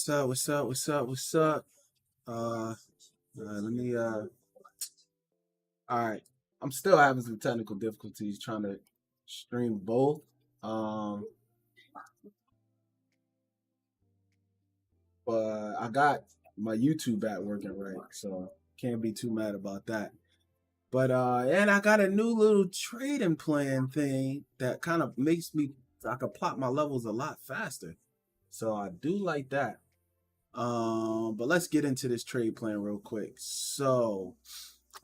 What's up? Let me all right. I'm still having some technical difficulties trying to stream both. Um, but I got my YouTube app working right, so can't be too mad about that. But and I got a new little trading plan thing that kind of makes me I can plot my levels a lot faster. So I do like that. But let's get into this trade plan real quick. So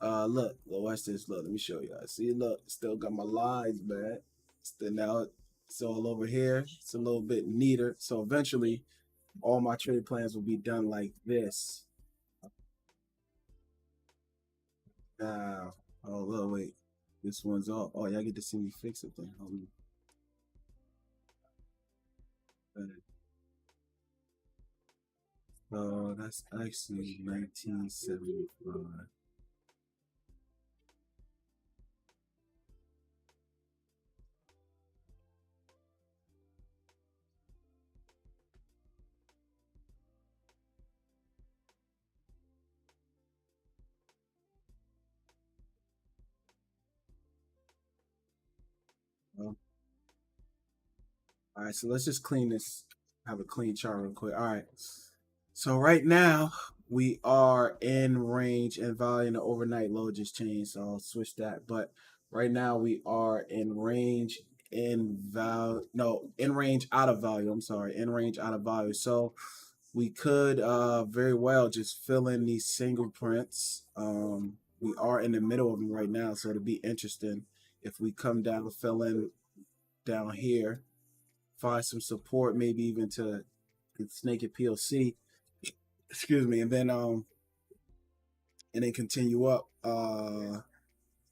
look, watch this. Look, let me show you. See, look, still got my lines, man. Still now it's all over here. It's a little bit neater. So eventually, all my trade plans will be done like this. Now, oh, look, wait. This one's off. Oh, y'all get to see me fix it then. Oh, that's actually 1975. Oh, all right, so let's just clean this. Have a clean chart real quick. All right. So right now we are in range and value, and the overnight low just changed, so I'll switch that. But right now we are in range in value, no, in range out of value. I'm sorry, in range out of value. So we could very well just fill in these single prints. We are in the middle of them right now, so it'll be interesting if we come down, fill in down here, find some support, maybe even to snake it PLC, excuse me, and then continue up.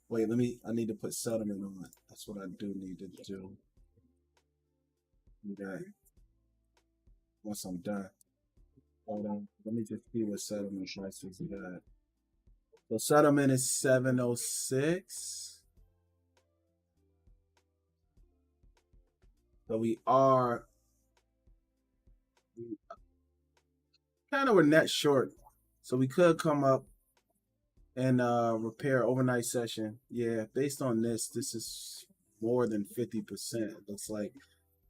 Wait, I need to put settlement on it. That's what I do need to do. Okay, once I'm done. Hold on. Let me just see what settlement prices we got. So settlement is 706. So we are kind of a net short. So we could come up and repair overnight session. Yeah, based on this is more than 50%. Looks like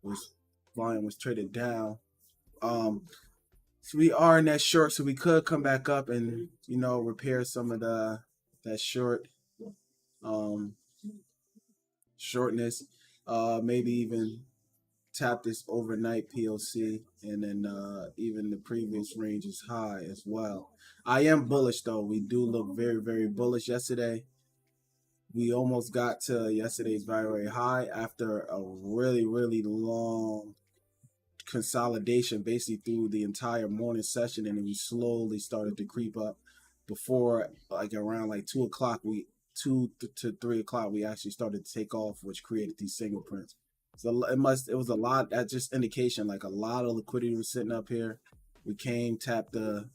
was volume was traded down. So we are in that short, so we could come back up and repair some of that um shortness. Maybe even tap this overnight PLC, and then even the previous range is high as well. I am bullish though. We do look very, very bullish. Yesterday, we almost got to yesterday's very high after a really, really long consolidation basically through the entire morning session, and then we slowly started to creep up before like around like 2 o'clock. We 2 to 3 o'clock we actually started to take off, which created these single prints. So it was a lot. That just indication like a lot of liquidity was sitting up here. We came, tapped the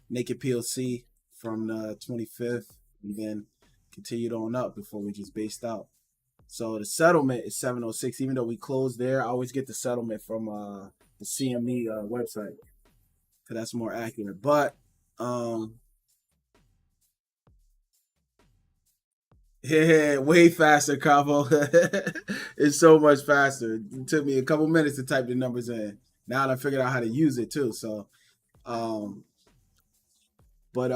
naked PLC from the 25th, and then continued on up before we just based out. So the settlement is 706. Even though we closed there, I always get the settlement from the CME website because that's more accurate. But yeah, way faster, Cabo. It's so much faster. It took me a couple minutes to type the numbers in. Now I figured out how to use it too. So, um, but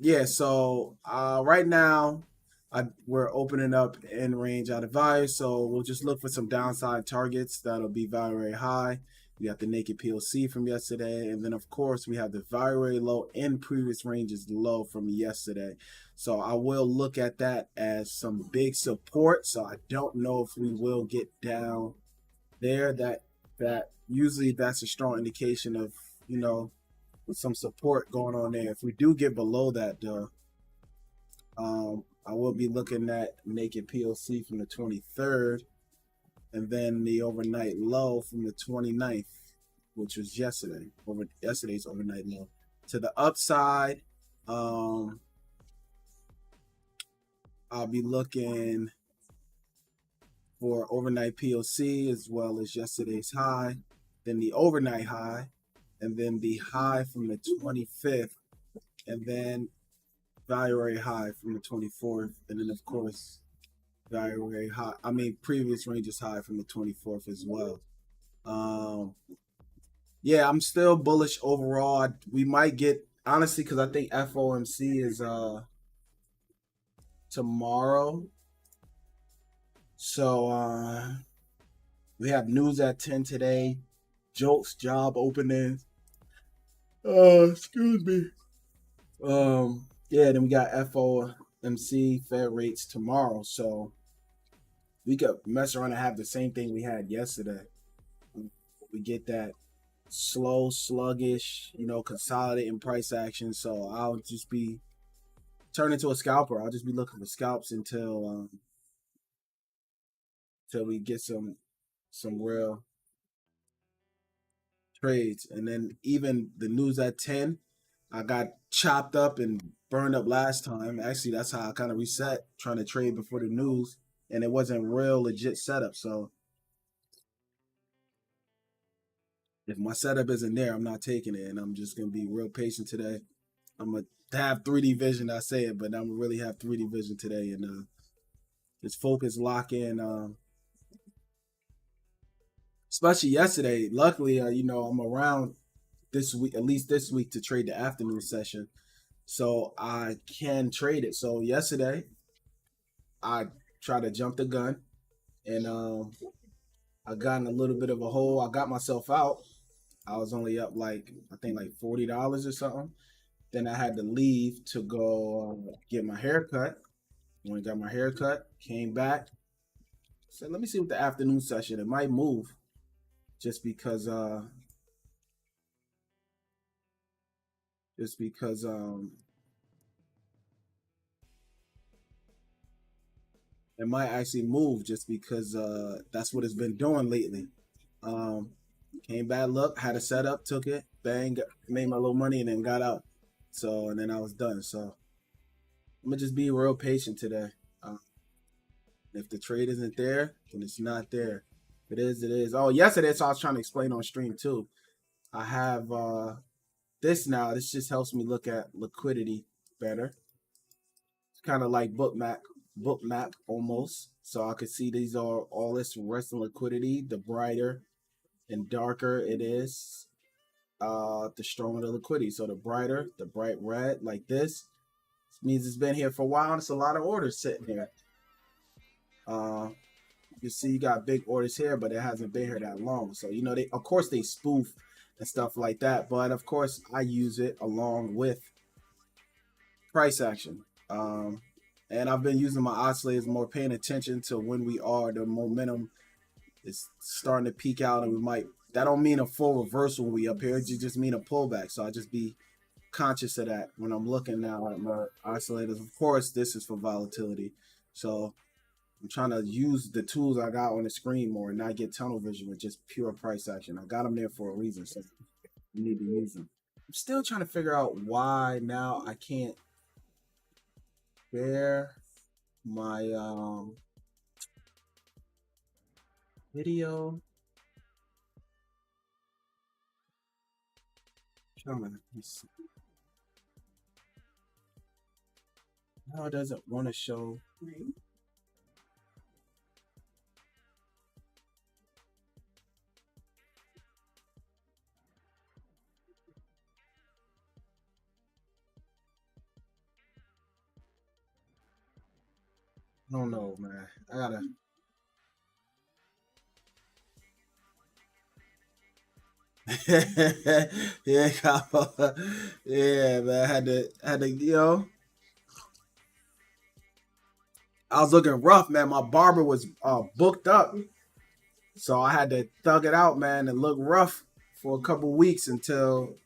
yeah. So right now, we're opening up in range out of value. So we'll just look for some downside targets that'll be very high. We got the naked PLC from yesterday, and then of course we have the very low in previous ranges low from yesterday. So I will look at that as some big support. So I don't know if we will get down there. That usually that's a strong indication of some support going on there. If we do get below that though, I will be looking at naked PLC from the 23rd, and then the overnight low from the 29th, which was yesterday's overnight low. To the upside, I'll be looking for overnight PLC as well as yesterday's high. then the overnight high, and then the high from the 25th, and then value area high from the 24th, and then of course value area high. I mean previous ranges high from the 24th as well. Um, yeah, I'm still bullish overall. We might get honestly because I think FOMC is tomorrow. So we have news at 10 today. Jolts job openings. Excuse me. Yeah, then we got FOMC Fed rates tomorrow. So we could mess around and have the same thing we had yesterday. We get that slow, sluggish, consolidating price action. So I'll just be turn into a scalper. I'll just be looking for scalps until we get some real trades. And then even the news at 10, I got chopped up and burned up last time. Actually, that's how I kind of reset trying to trade before the news, and it wasn't real legit setup. So if my setup isn't there, I'm not taking it, and I'm just gonna be real patient today. I'm gonna have 3D vision. I say it, but I'm gonna really have 3D vision today, and just focus, lock in. Especially yesterday. Luckily, I'm around this week, at least this week, to trade the afternoon session, so I can trade it. So yesterday, I tried to jump the gun, and I got in a little bit of a hole. I got myself out. I was only up I think like $40 or something. Then I had to leave to go get my hair cut. When I got my hair cut, came back. Said, let me see what the afternoon session. It might move, just because it might actually move, just because that's what it's been doing lately. Um, Came back, look, had a setup, took it, bang, made my little money, and then got out. So, and then I was done. So I'm gonna just be real patient today. If the trade isn't there, then it's not there. If it is, it is. Oh, yesterday, so I was trying to explain on stream too. I have this now. This just helps me look at liquidity better. It's kind of like bookmap almost. So I could see these are all this resting liquidity. The brighter and darker it is, the stronger the liquidity. So the bright red like this means it's been here for a while, and it's a lot of orders sitting here. You see you got big orders here, but it hasn't been here that long. So they, of course, they spoof and stuff like that, but of course I use it along with price action. And I've been using my oscillators more, paying attention to when the momentum is starting to peak out, and that don't mean a full reversal when we up here. It just mean a pullback. So I just be conscious of that when I'm looking now at my oscillators. Of course, this is for volatility. So I'm trying to use the tools I got on the screen more and not get tunnel vision with just pure price action. I got them there for a reason, so you need to use them. I'm still trying to figure out why now I can't share my video. Now it doesn't want to show. I don't know, man. I gotta. Yeah, yeah, man. I had to. I was looking rough, man. My barber was booked up, so I had to thug it out, man, and look rough for a couple weeks until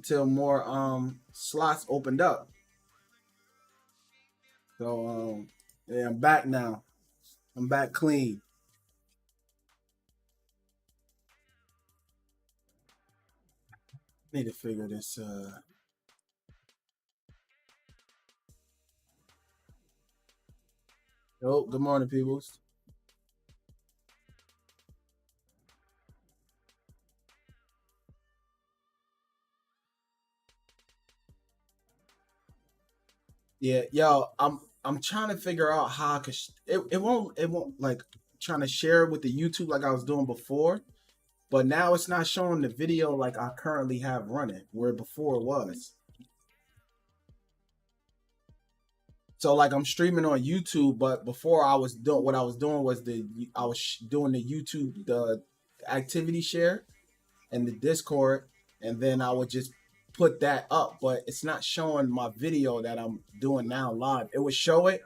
more slots opened up. So yeah, I'm back now. I'm back clean. Need to figure this. Oh, good morning, peoples. Yeah, yo, I'm trying to figure out how I could. It won't like trying to share it with the YouTube like I was doing before. But now it's not showing the video like I currently have running, where before it was. So like I'm streaming on YouTube, but before I was doing what I was doing was doing the YouTube the activity share and the Discord, and then I would just put that up. But it's not showing my video that I'm doing now live. It would show it.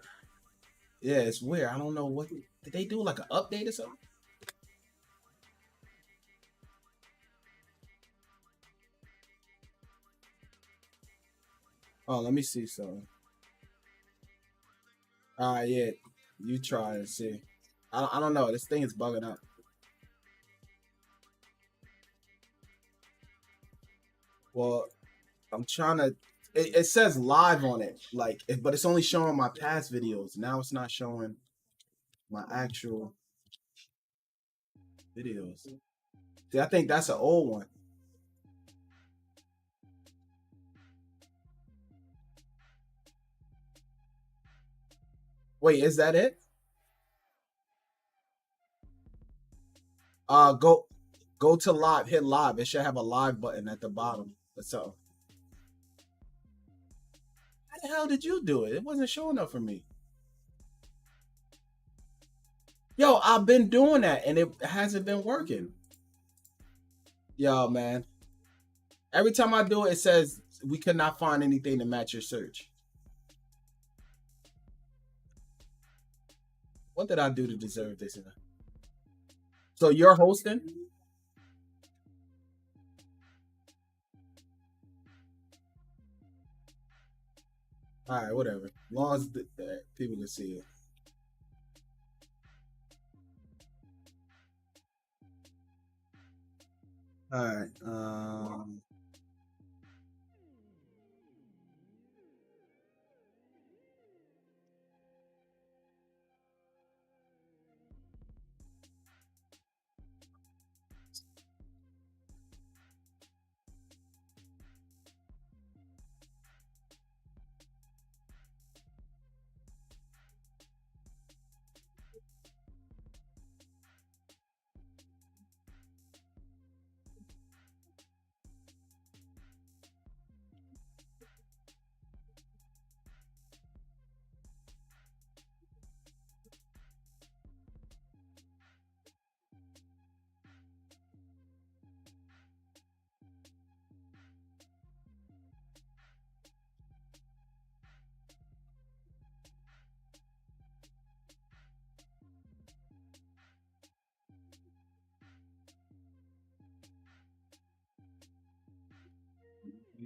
Yeah, it's weird. I don't know what did they do, like an update or something. Oh, let me see something. All right, yeah, you try and see. I don't know. This thing is bugging out. Well, I'm trying to. It says live on it, like, but it's only showing my past videos. Now it's not showing my actual videos. See, I think that's an old one. Wait, is that it? Go to live. Hit live. It should have a live button at the bottom. So, how the hell did you do it? It wasn't showing up for me. Yo, I've been doing that and it hasn't been working. Yo, man. Every time I do it, it says we could not find anything to match your search. What did I do to deserve this? So you're hosting? All right, whatever. As long as people can see it. All right.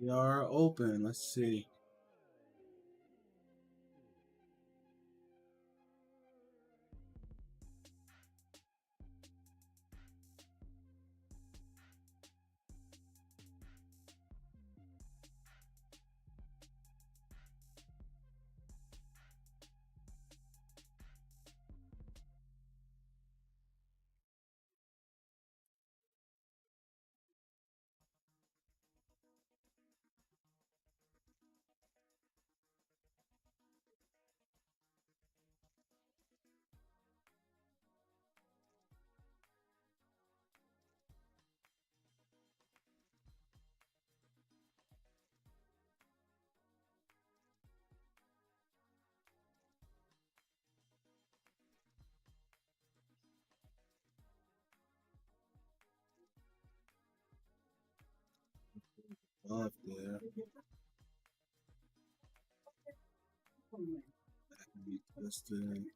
We are open. Let's see. Up there. Testing.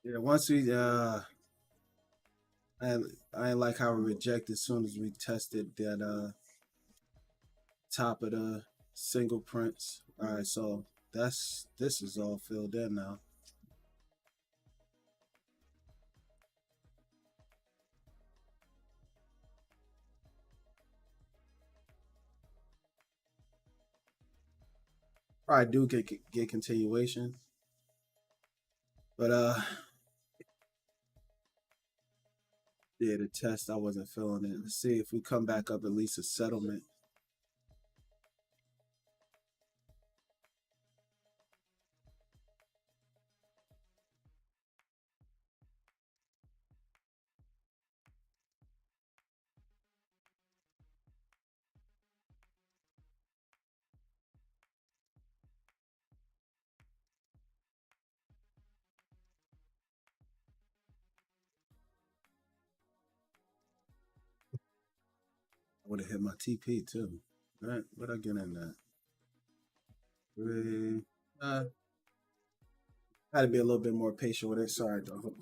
Yeah, once we I I ain't like how we rejected as soon as we tested that top of the single prints. All right, so this is all filled in now. Probably do get continuation, but yeah, the test I wasn't feeling it. Let's see if we come back up at least a settlement. I would have hit my TP too. Right? What I get in that? Three. Had to be a little bit more patient with it. Sorry, dog.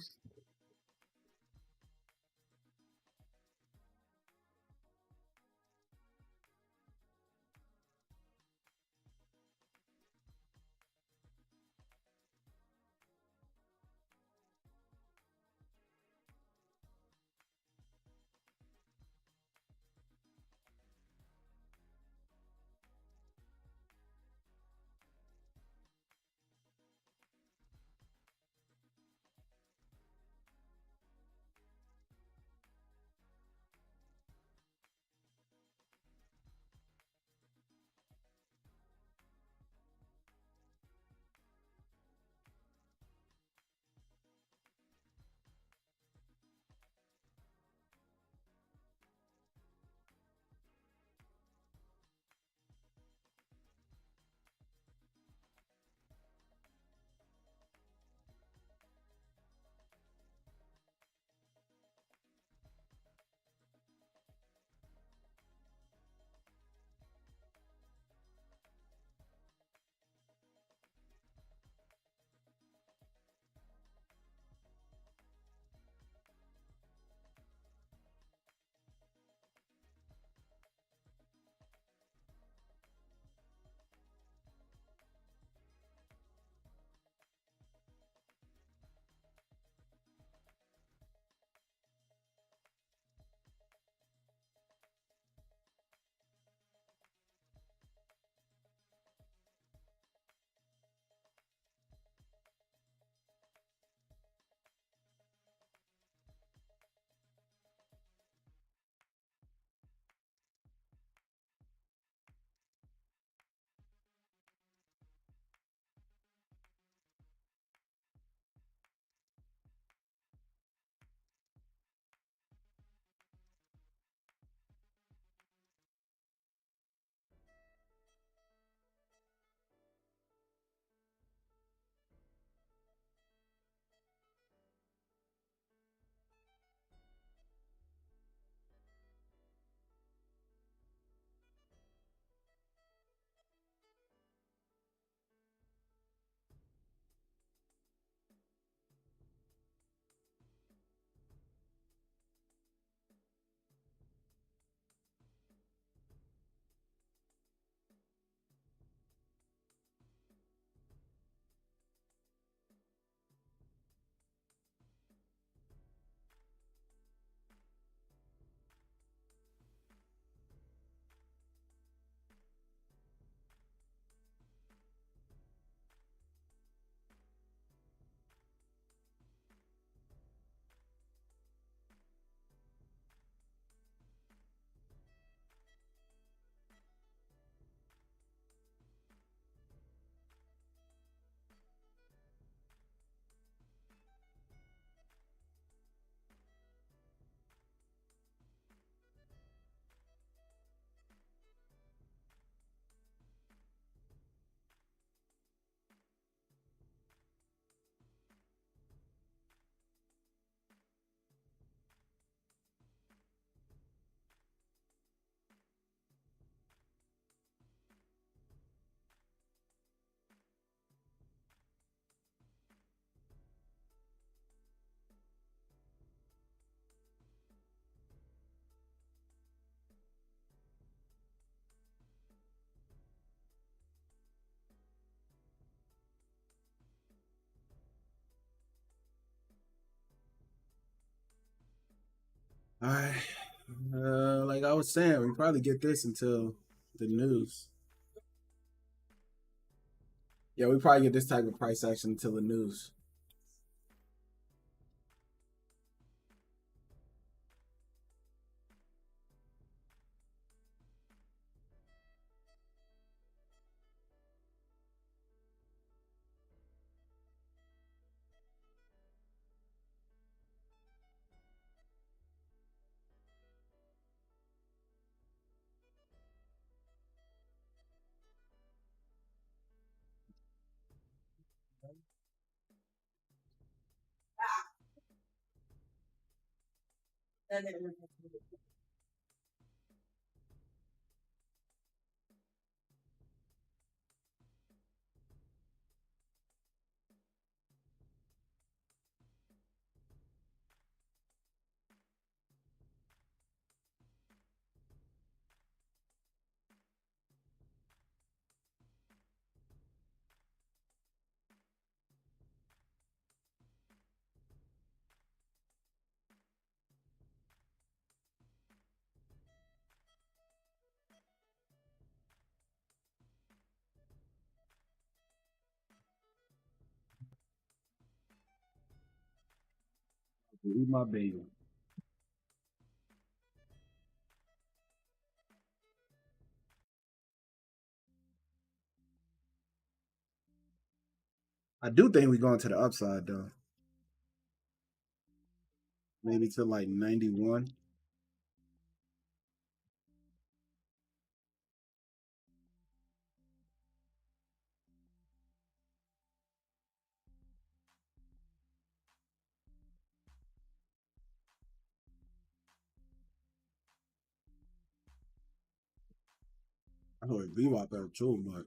All right. Like I was saying, we probably get this until the news. Yeah, we probably get this type of price action until the news. Eat my baby. I do think we're going to the upside though. Maybe to like 91. I know it be out there too, but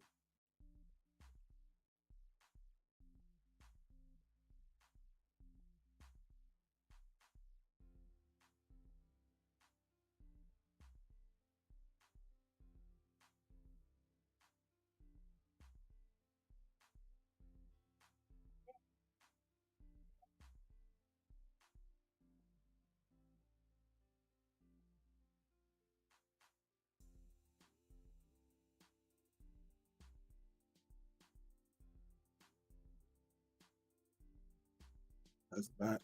that's back.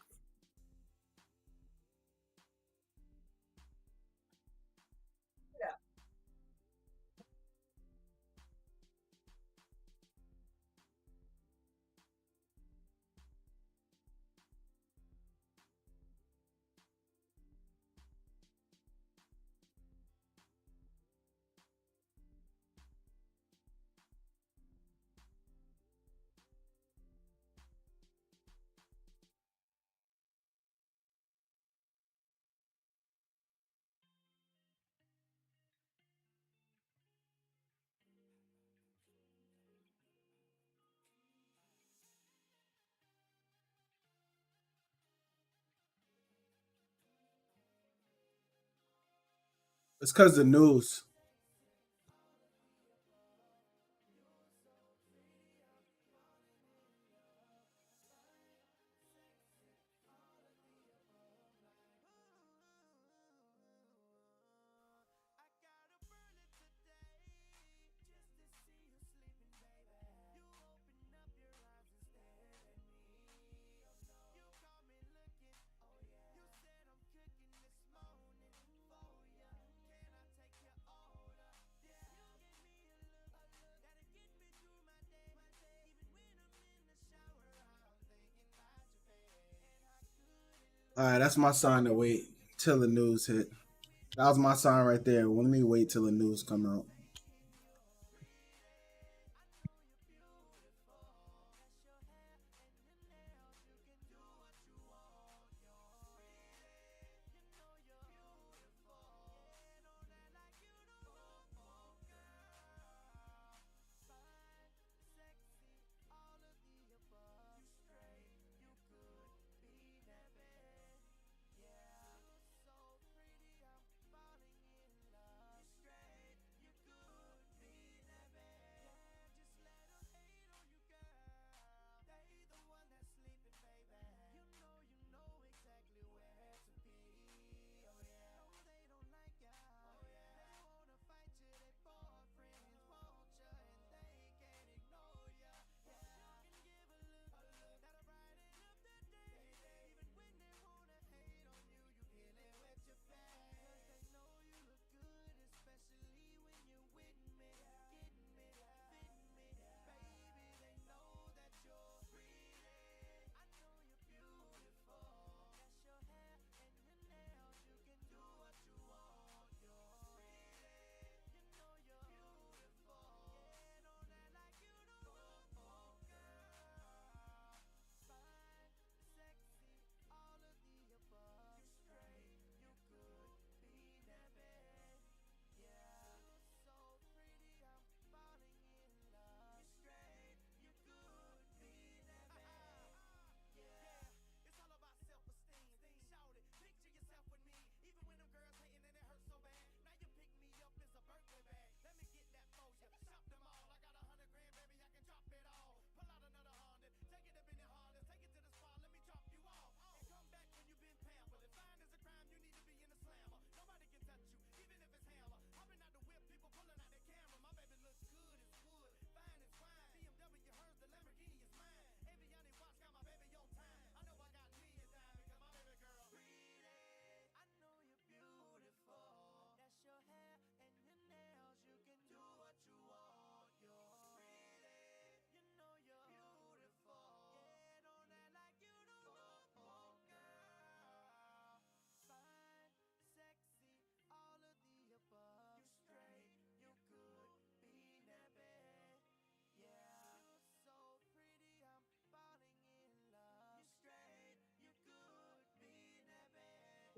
It's because the news. All right, that's my sign to wait till the news hit. That was my sign right there. Let me wait till the news come out.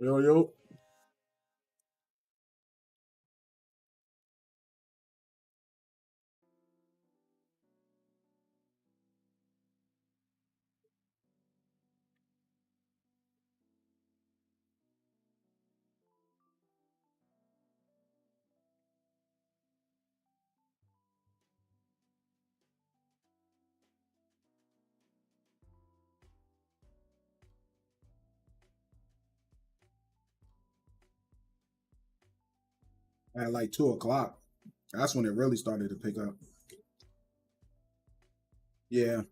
Yo, yo. At like 2 o'clock. That's when it really started to pick up. Yeah,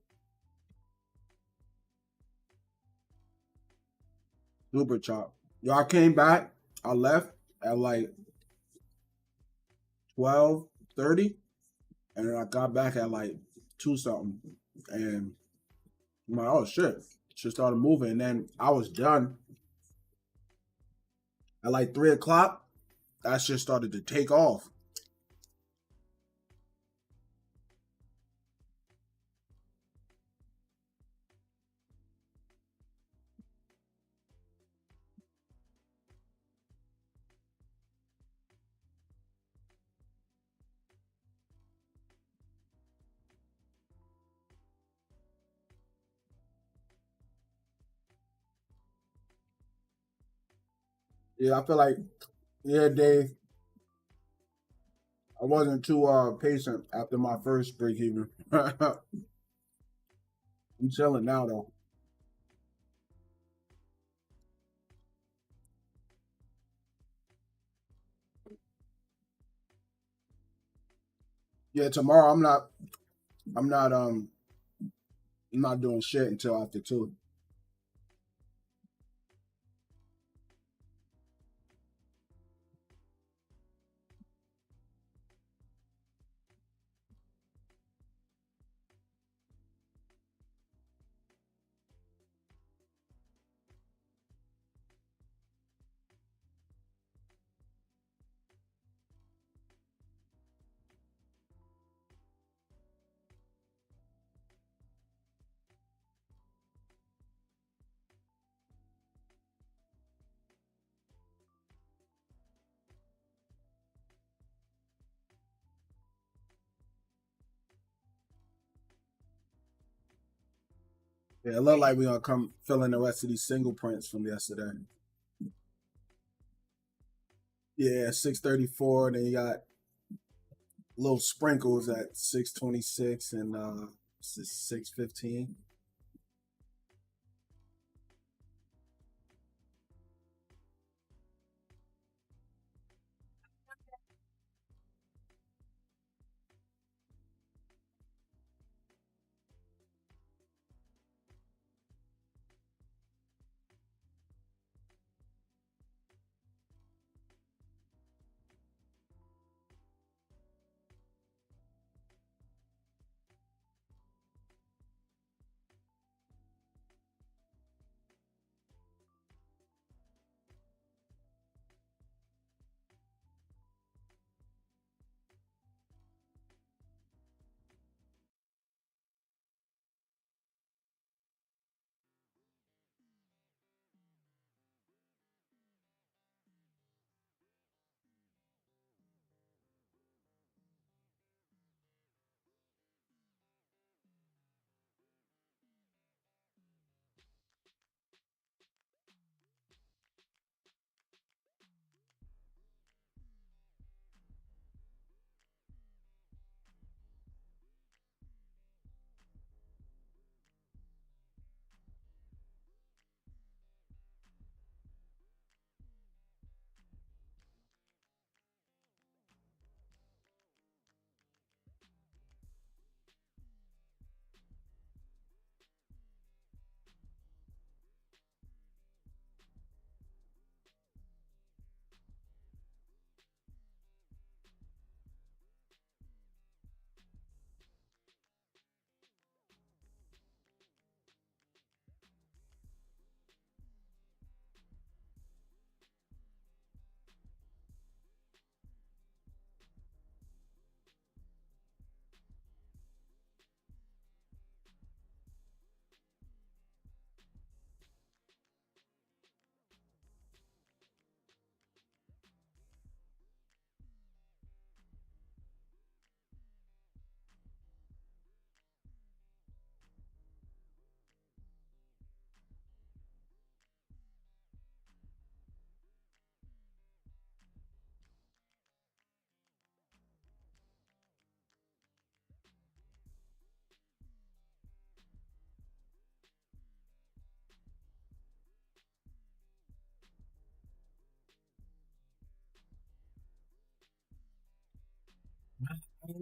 super chop. Yo, I came back. I left at like 12:30, and then I got back at like two something, and I'm like, oh shit, shit started moving. And then I was done at like 3 o'clock. That shit started to take off. Yeah, I feel like yeah, Dave. I wasn't too patient after my first break even. I'm chilling now though. Yeah, tomorrow I'm not I'm not doing shit until after two. Yeah, it looked like we gonna come fill in the rest of these single prints from yesterday. Yeah, 634. Then you got little sprinkles at 626 and 615.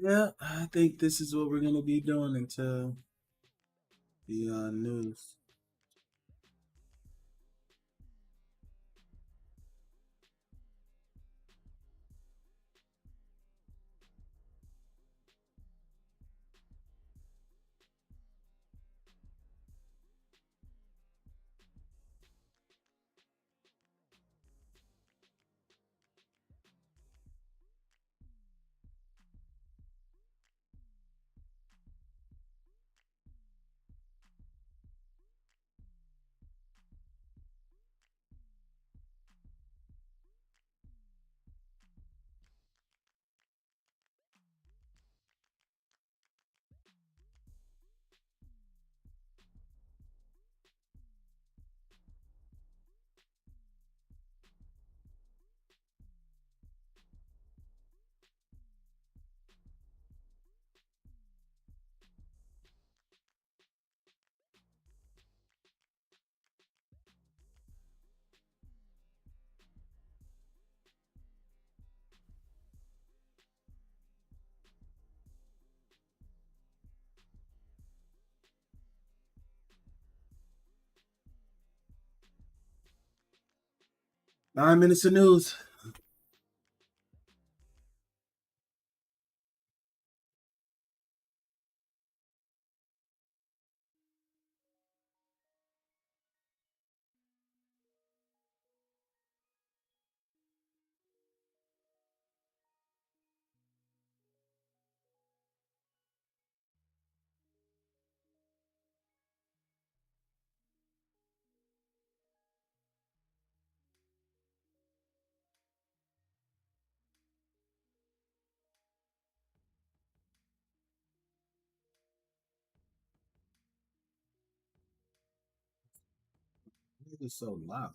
Yeah, I think this is what we're gonna be doing until the news. Minutes of news. It is so loud.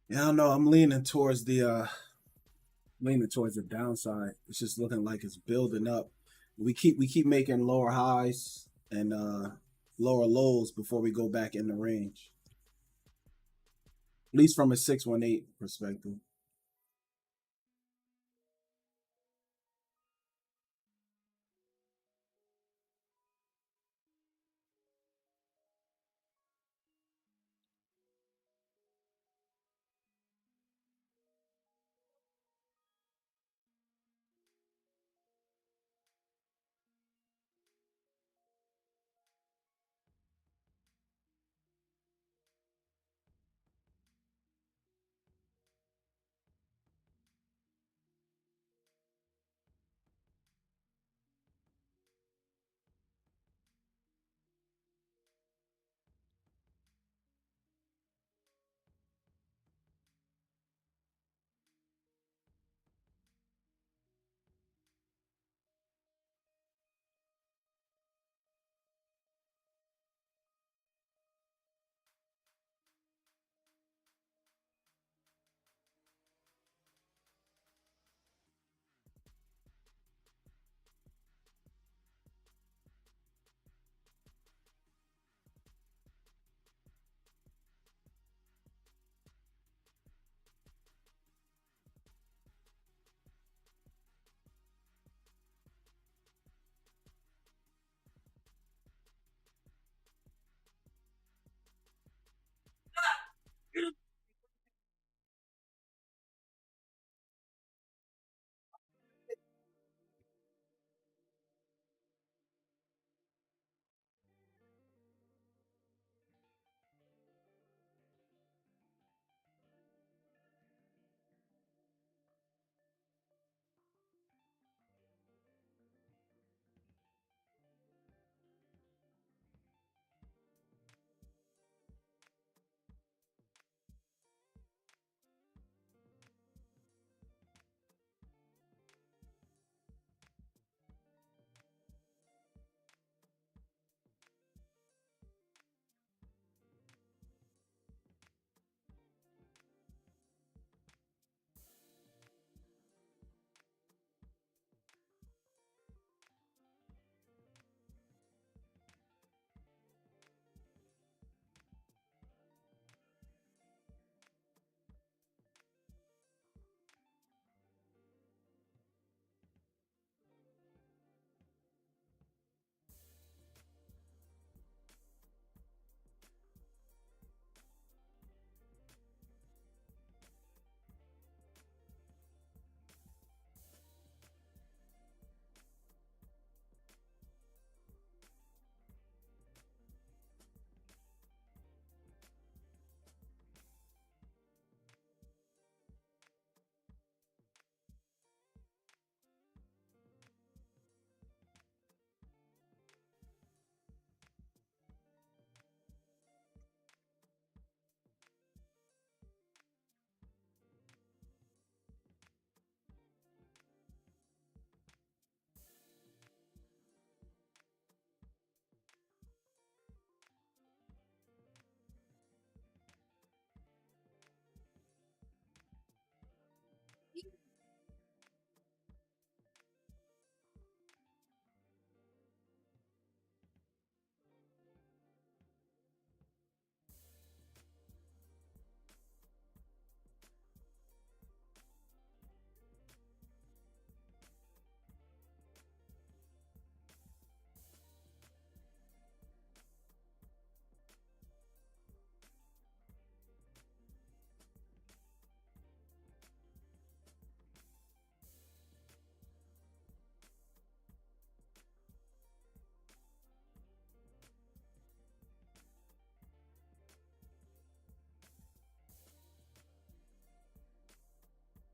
Yeah, I don't know. I'm leaning towards the downside. It's just looking like it's building up. We keep making lower highs and lower lows before we go back in the range. At least from a 618 perspective.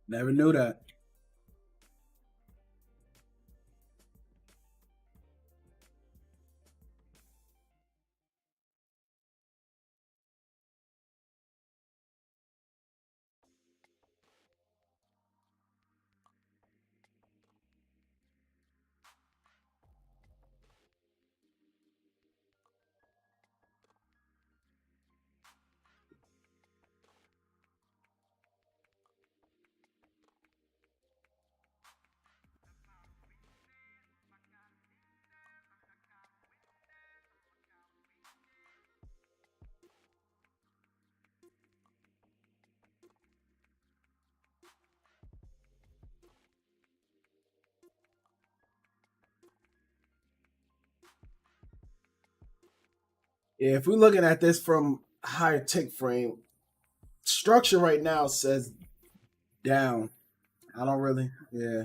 Never knew that. Yeah, if we're looking at this from higher tick frame, structure right now says down. I don't really, yeah.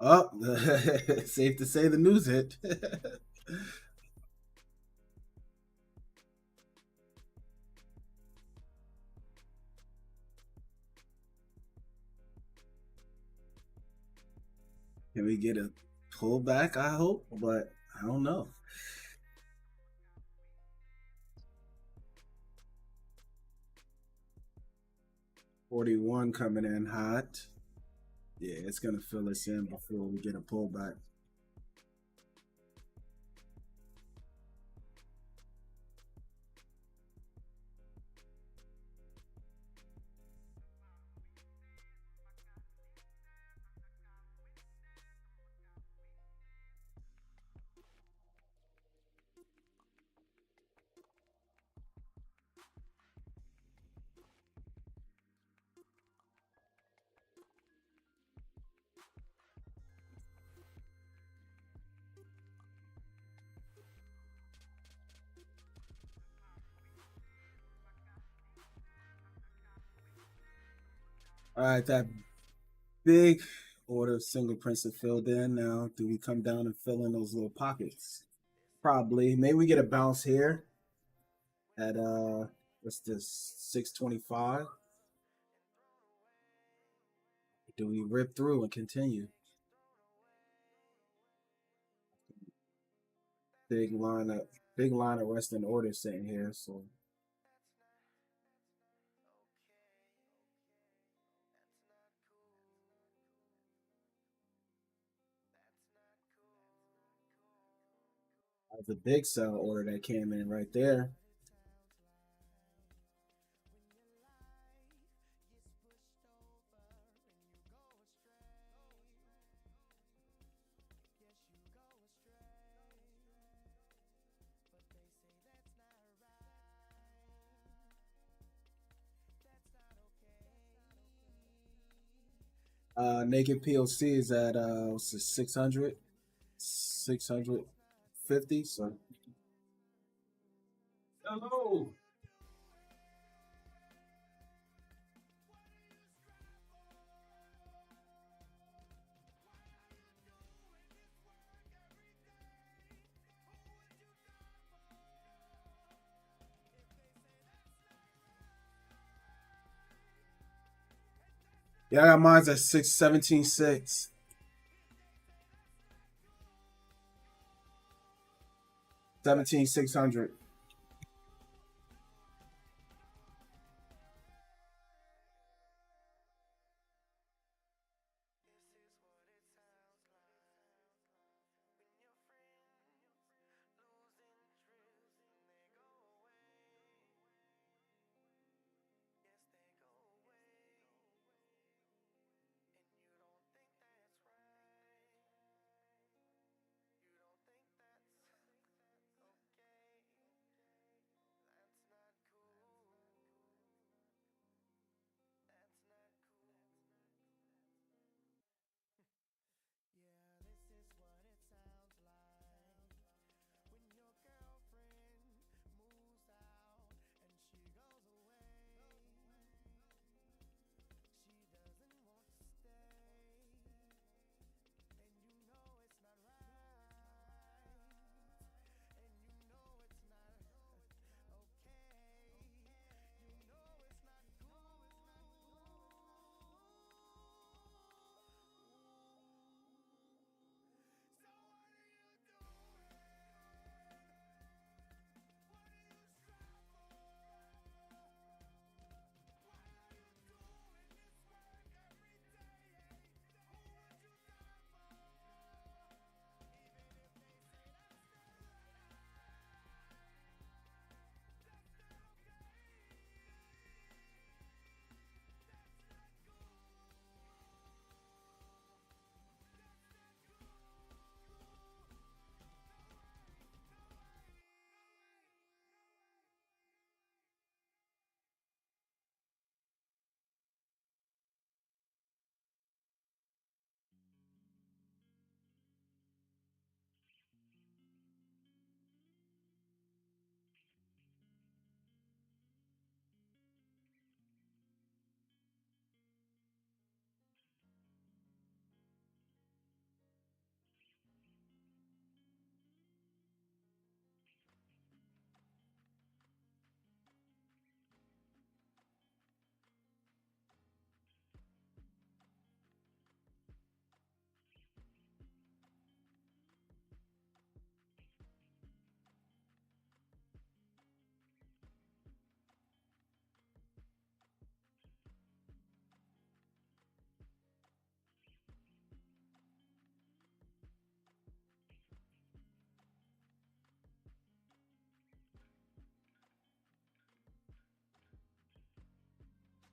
Oh, safe to say the news hit. Can we get a pullback? I hope, but I don't know. 41 coming in hot. Yeah, it's gonna fill us in before we get a pullback. All right, that big order of single prints are filled in. Now, do we come down and fill in those little pockets? Probably. Maybe we get a bounce here at what's this, 625? Do we rip through and continue? Big line of big line of resting orders sitting here. So that's a big sell order that came in right there. Naked POC is at what's it, 600, 650. So hello. Yeah, I got mine's at 617.6. 17,600.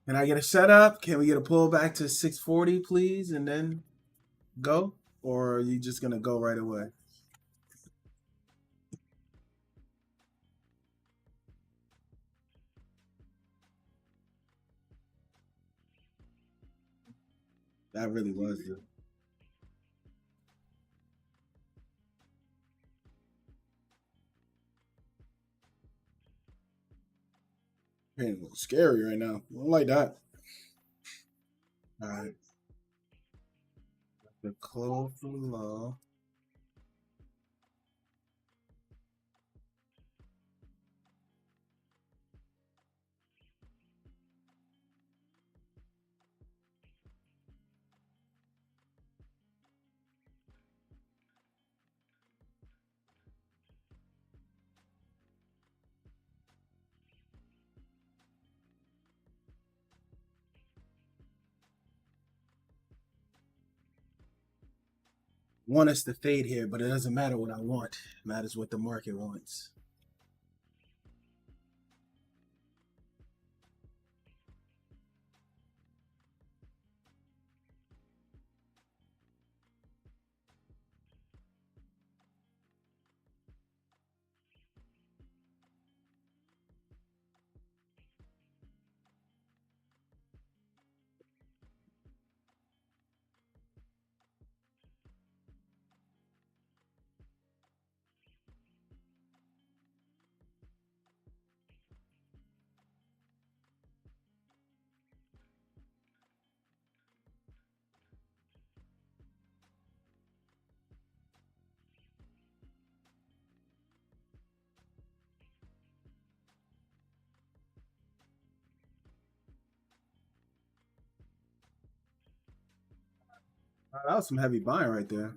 Can I get a setup? Can we get a pullback to 640, please, and then go? Or are you just gonna go right away? That really was the pain, a little scary right now. I don't like that. All right. The close below. Want us to fade here, but it doesn't matter what I want. It matters what the market wants. That was some heavy buying right there.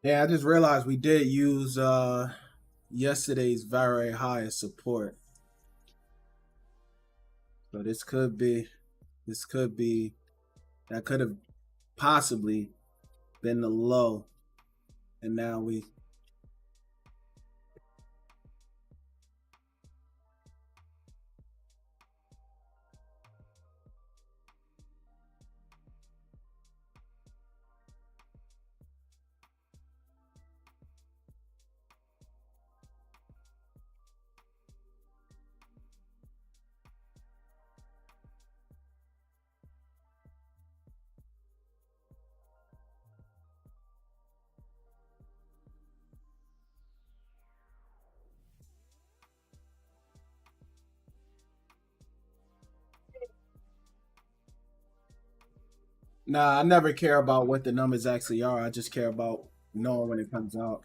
Yeah, I just realized we did use yesterday's very high as support. So this could be that could have possibly been the low, and now we. Nah, I never care about what the numbers actually are. I just care about knowing when it comes out.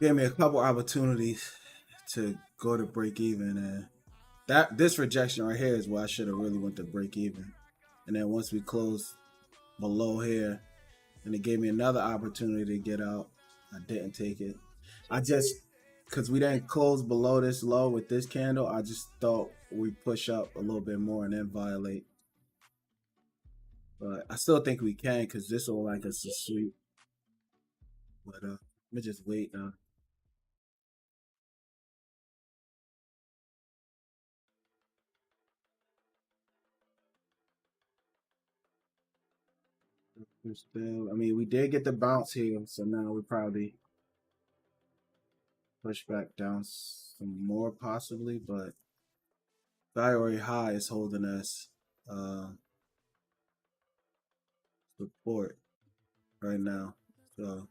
gave me a couple opportunities to go to break even, and that this rejection right here is where I should have really went to break even. And then once we closed below here, and it gave me another opportunity to get out, I didn't take it. I just because we didn't close below this low with this candle, I just thought we push up a little bit more and then violate. But I still think we can because this will like us to sweep. But let me just wait now. We're still, I mean, we did get the bounce here, so now we probably push back down some more possibly. But thyroid high is holding us support right now. So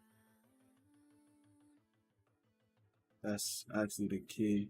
that's actually the key.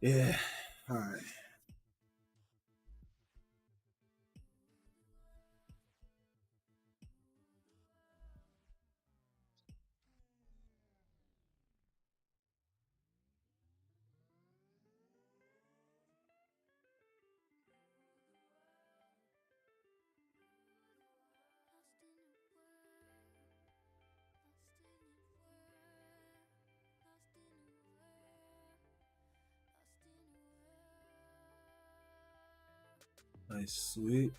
Yeah. All right. Nice, sweet.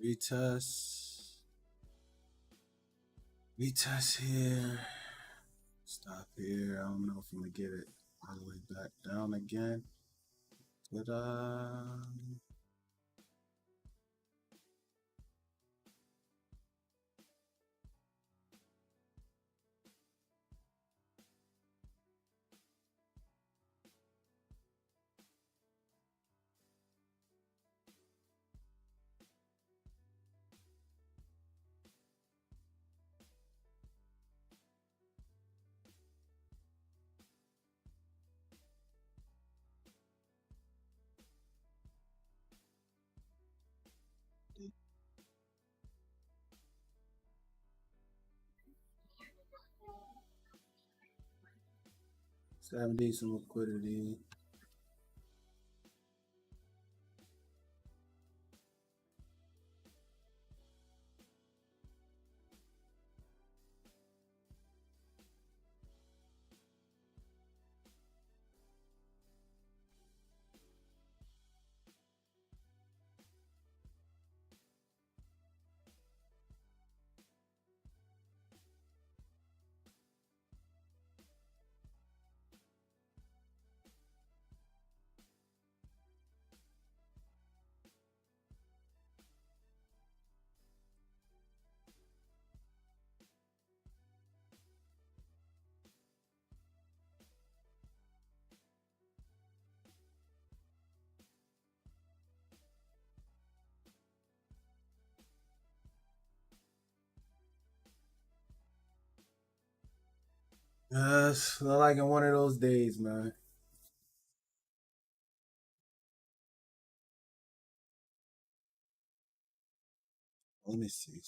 Retest. Retest here. Stop here. I don't know if I'm gonna get it all the way back down again. Ta-da. 70, some liquidity. Yes, look like in one of those days, man. Let me see.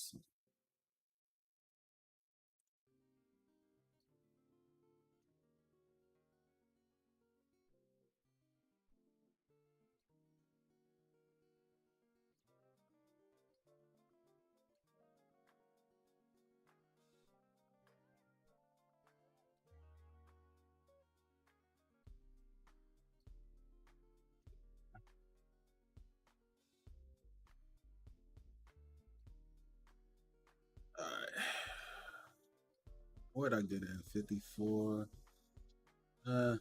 All right. Where'd I get at? 54. Uh,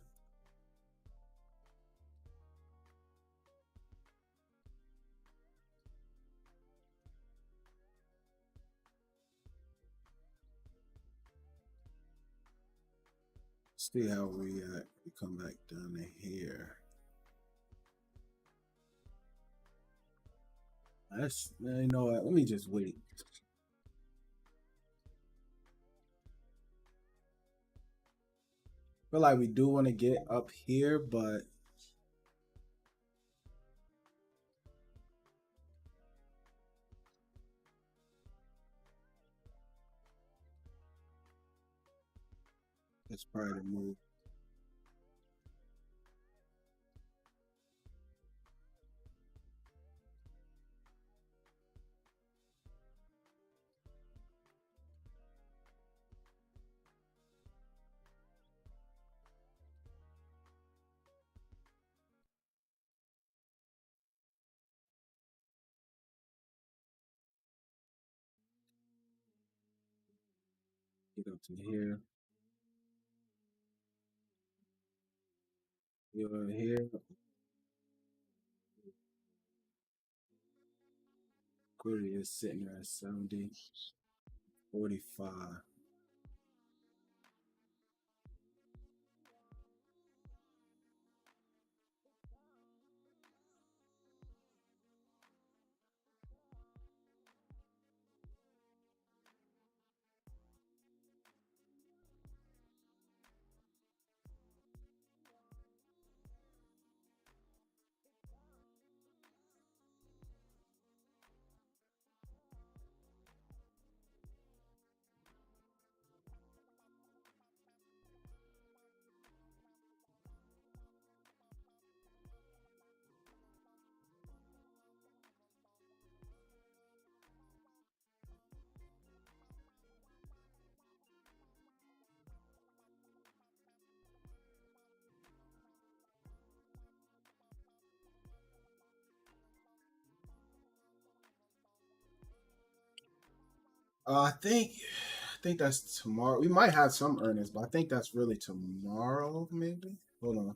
see how we come back down to here. That's, you know what? Let me just wait. Feel like we do want to get up here, but it's probably the move. Get up to here. You're here. Query is sitting there at 70, 45. I think that's tomorrow. We might have some earnings, but I think that's really tomorrow, maybe. Hold on.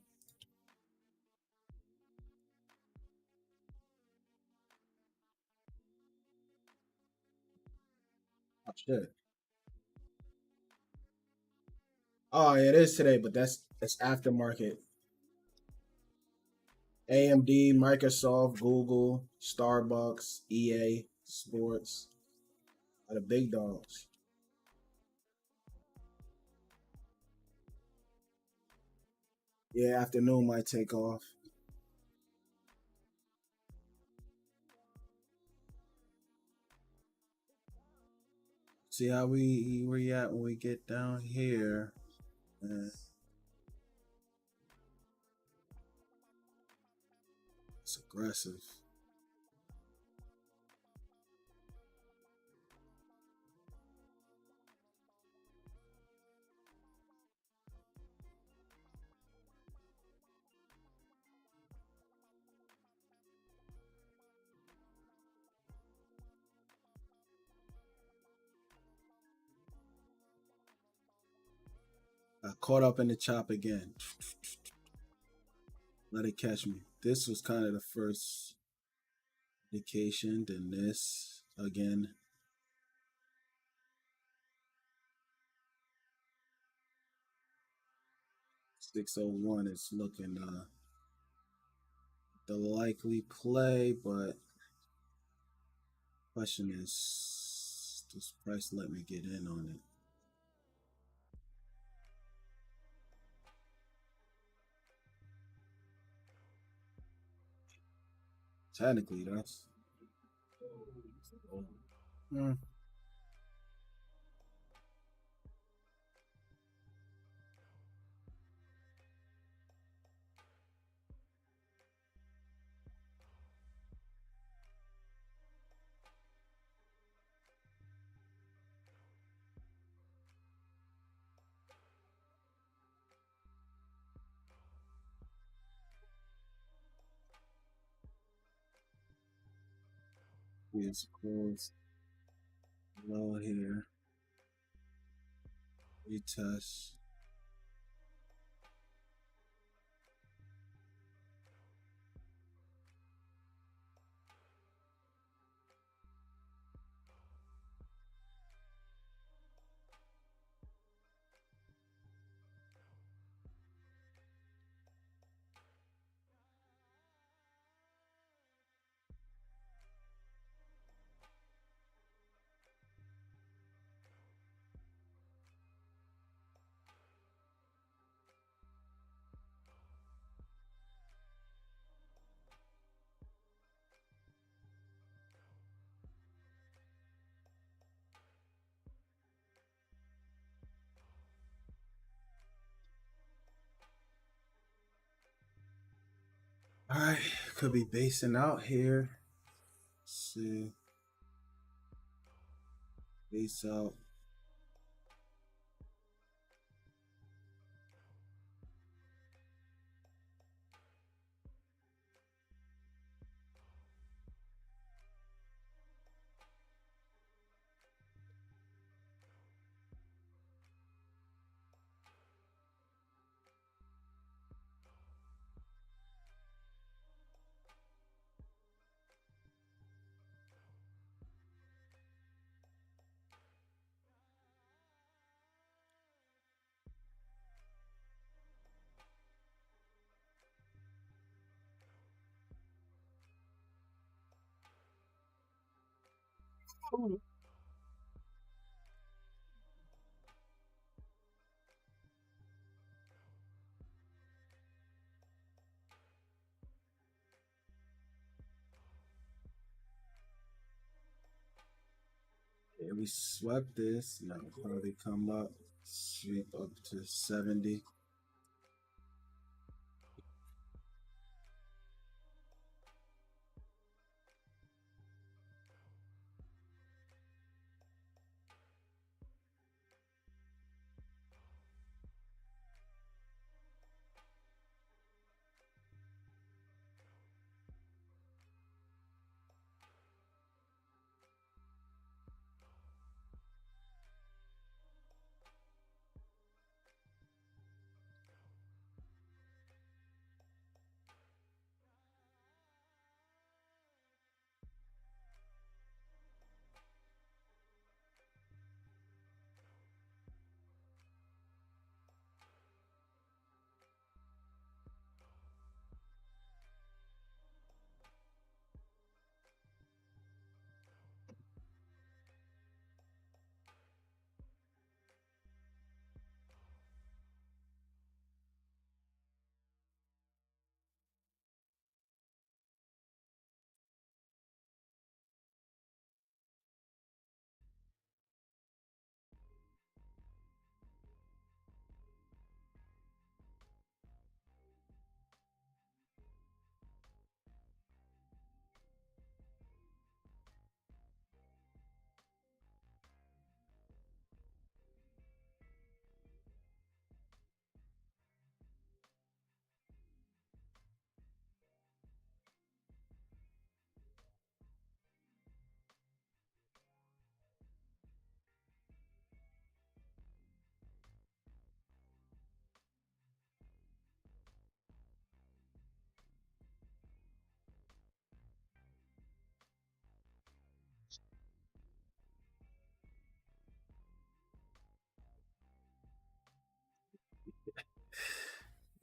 Oh shit. Oh, it is today, but that's aftermarket. AMD, Microsoft, Google, Starbucks, EA, Sports, are the big dogs. Yeah, afternoon might take off. See how we at when we get down here. It's aggressive. Got caught up in the chop again. Let it catch me. This was kind of the first indication. Then this again. 601 is looking the likely play, but question is, does price let me get in on it? Technically, that's hmm, it's close low here. Retest. All right, could be basing out here. Let's see, base out. Yeah, we swept this. Now probably come up, sweep up to 70.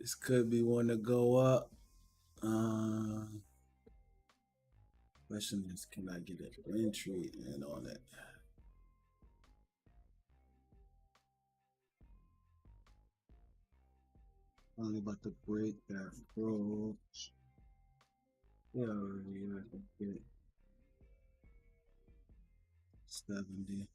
This could be one to go up. Question is, can I get an entry and all that? Only about to break that approach. Yeah, already I can get 70.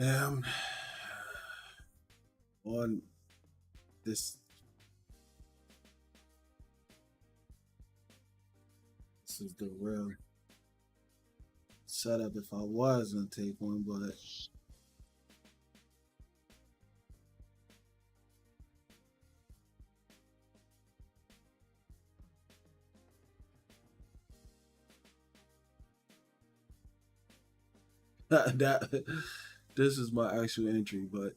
Um, on this, this is the real setup if I was gonna take one, but that this is my actual entry, but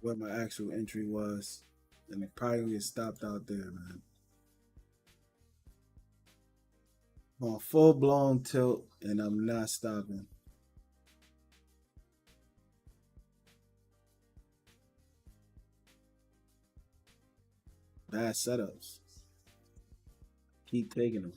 what my actual entry was, and it probably get stopped out there, man. On full blown tilt, and I'm not stopping. Bad setups. Keep taking them.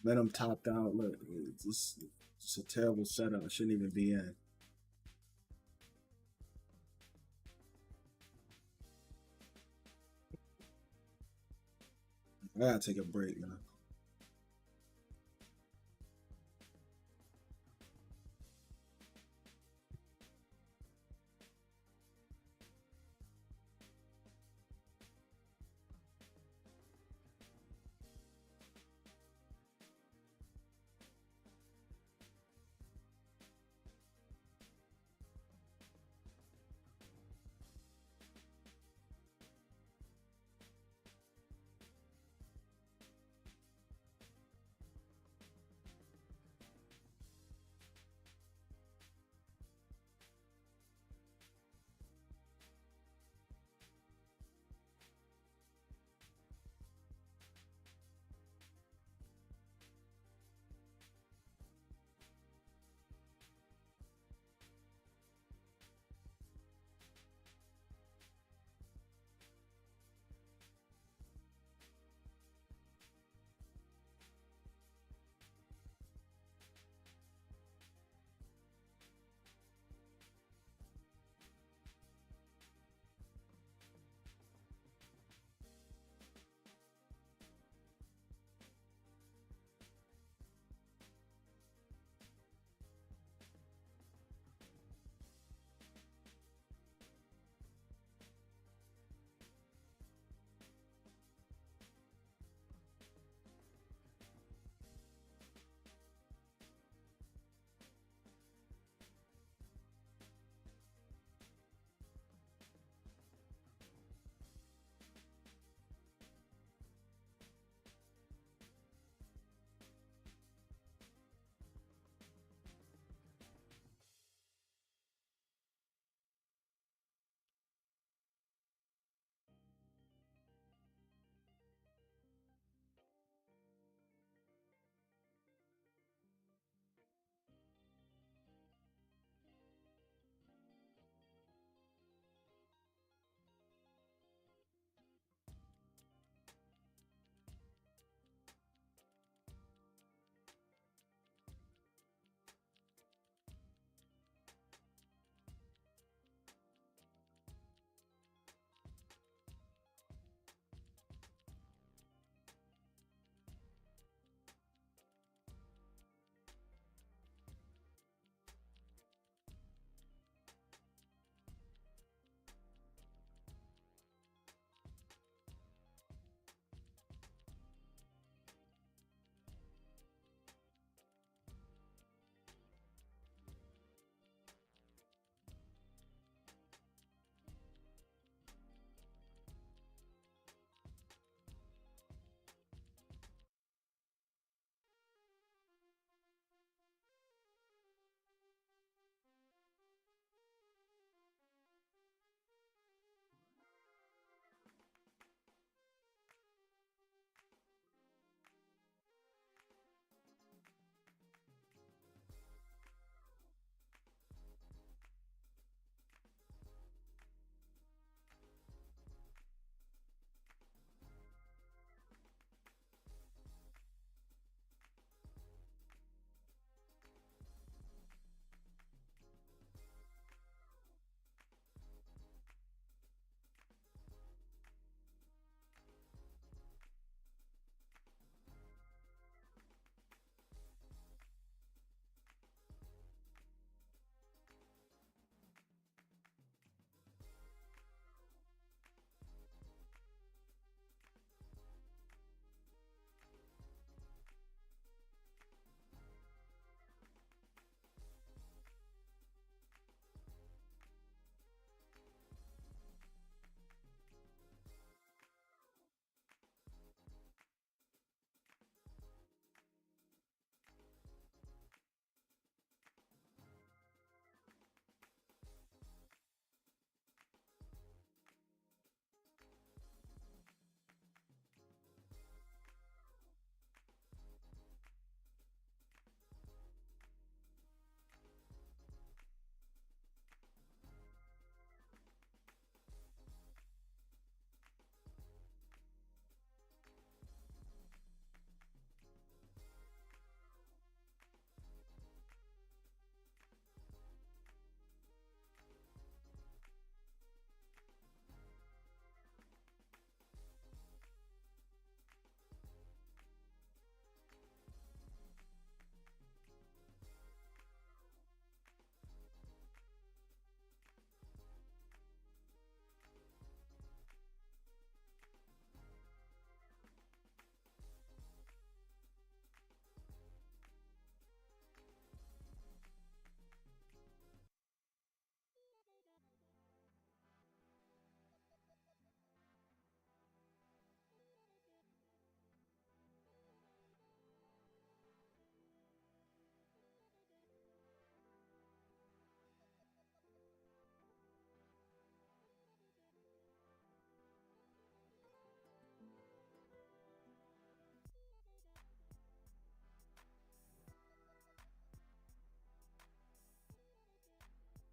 Momentum topped out. Look, it's just a terrible setup. I shouldn't even be in. I gotta take a break, man.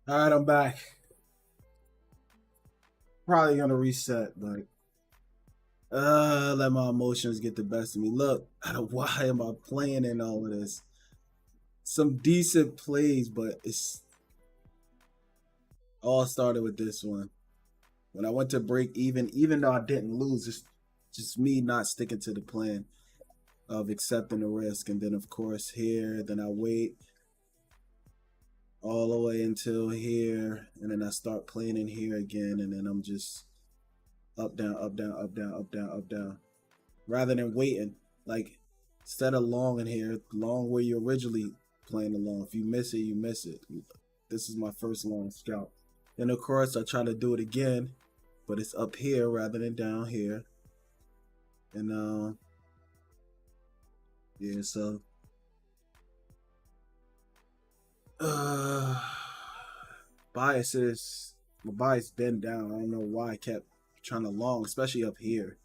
All right, I'm back. Probably gonna reset, but let my emotions get the best of me. Look, why am I playing in all of this? Some decent plays, but it's all started with this one. When I went to break even though I didn't lose, it's just me not sticking to the plan of accepting the risk. And then of course here, then I wait all the way until here, and then I start playing in here again, and then I'm just up, down, up, down, up, down, up, down, up, down. Rather than waiting. Like instead of long in here, long where you originally playing the long. If you miss it, you miss it. This is my first long scout. And of course I try to do it again, but it's up here rather than down here. And yeah, so uh biases, my bias been down. I don't know why I kept trying to long, especially up here.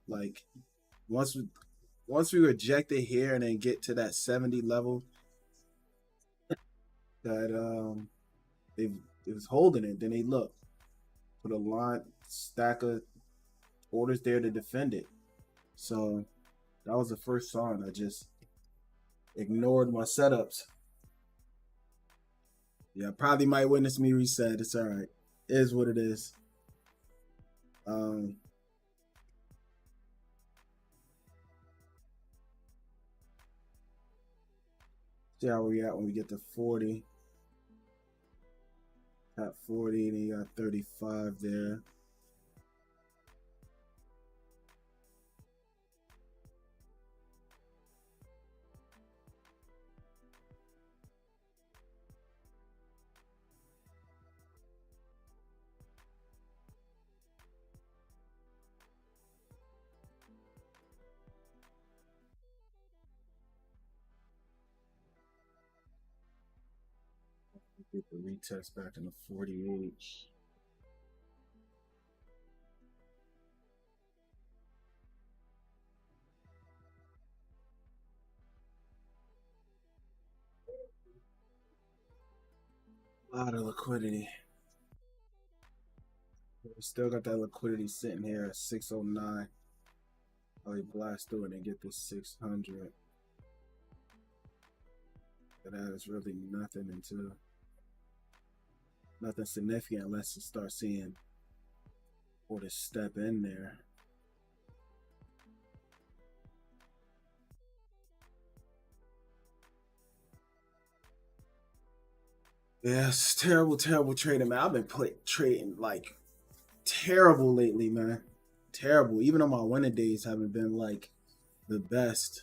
Like once we once we reject it here and then get to that 70 level that they it was holding it, then they look, put a line stack of orders there to defend it. So that was the first sign. I just ignored my setups. Yeah, probably might witness me reset. It's all right. It is what it is. Um, see how we at when we get to 40. At 40, and you got 35 there. Get the retest back in the 48. A lot of liquidity. We still got that liquidity sitting here at 609. Oh, you blast through it and get this 600. But that is really nothing until nothing significant unless you start seeing or to step in there. Yeah, it's terrible, terrible trading, man. I've been trading like terrible lately, man. Terrible. Even on my winning days haven't been like the best.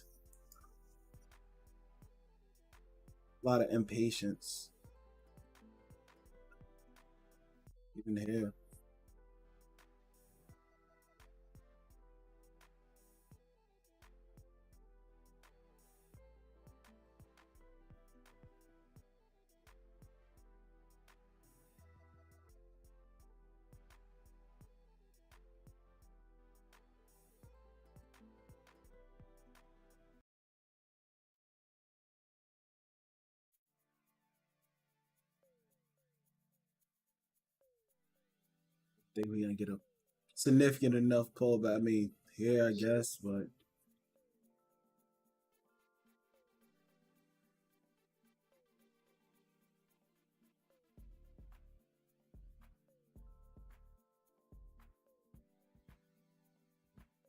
A lot of impatience. Even here. Think we gonna get a significant enough pullback. I mean, here I guess, but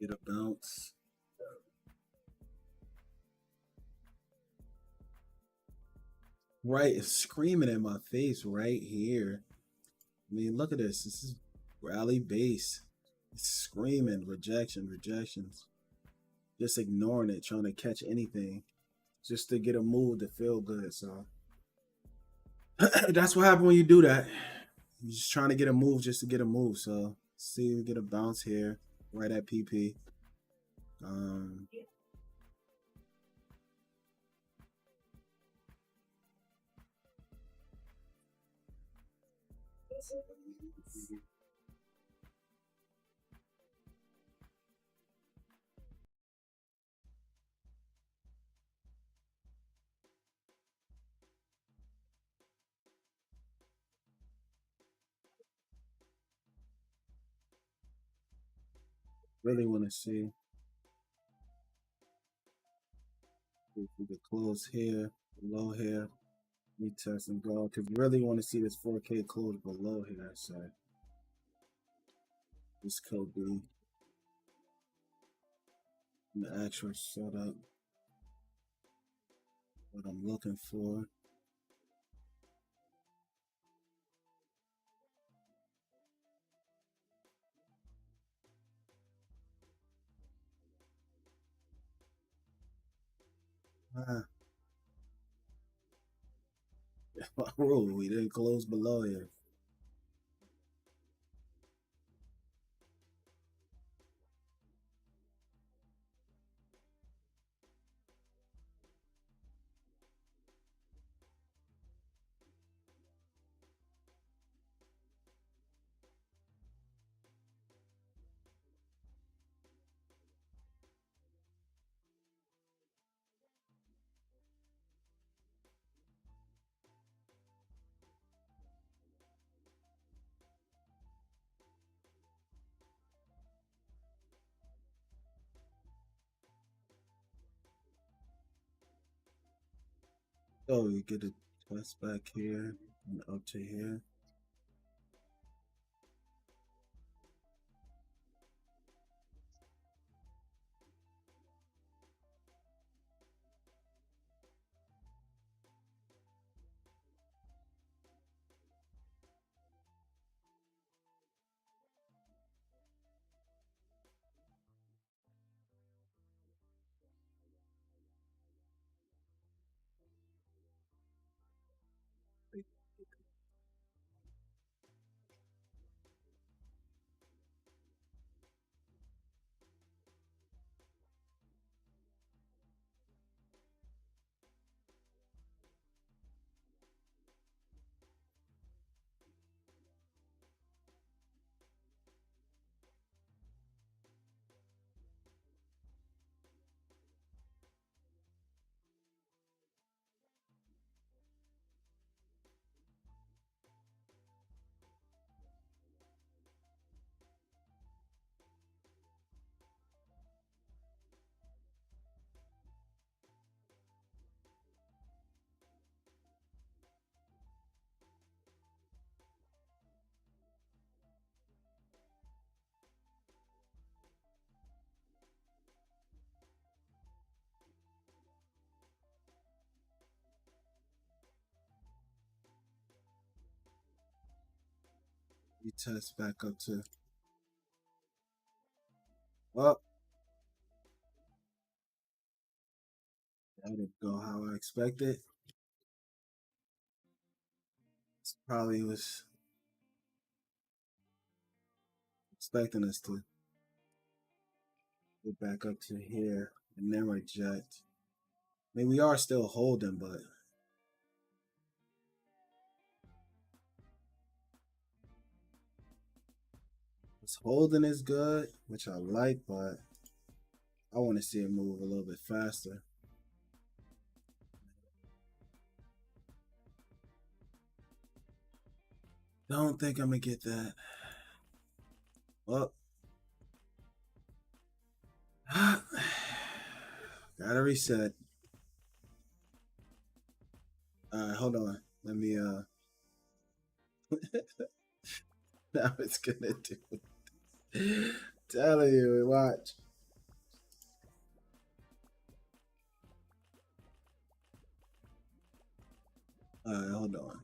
get a bounce. Right, it's screaming in my face right here. I mean, look at this. This is rally base. It's screaming rejection, rejections. Just ignoring it, trying to catch anything, just to get a move to feel good. So that's what happens when you do that. You're just trying to get a move just to get a move. So see, we get a bounce here, right at PP. Um, Really want to see if we could close here, below here, retest and go. Because really want to see this 4K close below here. So this could be the actual setup. What I'm looking for. Ah, oh, we didn't close below here. So we get a test back here and up to here. We test back up to, well, that didn't go how I expected. Probably was expecting us to get back up to here and then reject. I mean, we are still holding, but this holding is good, which I like, but I want to see it move a little bit faster. Don't think I'm gonna get that. Well, gotta reset. All right, hold on. Let me now it's gonna do it. Telling you, watch. All right, hold on.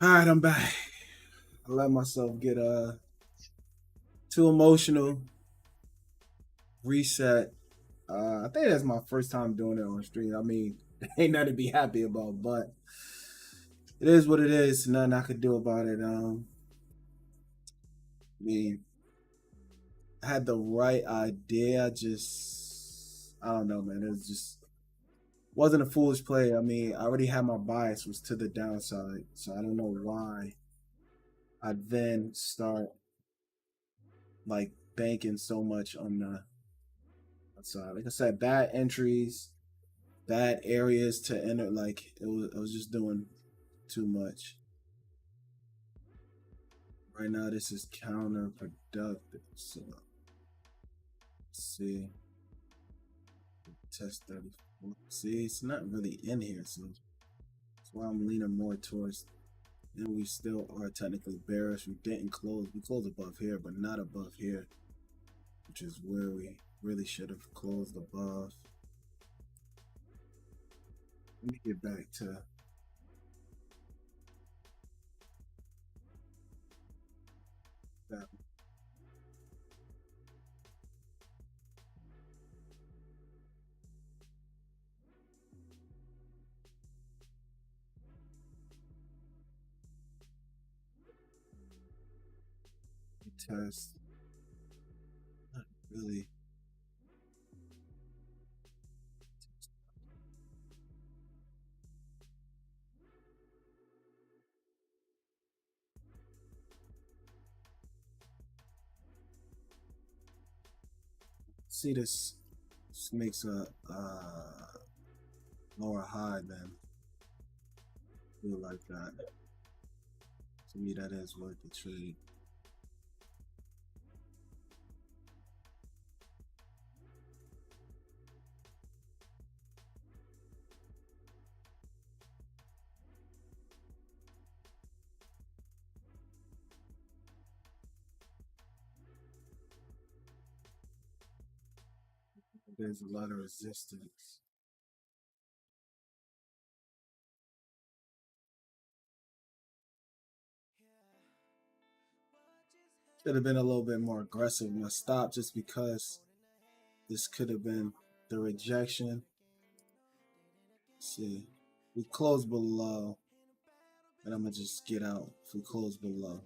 All right, I'm back. I let myself get too emotional. Reset. I think that's my first time doing it on stream. I mean, ain't nothing to be happy about, but it is what it is. Nothing I could do about it. I mean, I had the right idea. Just I don't know, man. It was just wasn't a foolish play. I mean, I already had my bias was to the downside, so I don't know why I then start like banking so much on the outside. Like I said, bad entries, bad areas to enter. Like I was just doing too much. Right now, this is counterproductive. So let's see, test 34. See, it's not really in here, so that's why I'm leaning more towards. And we still are technically bearish. We didn't close. We closed above here, but not above here, which is where we really should have closed above. Let me get back to that. Test. Not really. See this. This makes a lower high then. Feel like that. To me, that is worth the trade. There's a lot of resistance. Should have been a little bit more aggressive in my stop just because this could have been the rejection. Let's see. We close below. And I'm gonna just get out if we close below.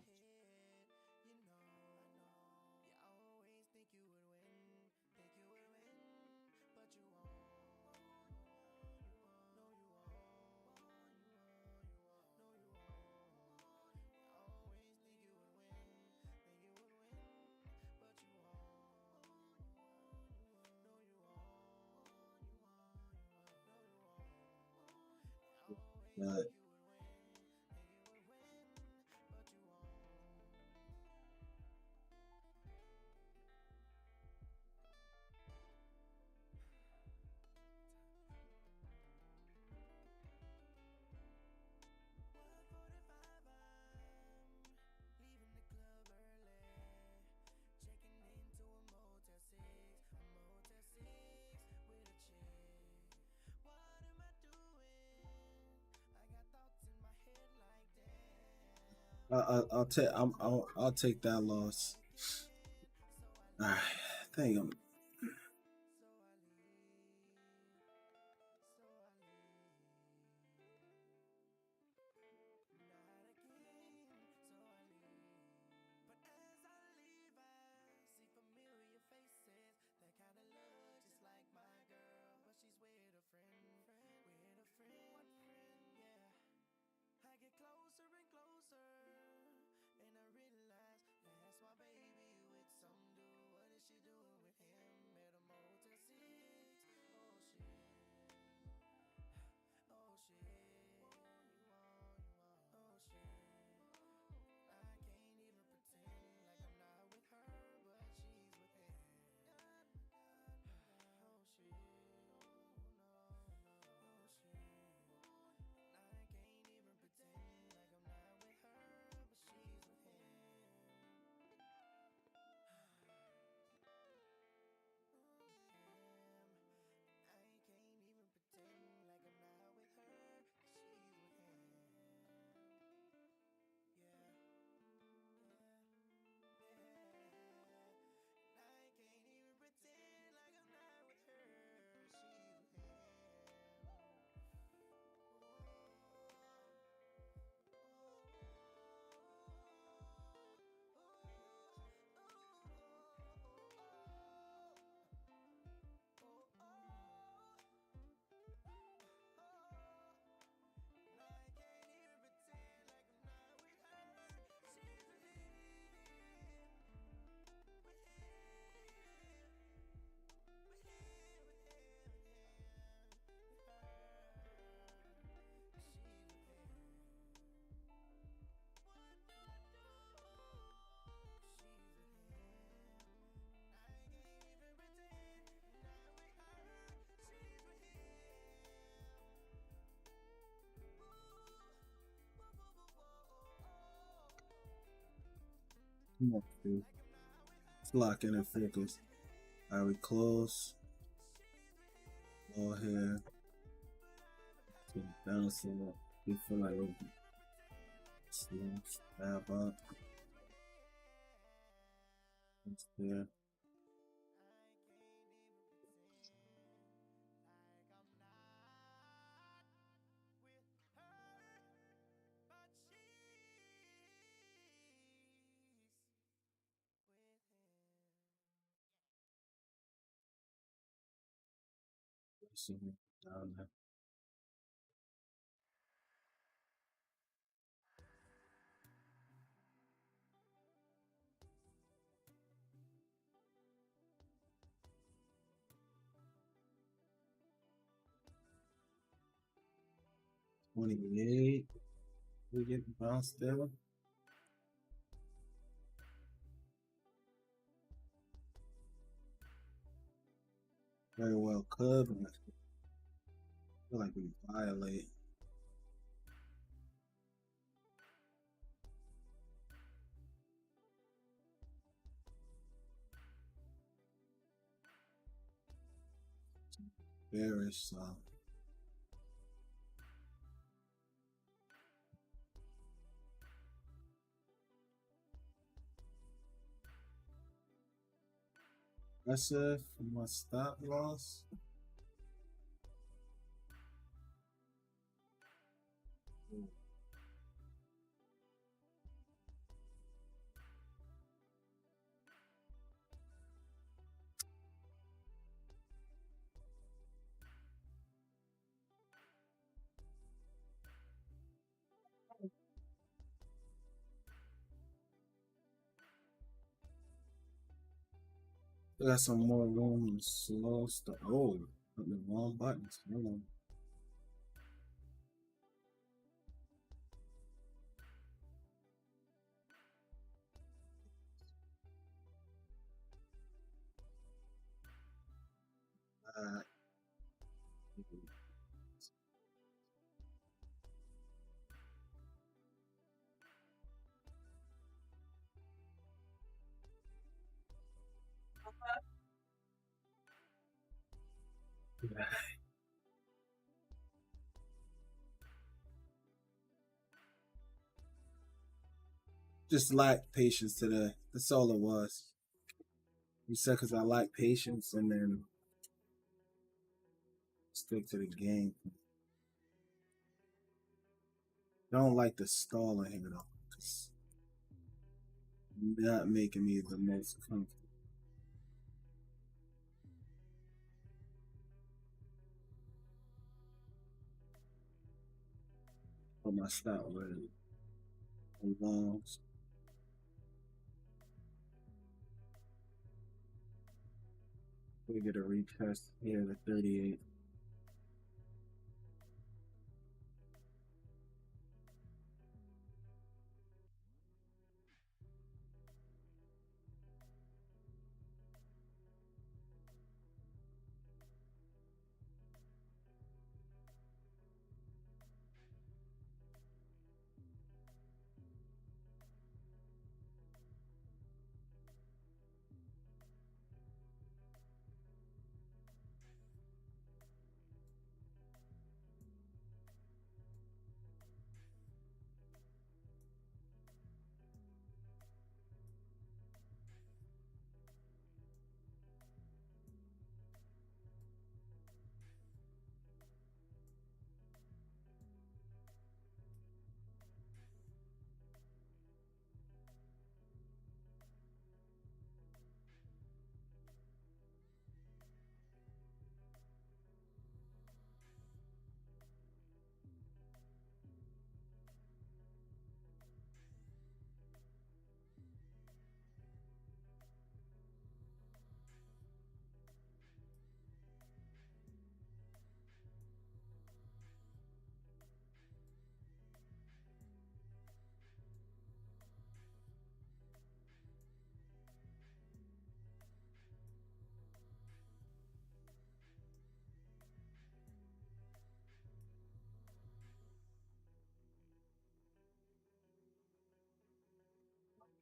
But I'll take that loss. All right, I think I'm. Let's lock in and focus. All right, we close. All here. Bounce it up. You feel like stab up. It's there. See me down there. $28. We get bounced there. Very well could, but I feel like we violate. Bearish, so aggressive for my stop loss. I got some more room to slow stuff. Oh, put the wrong buttons. Hold on. Just lack patience today. That's all it was. You said because I lack patience and then stick to the game. Don't like the stalling here though. It's not making me the most comfortable. Put my stop ready. Longs. We get a retest here at 38.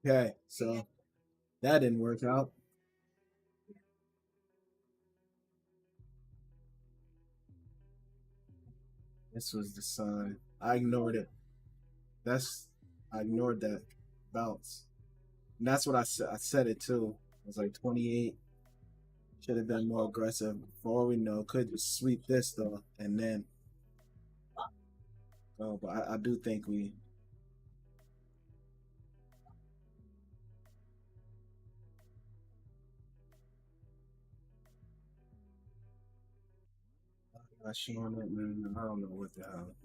Okay, so that didn't work out. This was the sign. I ignored it. That's I ignored that bounce. And that's what I said. I said it too. It was like 28. Should have been more aggressive. For all we know, could just sweep this though, and then go. But I do think we. Not showing it, man. I don't know what the hell.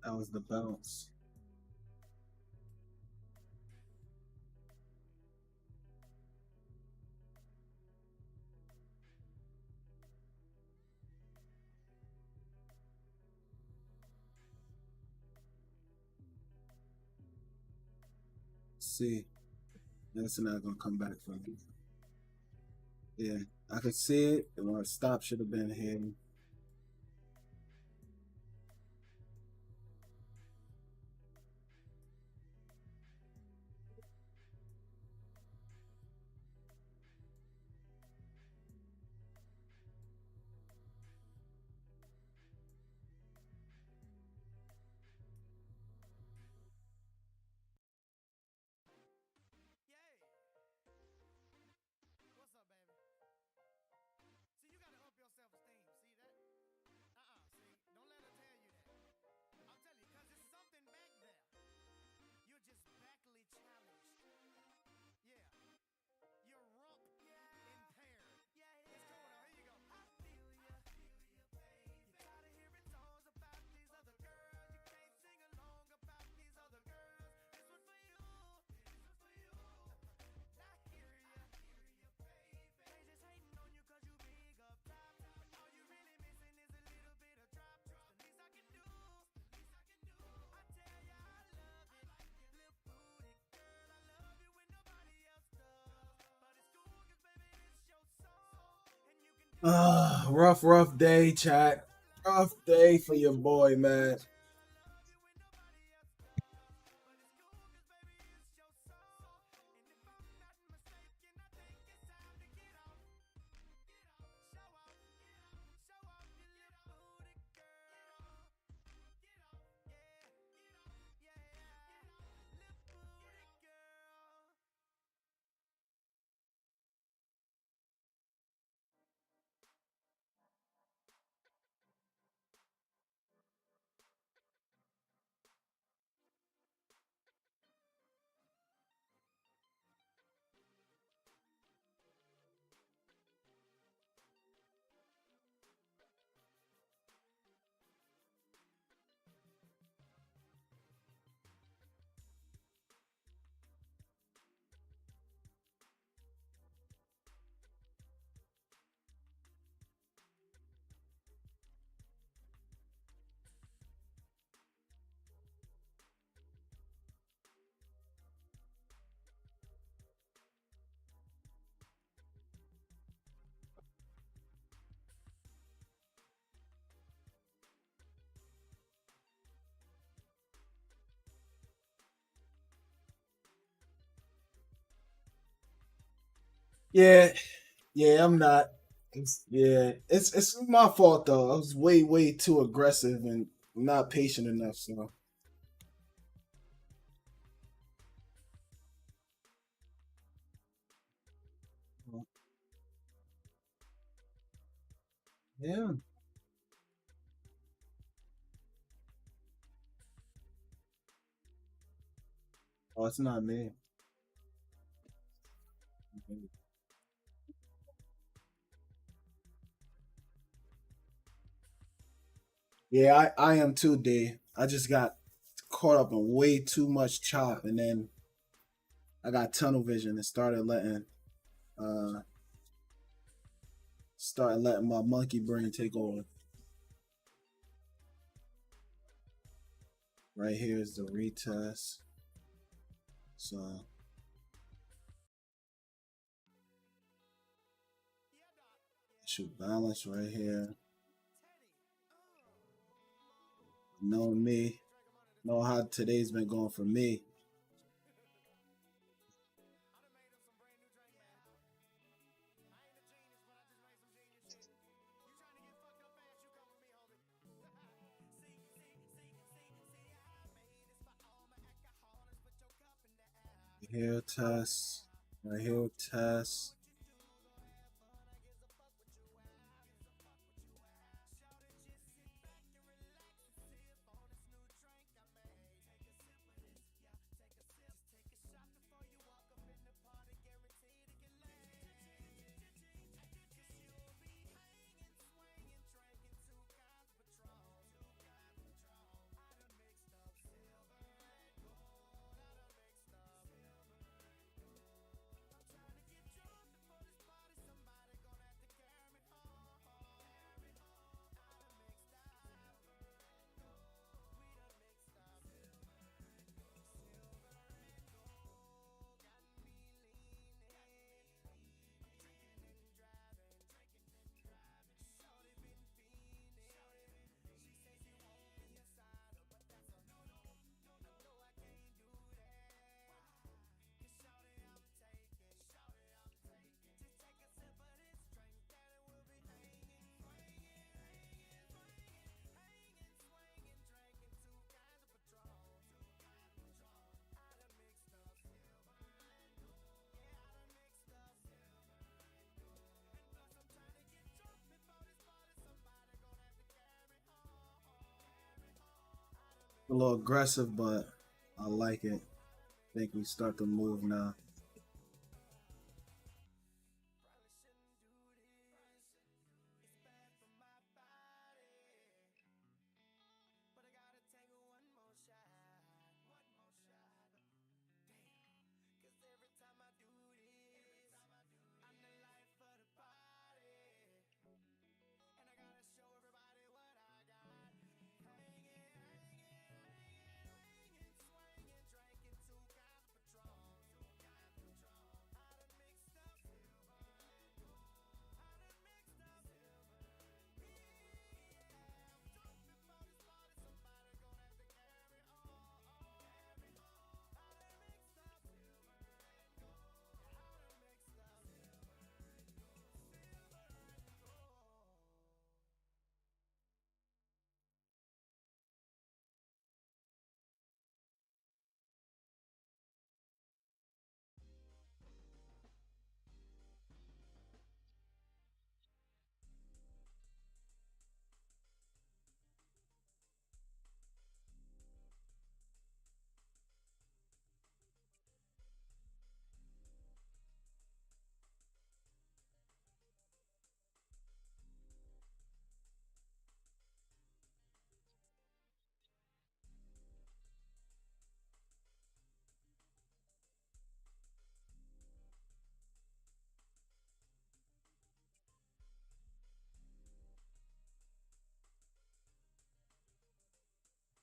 That was the bounce. See, that's not gonna come back for me. Yeah, I could see it. The stop should have been here. Rough day, chat. Rough day for your boy, man. Yeah, yeah, I'm not. Yeah, it's my fault though. I was way too aggressive and not patient enough. So yeah, oh, it's not me. Yeah, I am too, D. I just got caught up in way too much chop, and then I got tunnel vision and uh started letting my monkey brain take over. Right here is the retest. So should balance right here. Know me, know how today's been going for me. Here test, right here test. A little aggressive, but I like it. I think we start to move now.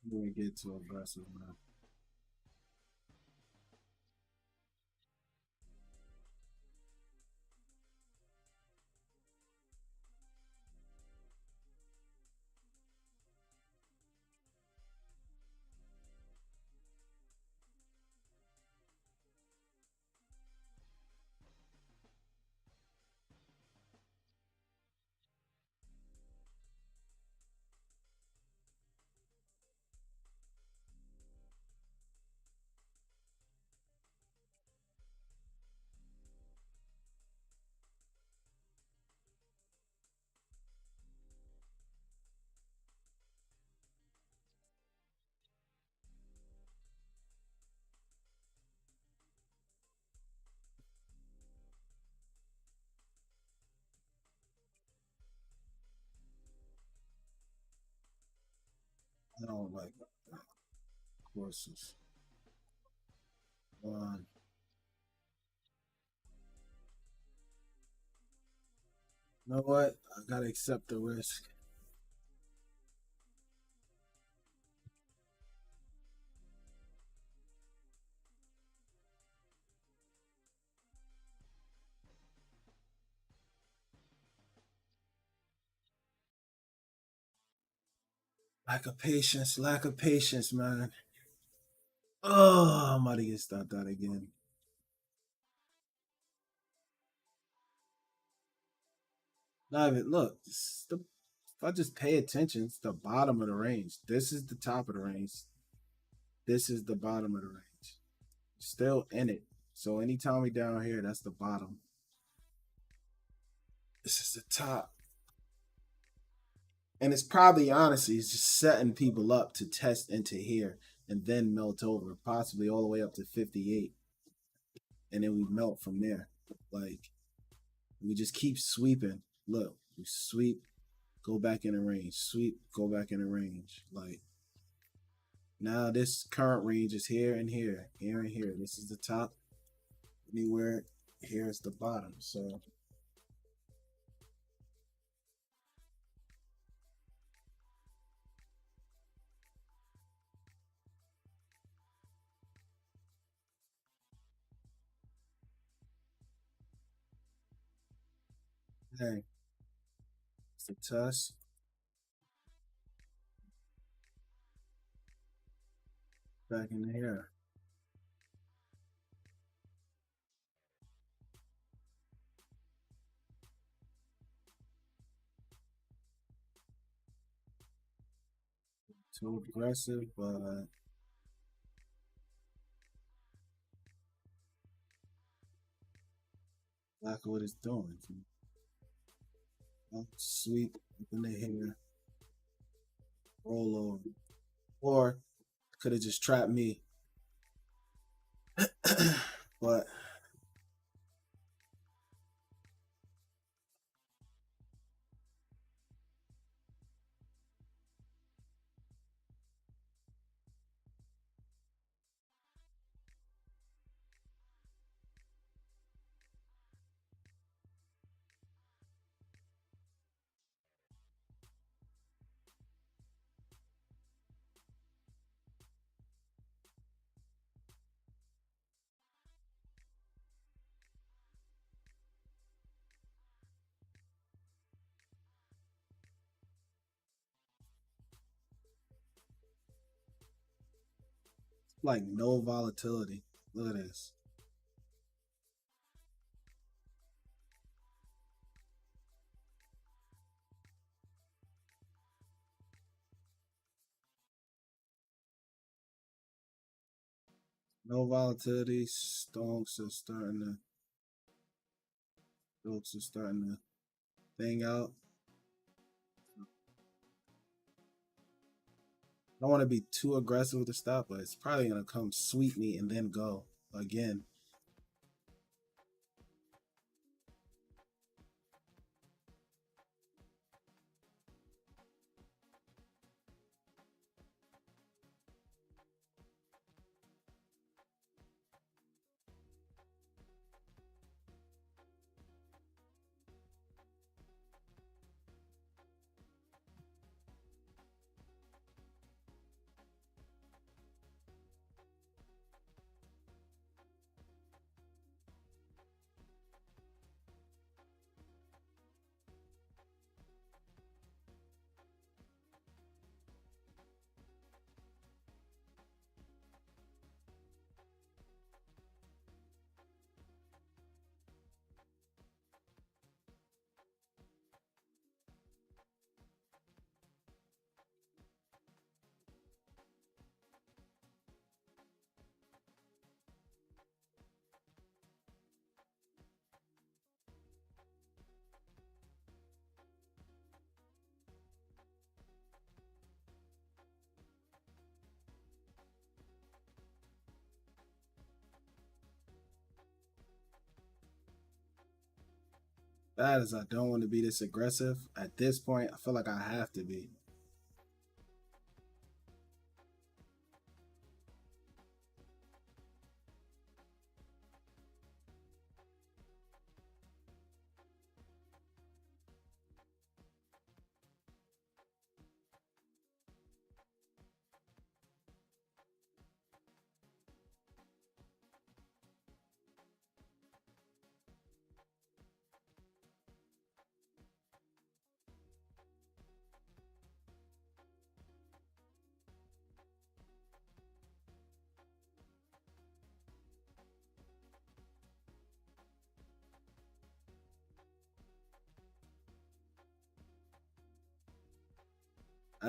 We get too aggressive now. I don't like courses. Um, you know what? I gotta accept the risk. Lack of patience, man. Oh, I'm about to get stopped out again. Not even look. If I just pay attention, it's the bottom of the range. This is the top of the range. This is the bottom of the range. Still in it. So anytime we down here, that's the bottom. This is the top. And it's probably honestly it's just setting people up to test into here and then melt over, possibly all the way up to 58. And then we melt from there. Like we just keep sweeping. Look, we sweep, go back in the range, sweep, go back in the range. Like now this current range is here and here, here and here. This is the top. Anywhere here is the bottom. So hey, it's a test. Back in here. Too aggressive, but like what it's doing. Sweep up in the hair, roll over. Or could have just trapped me. But like no volatility. Look at this. No volatility. Stokes are starting to thing out. I don't want to be too aggressive with the stop, but it's probably gonna come sweep me and then go again. That is, I don't want to be this aggressive. At this point, I feel like I have to be.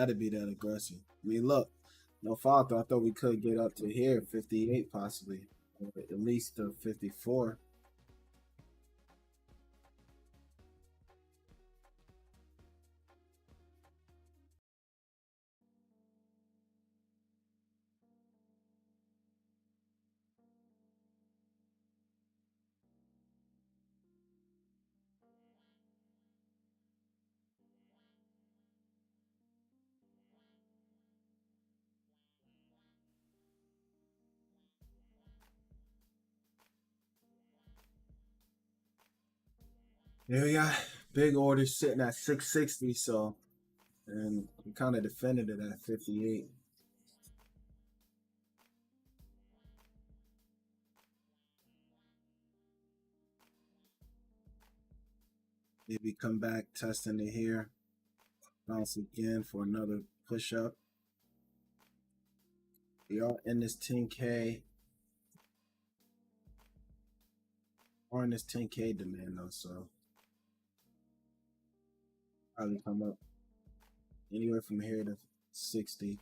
had to be that aggressive. I mean, look, no fault. I thought we could get up to here, 58 possibly, or at least to 54. Here we got big orders sitting at 660, so and we kind of defended it at 58. Maybe come back testing it here, bounce again for another push up. We are in this 10K. Or in this 10K demand though, so probably come up anywhere from here to 60.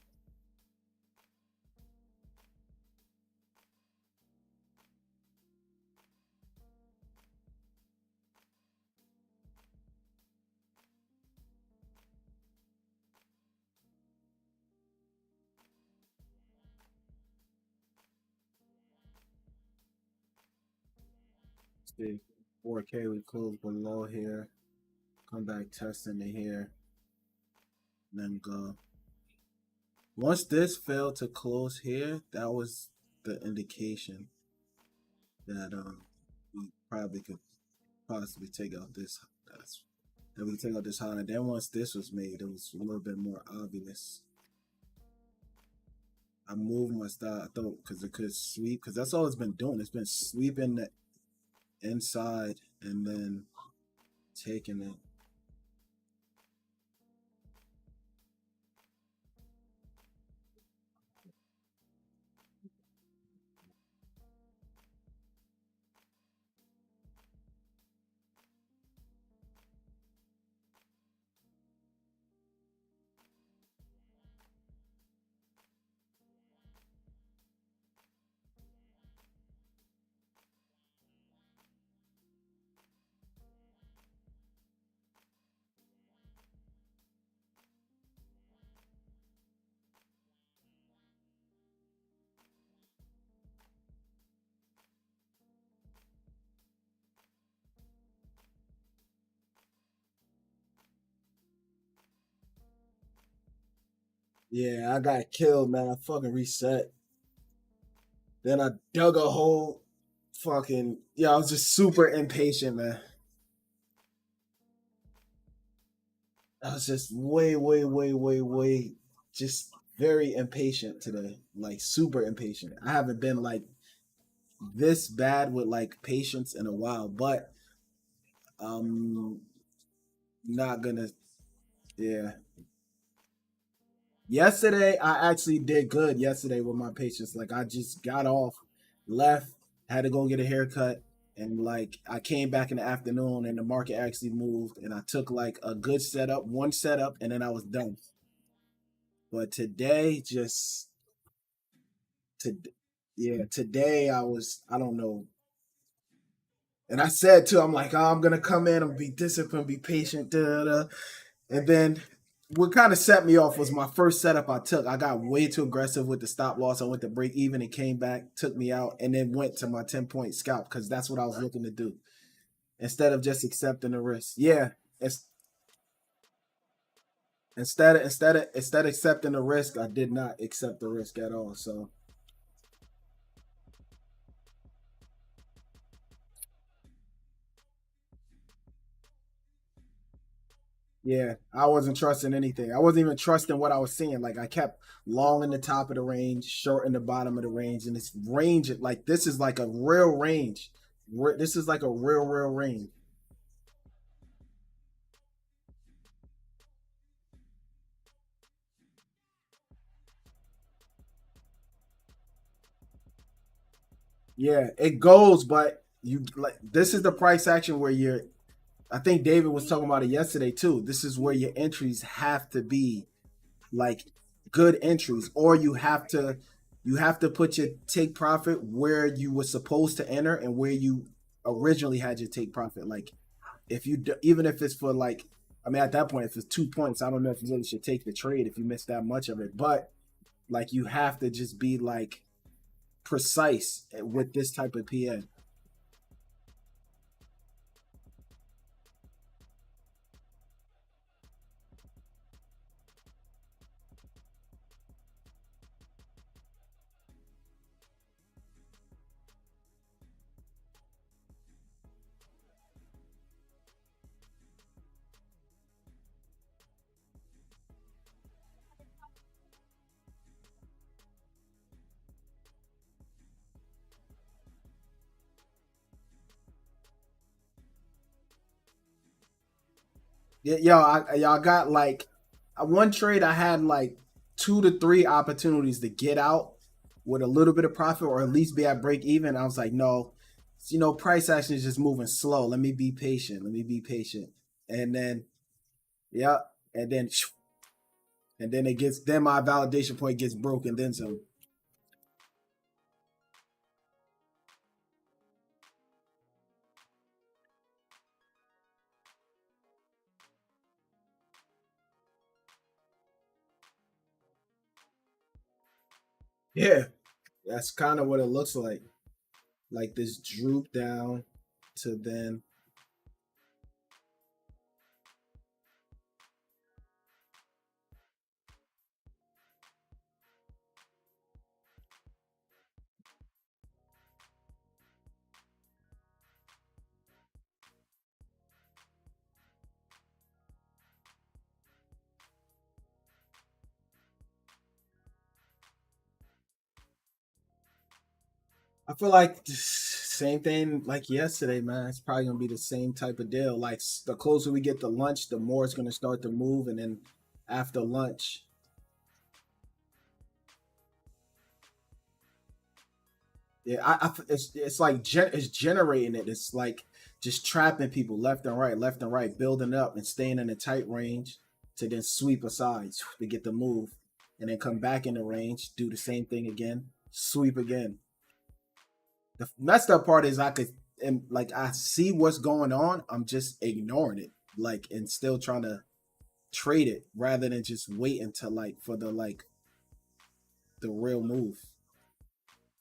See, 4K we close below here. Come back testing it here. And then go. Once this failed to close here, that was the indication that we probably could possibly take out this. That we could take out this high. And then once this was made, it was a little bit more obvious. I moved my style, I thought, because it could sweep, because that's all it's been doing. It's been sweeping the inside and then taking it. Yeah, I got killed, man. I fucking reset. Then I dug a hole. Fucking, yeah, I was just super impatient, man. I was just way, just very impatient today. Like, super impatient. I haven't been like this bad with like patience in a while, but I'm not gonna, yeah. Yesterday, I actually did good yesterday with my patients. Like, I just got off, left, had to go get a haircut, and like I came back in the afternoon, and the market actually moved, and I took like a good setup, one setup, and then I was done. But today, just to, yeah, today I don't know. And I said too, I'm like, oh, I'm gonna come in and be disciplined, be patient, da, da, da. And then what kind of set me off was my first setup I took. I got way too aggressive with the stop loss. I went to break even and came back, took me out, and then went to my 10-point scalp because that's what I was looking to do instead of just accepting the risk. Yeah, it's, instead of accepting the risk, I did not accept the risk at all. So yeah, I wasn't trusting anything. I wasn't even trusting what I was seeing. Like I kept long in the top of the range, short in the bottom of the range, and it's range. Like this is like a real range. This is like a real range. Yeah, it goes, but you like this is the price action where you're. I think David was talking about it yesterday too. This is where your entries have to be like good entries, or you have to put your take profit where you were supposed to enter and where you originally had your take profit. Like if you even if it's for like, I mean, at that point, if it's 2 points, I don't know if you really should take the trade if you miss that much of it. But like you have to just be like precise with this type of PN. Yeah, y'all got like one trade. I had like 2 to 3 opportunities to get out with a little bit of profit or at least be at break even. I was like, no, price action is just moving slow. Let me be patient. Let me be patient. And then, yeah, and then it gets then my validation point gets broken. Then some. Yeah, that's kind of what it looks like. Like this droop down to then. I feel like same thing like yesterday, man. It's probably gonna be the same type of deal. Like the closer we get to lunch, the more it's gonna start to move, and then after lunch, yeah, it's like it's generating it. It's like just trapping people left and right, building up and staying in a tight range to then sweep aside to get the move, and then come back in the range, do the same thing again, sweep again. The messed up part is I could and like I see what's going on. I'm just ignoring it, like and still trying to trade it rather than just wait until like for the real move.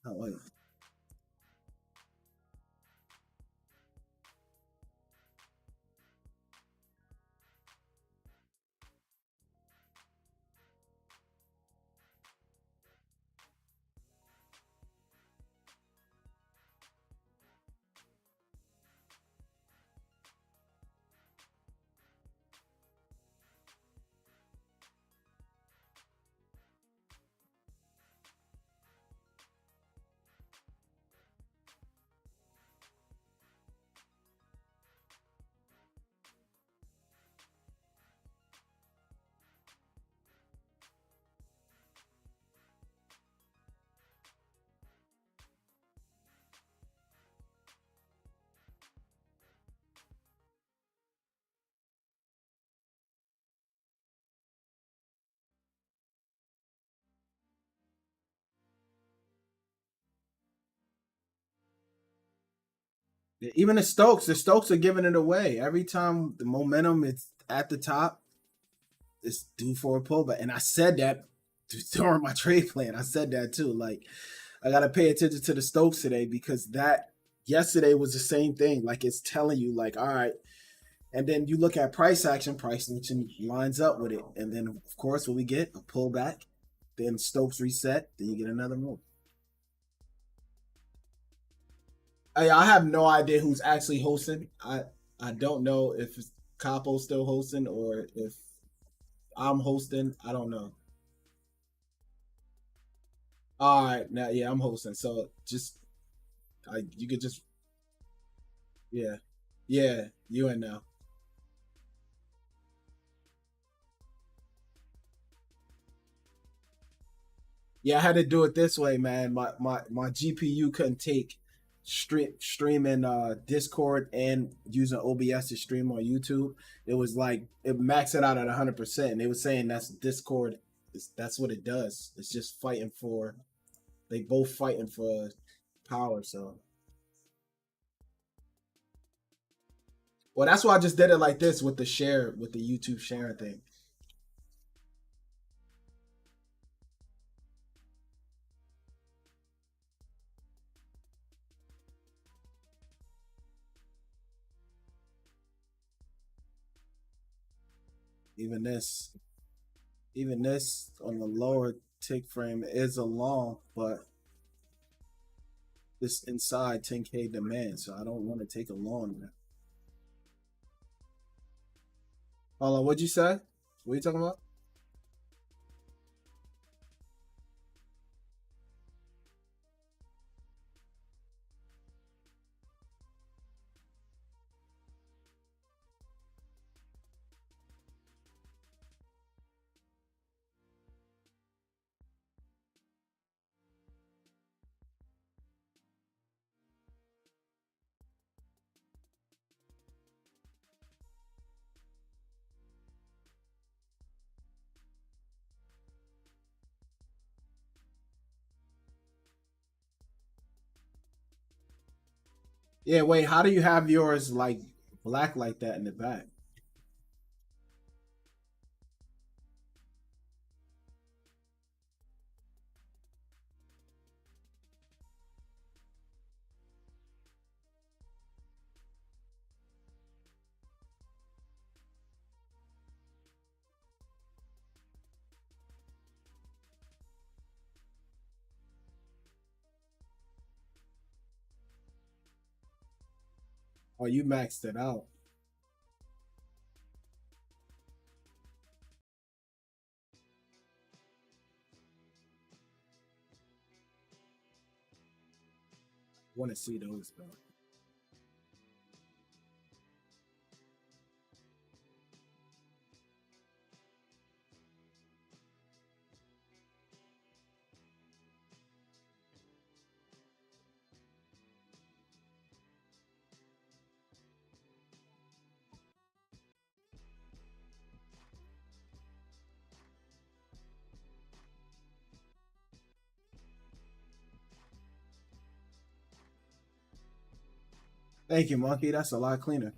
Oh, wait. Even the Stokes are giving it away every time the momentum is at the top. It's due for a pullback, and I said that during my trade plan. I said that too. Like I gotta pay attention to the Stokes today because that yesterday was the same thing. Like it's telling you, like, all right, and then you look at price action lines up with it, and then of course what we get a pullback, then Stokes reset, then you get another move. I have no idea who's actually hosting. I don't know if Capo's still hosting or if I'm hosting. I don't know. All right, now yeah, I'm hosting. So just you could just yeah, yeah, you in now. Yeah, I had to do it this way, man. My GPU couldn't take streaming Discord and using OBS to stream on YouTube. It was like it maxed it out at 100%. They were saying that's Discord. That's what it does. It's just fighting for. They both fighting for power. So, well, that's why I just did it like this with the share, with the YouTube sharing thing. Even this, even this on the lower tick frame is a long, but this inside 10K demand, so I don't want to take a long. Hold on, what'd you say? What are you talking about? Yeah, wait, how do you have yours like black like that in the back? Or you maxed it out? I want to see those though. Thank you, Monkey. That's a lot cleaner.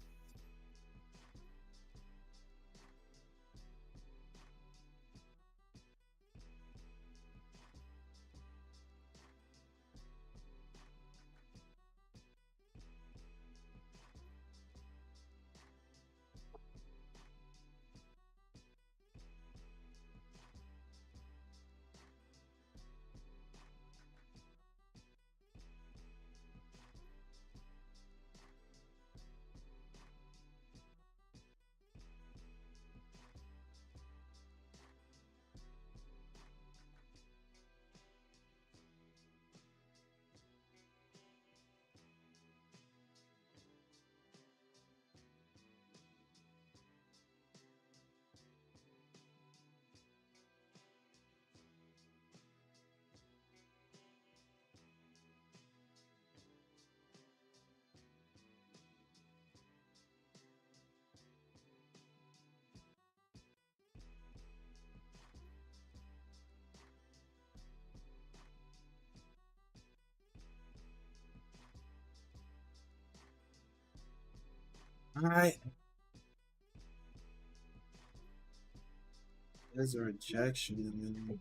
All right. There's a rejection.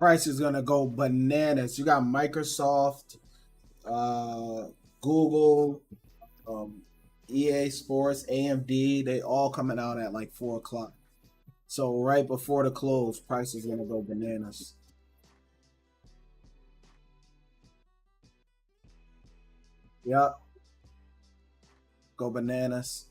price is gonna go bananas. You got Microsoft, Google, um, EA Sports, AMD. They all coming out at like 4 o'clock. So right before the close, price is gonna go bananas. Yep, go bananas.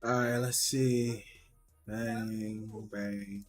All right, let's see. Bang, bang, bang.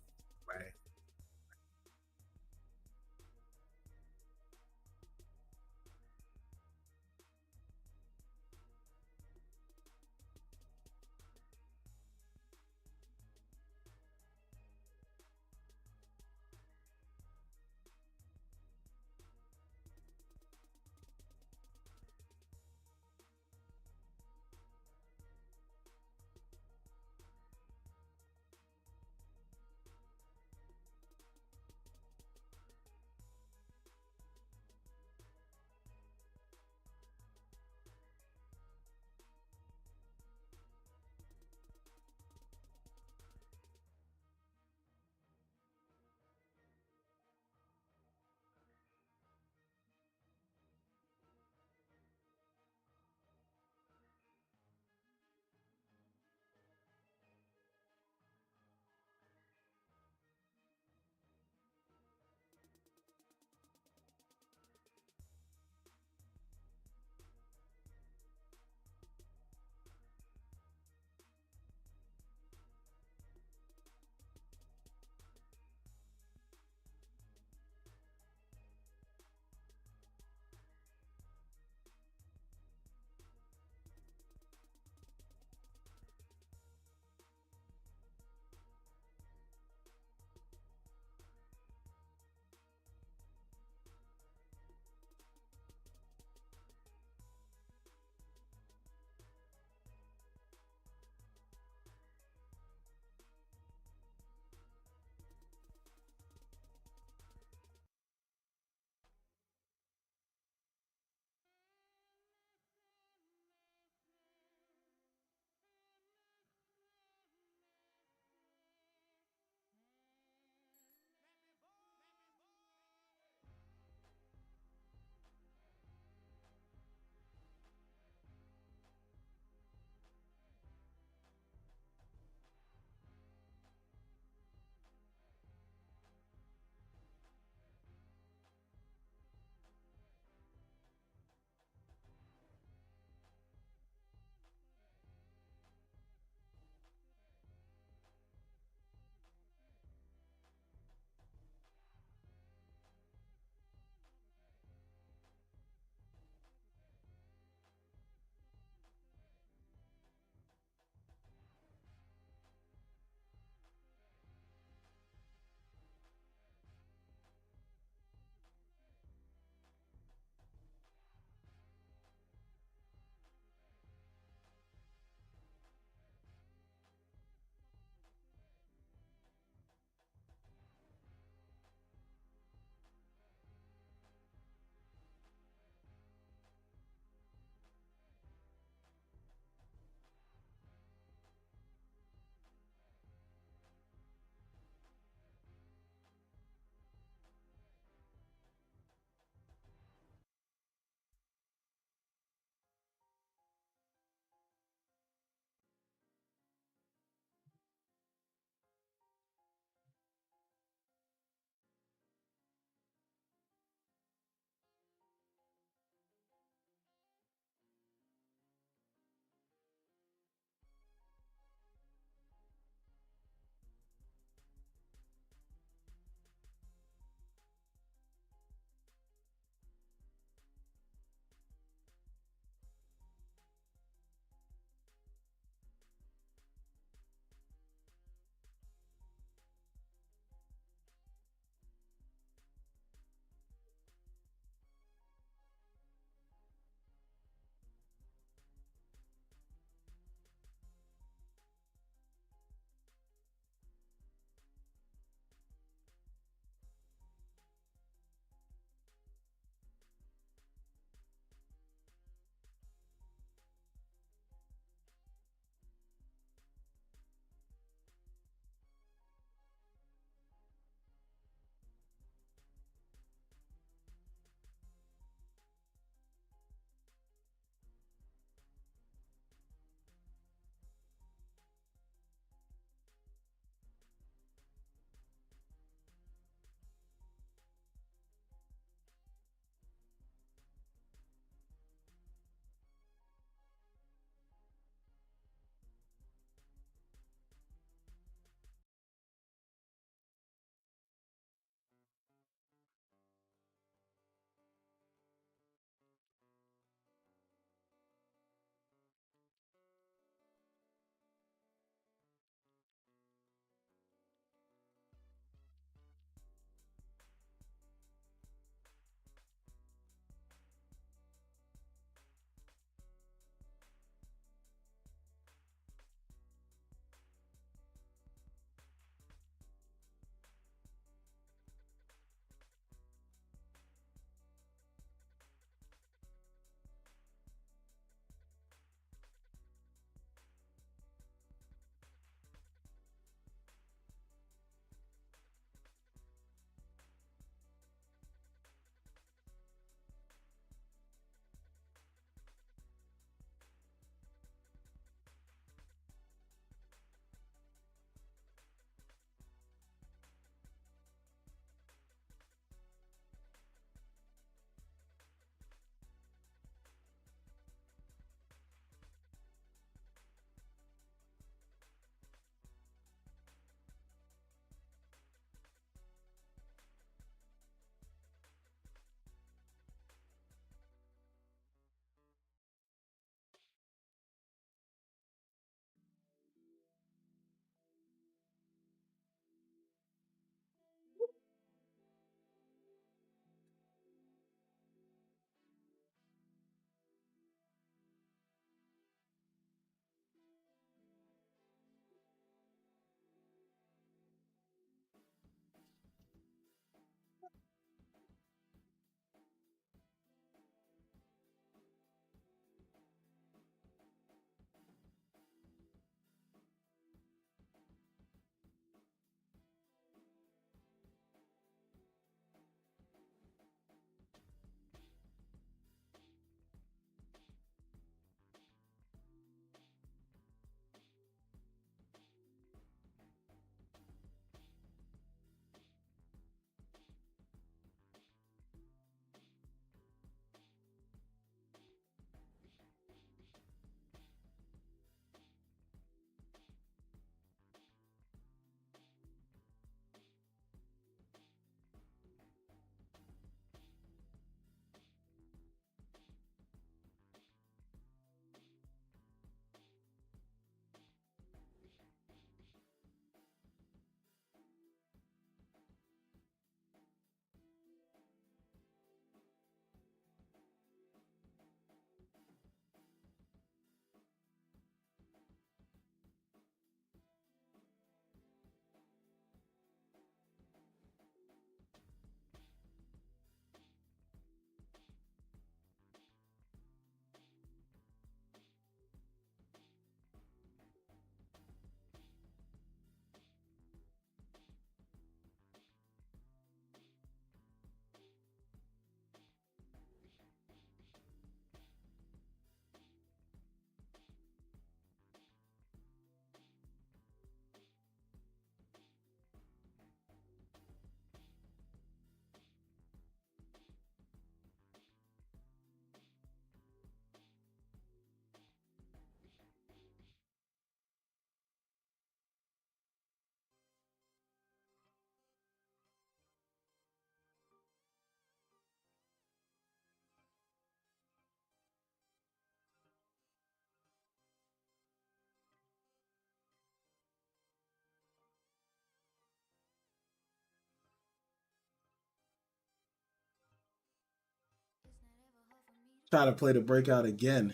Try to play the breakout again.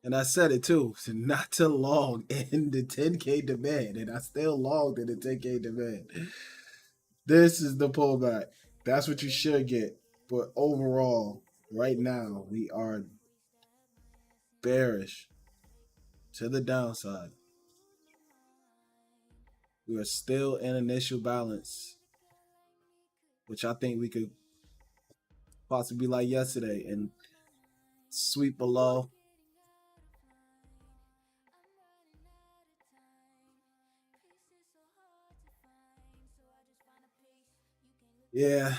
And I said it too, not to long in the 10K demand. And I still logged in the 10K demand. This is the pullback. That's what you should get. But overall, right now, we are bearish to the downside. We are still in initial balance, which I think we could possibly be like yesterday and sweep below. Yeah,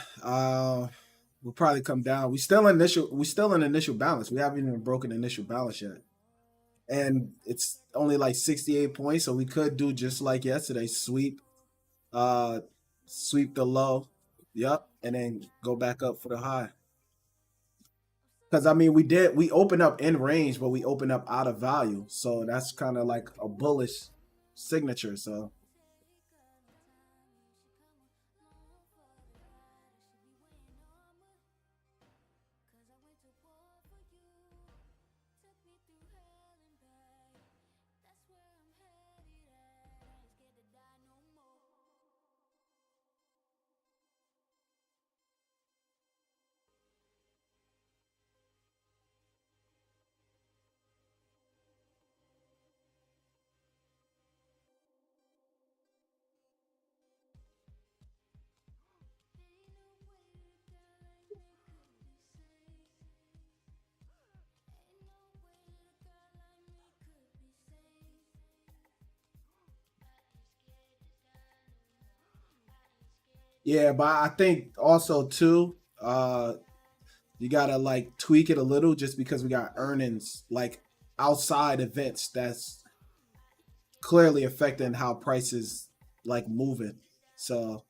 we'll probably come down. We still in initial balance. We haven't even broken initial balance yet. And it's only like 68 points, so we could do just like yesterday, uh sweep the low. Yep, and then go back up for the high. Because I mean, we open up in range, but we open up out of value. So that's kind of like a bullish signature. So yeah, but I think also too, you gotta like tweak it a little just because we got earnings like outside events that's clearly affecting how prices like moving. So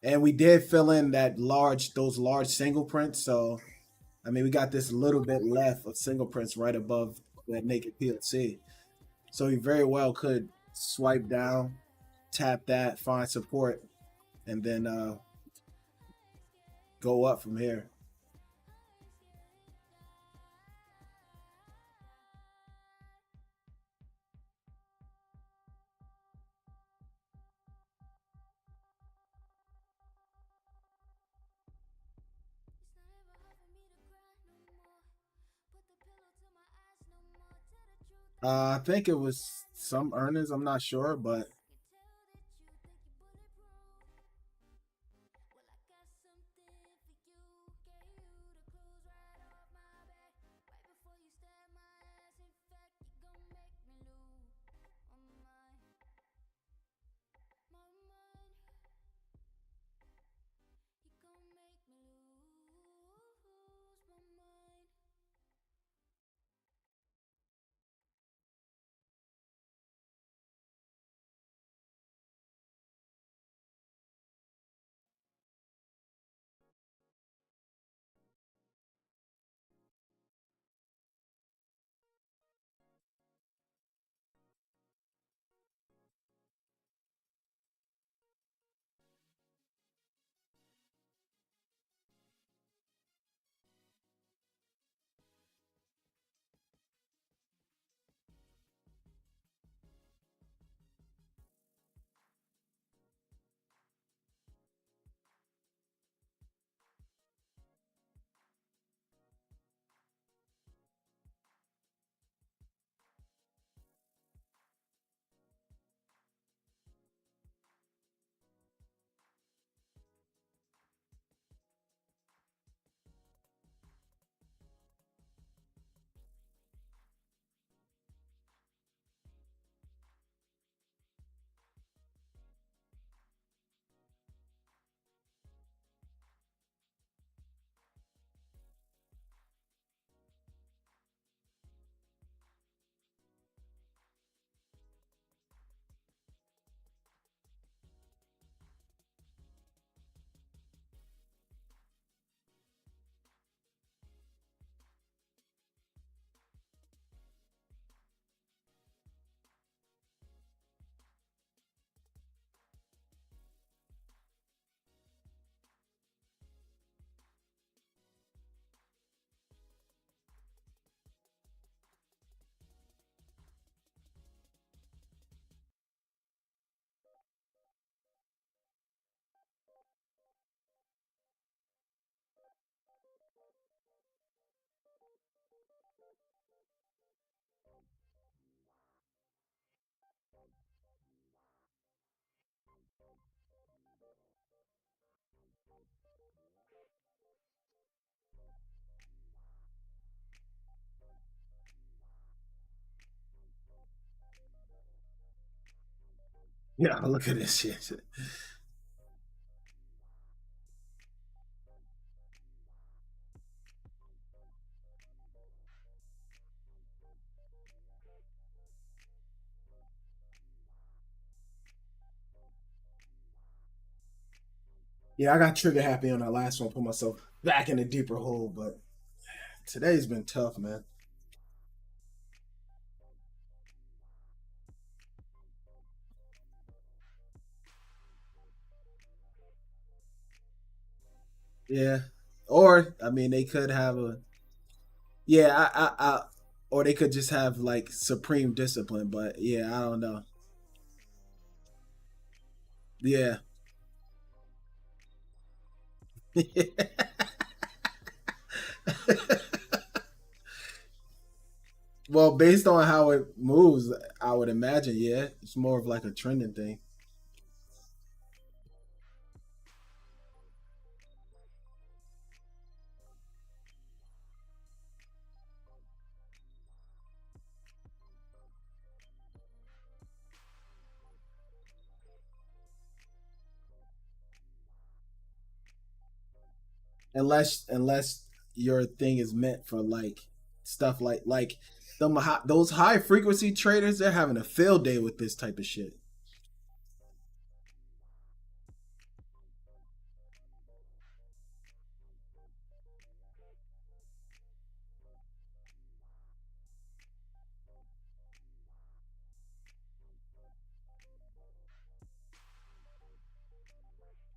and we did fill in those large single prints. So I mean we got this little bit left of single prints right above that naked PLC. So we very well could swipe down, tap that, find support, and then go up from here. I think it was some earnings. I'm not sure, but Yeah, look at this shit. Yeah, I got trigger happy on that last one, put myself back in a deeper hole, but today's been tough, man. Yeah. Or I mean they could have a yeah, or they could just have like supreme discipline, but yeah, I don't know. Yeah. Well, based on how it moves, I would imagine, yeah, it's more of like a trending thing. Unless your thing is meant for like stuff like those high frequency traders, they're having a field day with this type of shit.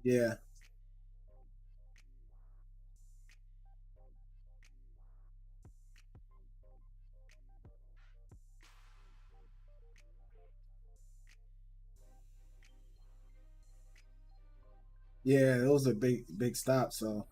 Yeah. Yeah, those are big stops. So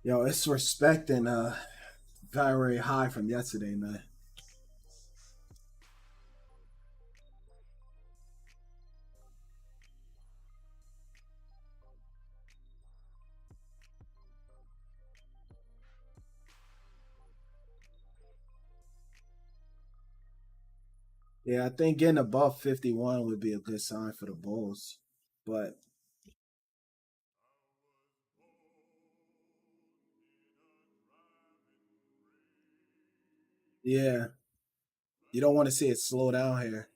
yo, it's respecting very high from yesterday, man. Yeah, I think getting above 51 would be a good sign for the Bulls. But yeah, you don't want to see it slow down here.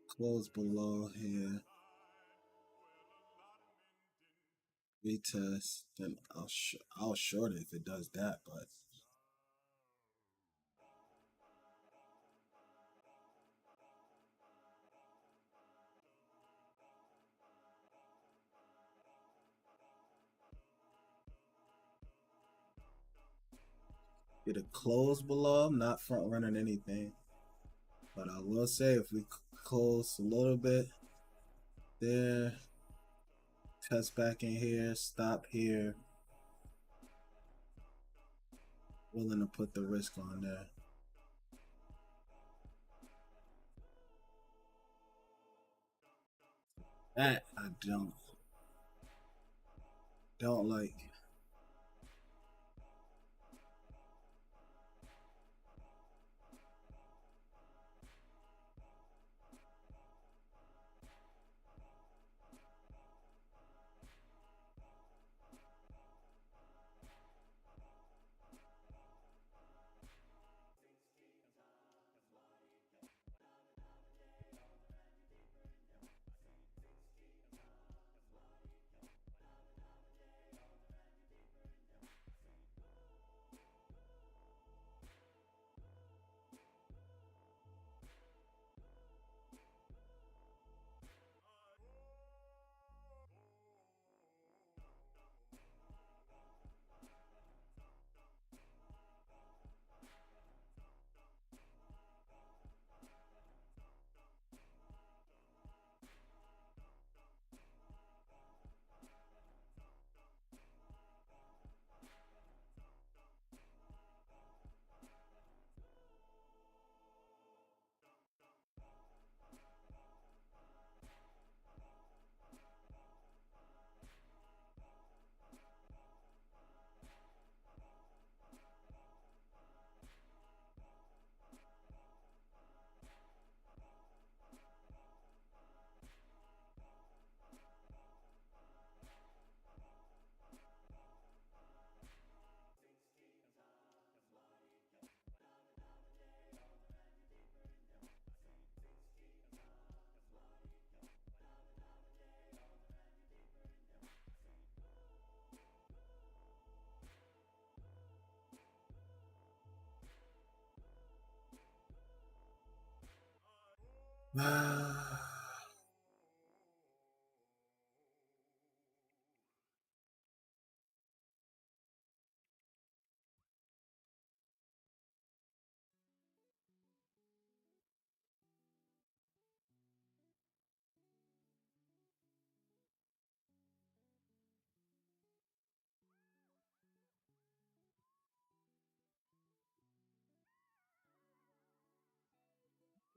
Close below here. Retest. Then I'll short it if it does that. But get a close below. I'm not front running anything. But I will say if we close a little bit there, test back in here, stop here, willing to put the risk on there. That I don't like.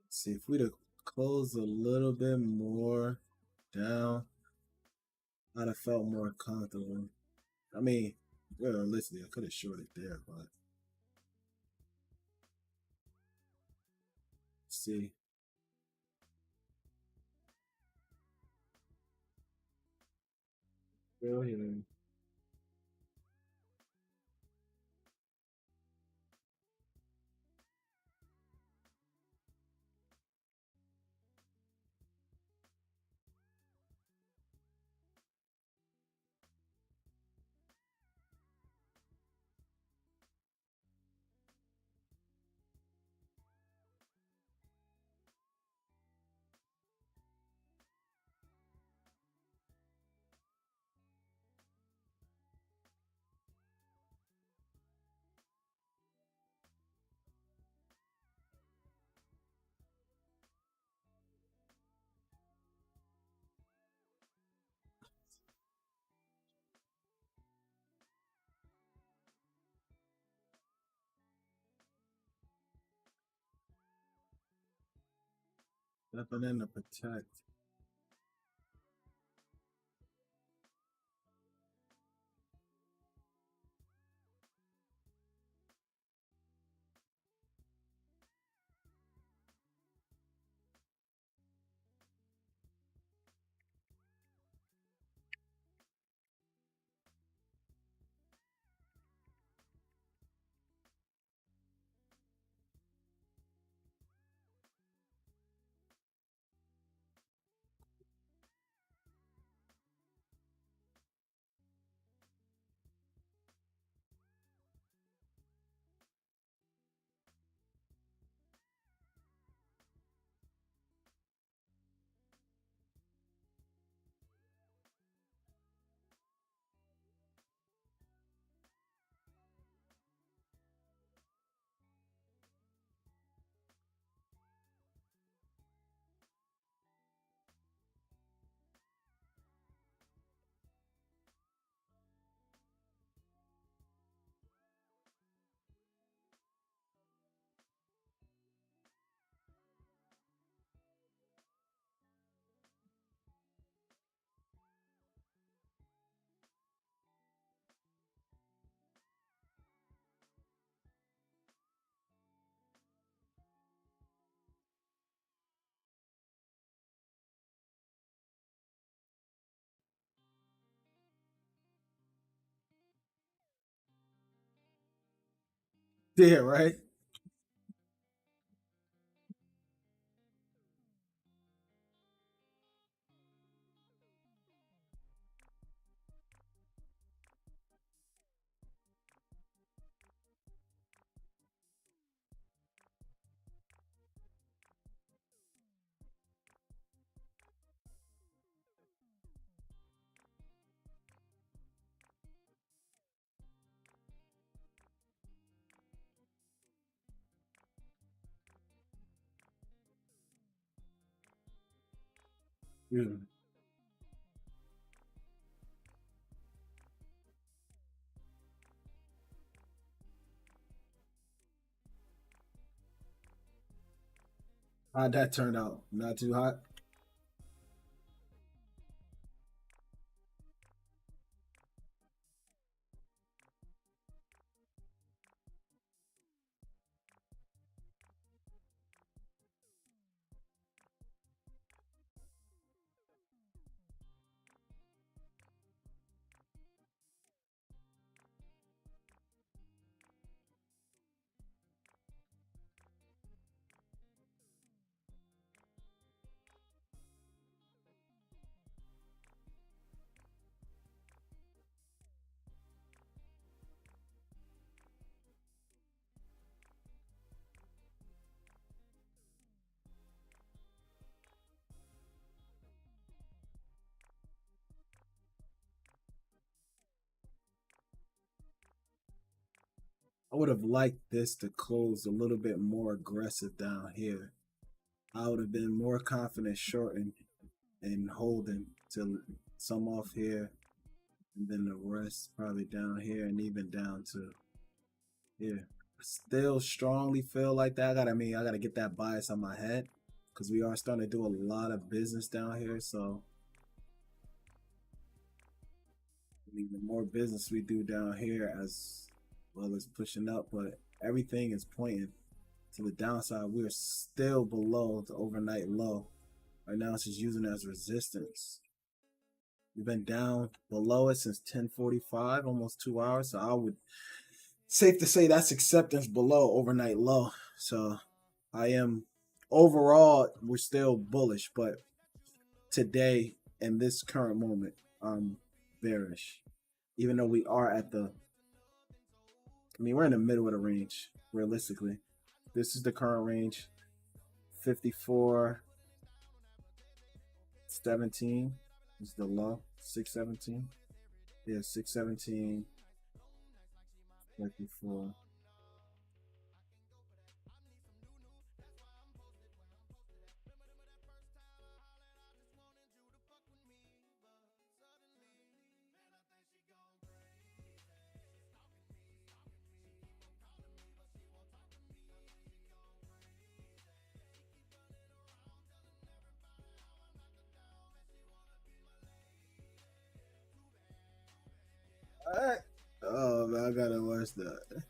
See, if we'd have closed a little bit more down, I'd have felt more comfortable. I mean, realistically, I could have shorted there, but see. Still here. Stepping in to protect. Yeah, right? Yeah. How'd that turn out? Not too hot? I would have liked this to close a little bit more aggressive down here. I would have been more confident shorting and holding till some off here, and then the rest probably down here and even down to here. Still strongly feel like that. I gotta get that bias on my head because we are starting to do a lot of business down here. So I mean, the more business we do down here, as well as pushing up, but everything is pointing to the downside. We are still below the overnight low. Right now, it's just using it as resistance. We've been down below it since 10:45, almost 2 hours. So I would safe to say that's acceptance below overnight low. So I am overall we're still bullish, but today in this current moment, I'm bearish. Even though we are at the we're in the middle of the range, realistically. This is the current range. 54.17 is the low. 617. Yeah, 617. 54. Alright. Oh man, I gotta watch that.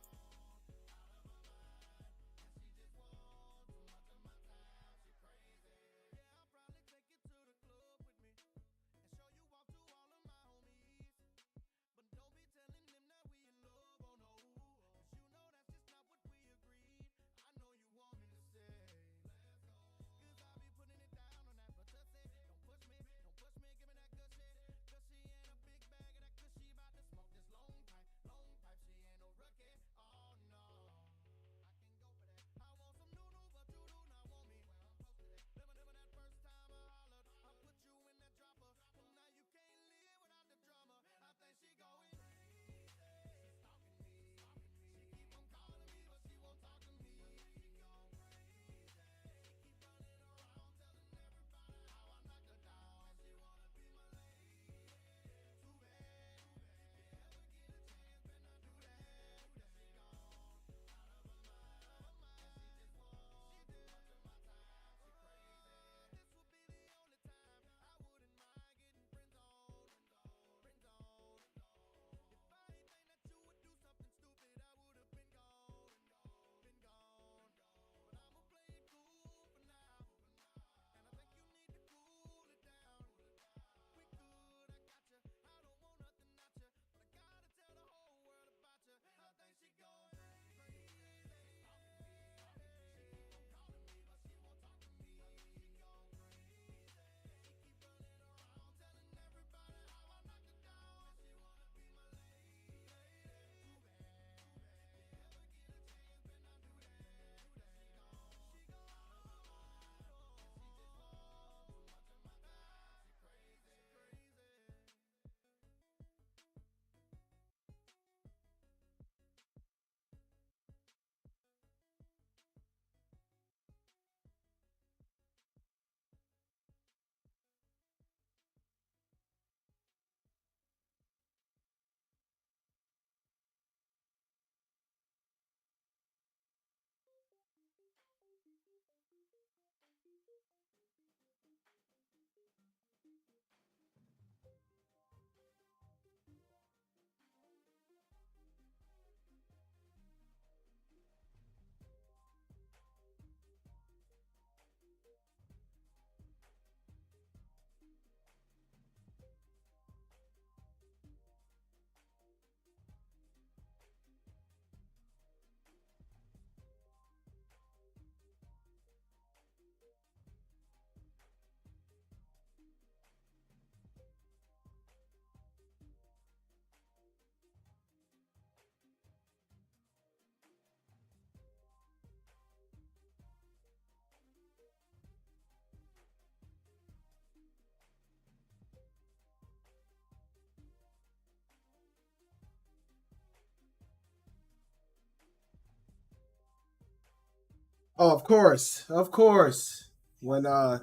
Oh, of course, of course. When I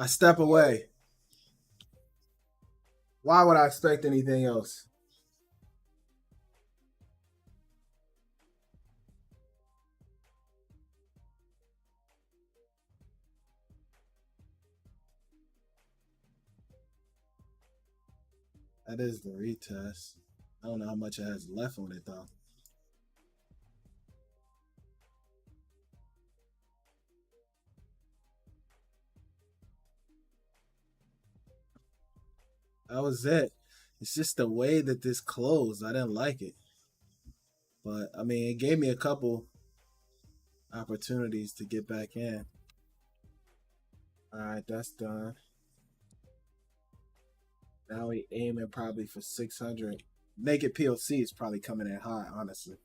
step away, why would I expect anything else? That is the retest. I don't know how much it has left on it though. That was it. It's just the way that this closed. I didn't like it. But I mean, it gave me a couple opportunities to get back in. All right, that's done. Now we aiming probably for 600. Naked PLC is probably coming in high, honestly.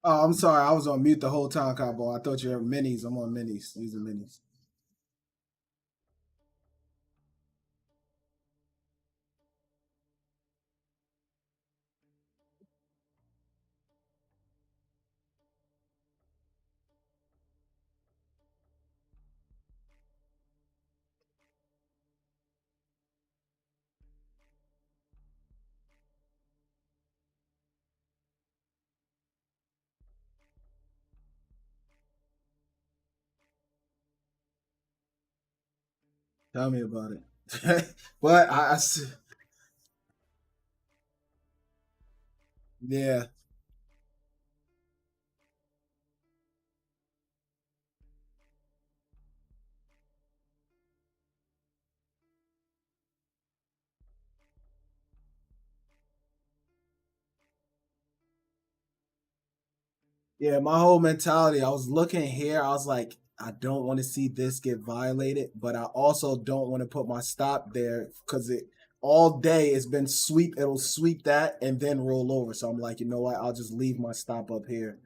Oh, I'm sorry. I was on mute the whole time, Cowboy. I thought you were minis. I'm on minis. These are minis. Tell me about it. but yeah. Yeah, my whole mentality, I was looking here, I was like, I don't want to see this get violated, but I also don't want to put my stop there because it all day it's been it'll sweep that and then roll over. So I'm like, you know what? I'll just leave my stop up here.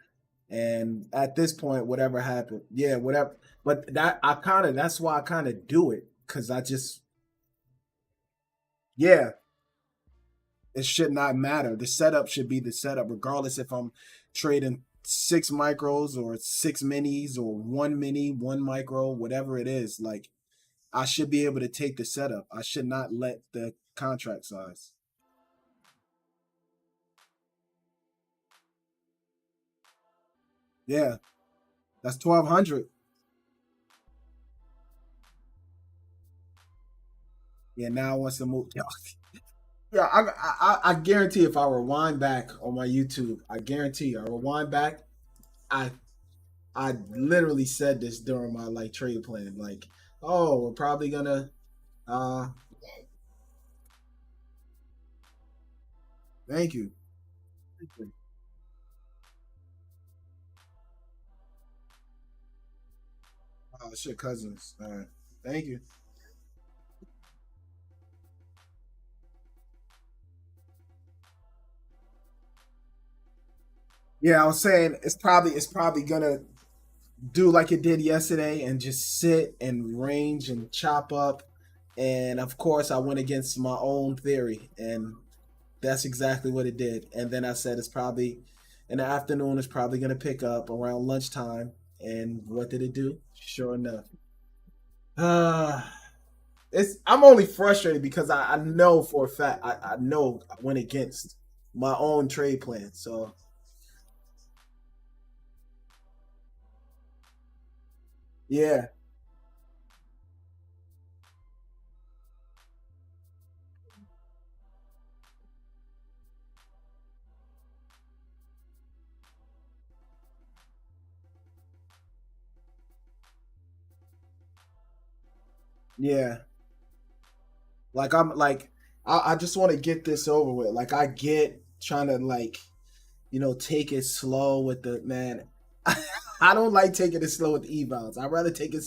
And at this point, whatever happened, yeah, whatever. But that's why I kind of do it because I just, yeah, it should not matter. The setup should be the setup, regardless if I'm trading six micros or six minis or one mini, one micro, whatever it is. Like I should be able to take the setup. I should not let the contract size. Yeah, that's 1,200. Yeah, now I want to move. Yeah, I guarantee if I rewind back on my YouTube, I guarantee you, I rewind back, I I literally said this during my like trade plan, like, oh, we're probably gonna uh thank you. Thank you. Oh shit, cousins. All right. Thank you. Yeah, I was saying it's probably gonna do like it did yesterday and just sit and range and chop up. And of course I went against my own theory and that's exactly what it did. And then I said it's probably in the afternoon, it's probably gonna pick up around lunchtime. And what did it do? Sure enough. Uh I'm only frustrated because I know for a fact I know I went against my own trade plan. So yeah, yeah. Like I'm like I just want to get this over with. Like I get trying to like take it slow with the man. I don't like taking it slow with the evals. I'd rather take it.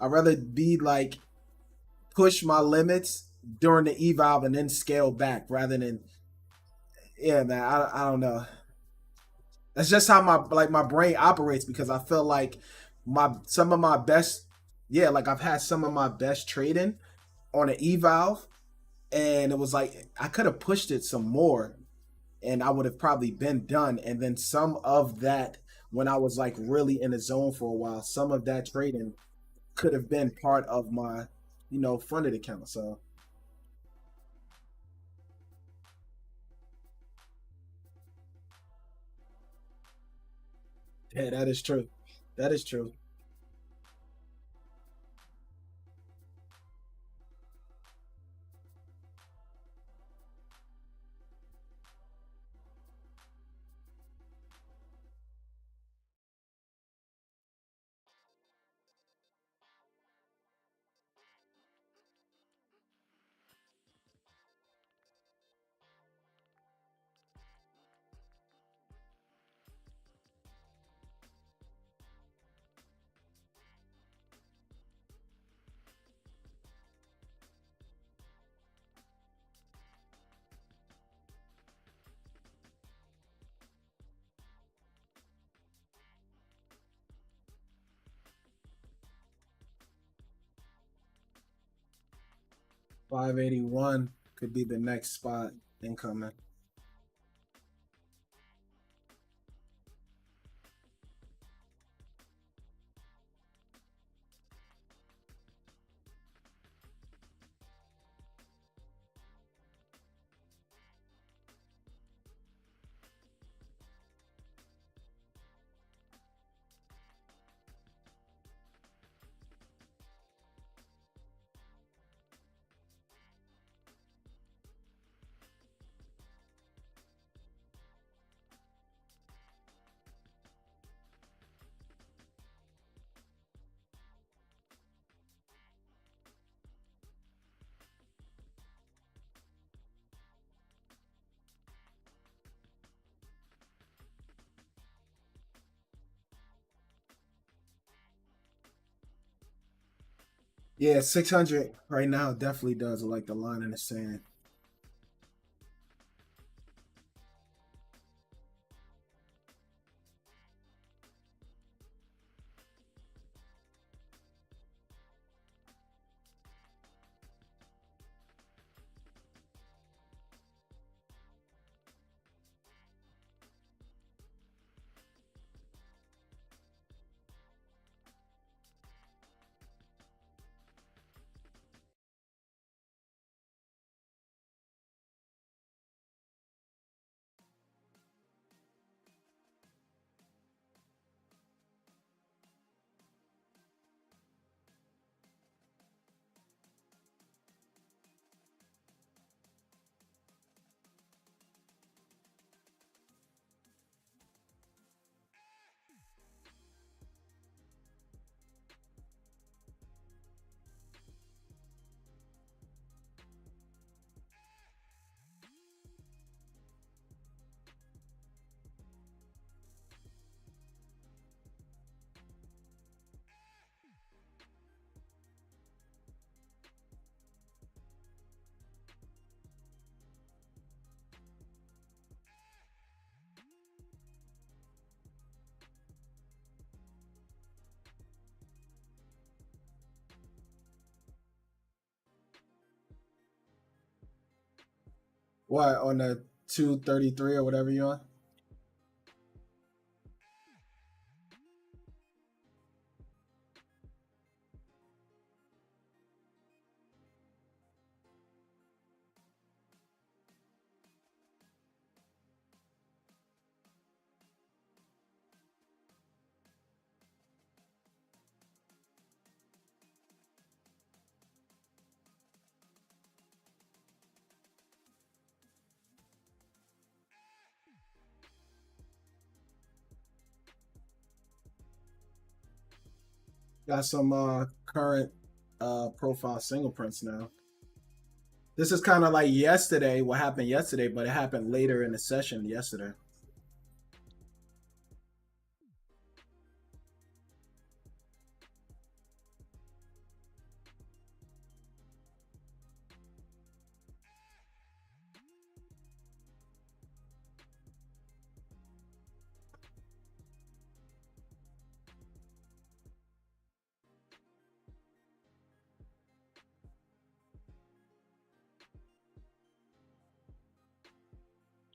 I'd rather be like push my limits during the eval and then scale back rather than yeah man. I don't know. That's just how my brain operates because I feel like my some of my best yeah like I've had some of my best trading on an eval and it was like I could have pushed it some more and I would have probably been done. And then some of that, when I was like really in the zone for a while, some of that trading could have been part of my, funded account. So yeah, that is true. That is true. 581 could be the next spot incoming. Yeah, 600 right now definitely does look like the line in the sand. What, on the 233 or whatever you're on? Got some current profile single prints now. This is kind of like yesterday, what happened yesterday, but it happened later in the session yesterday.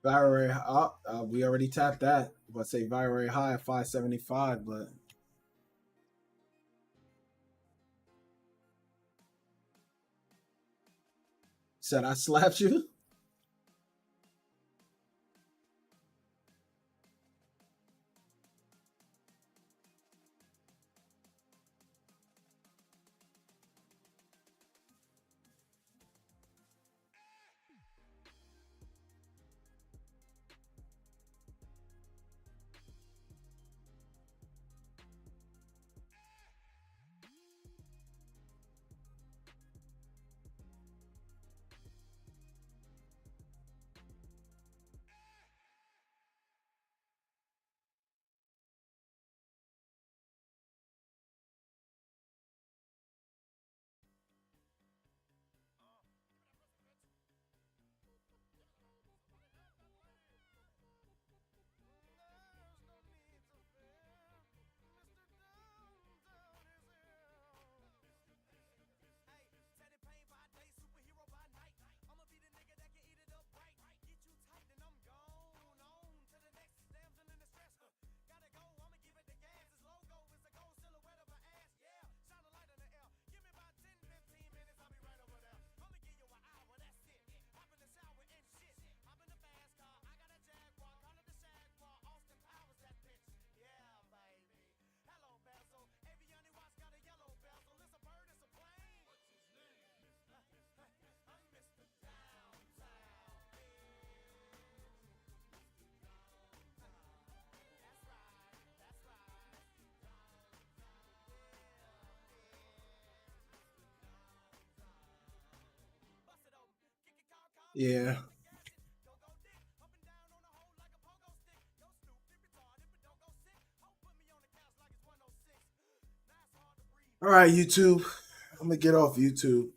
Very we already tapped that. Let's say very high at 575, but said I slapped you. Yeah. All right, YouTube. I'm gonna get off YouTube.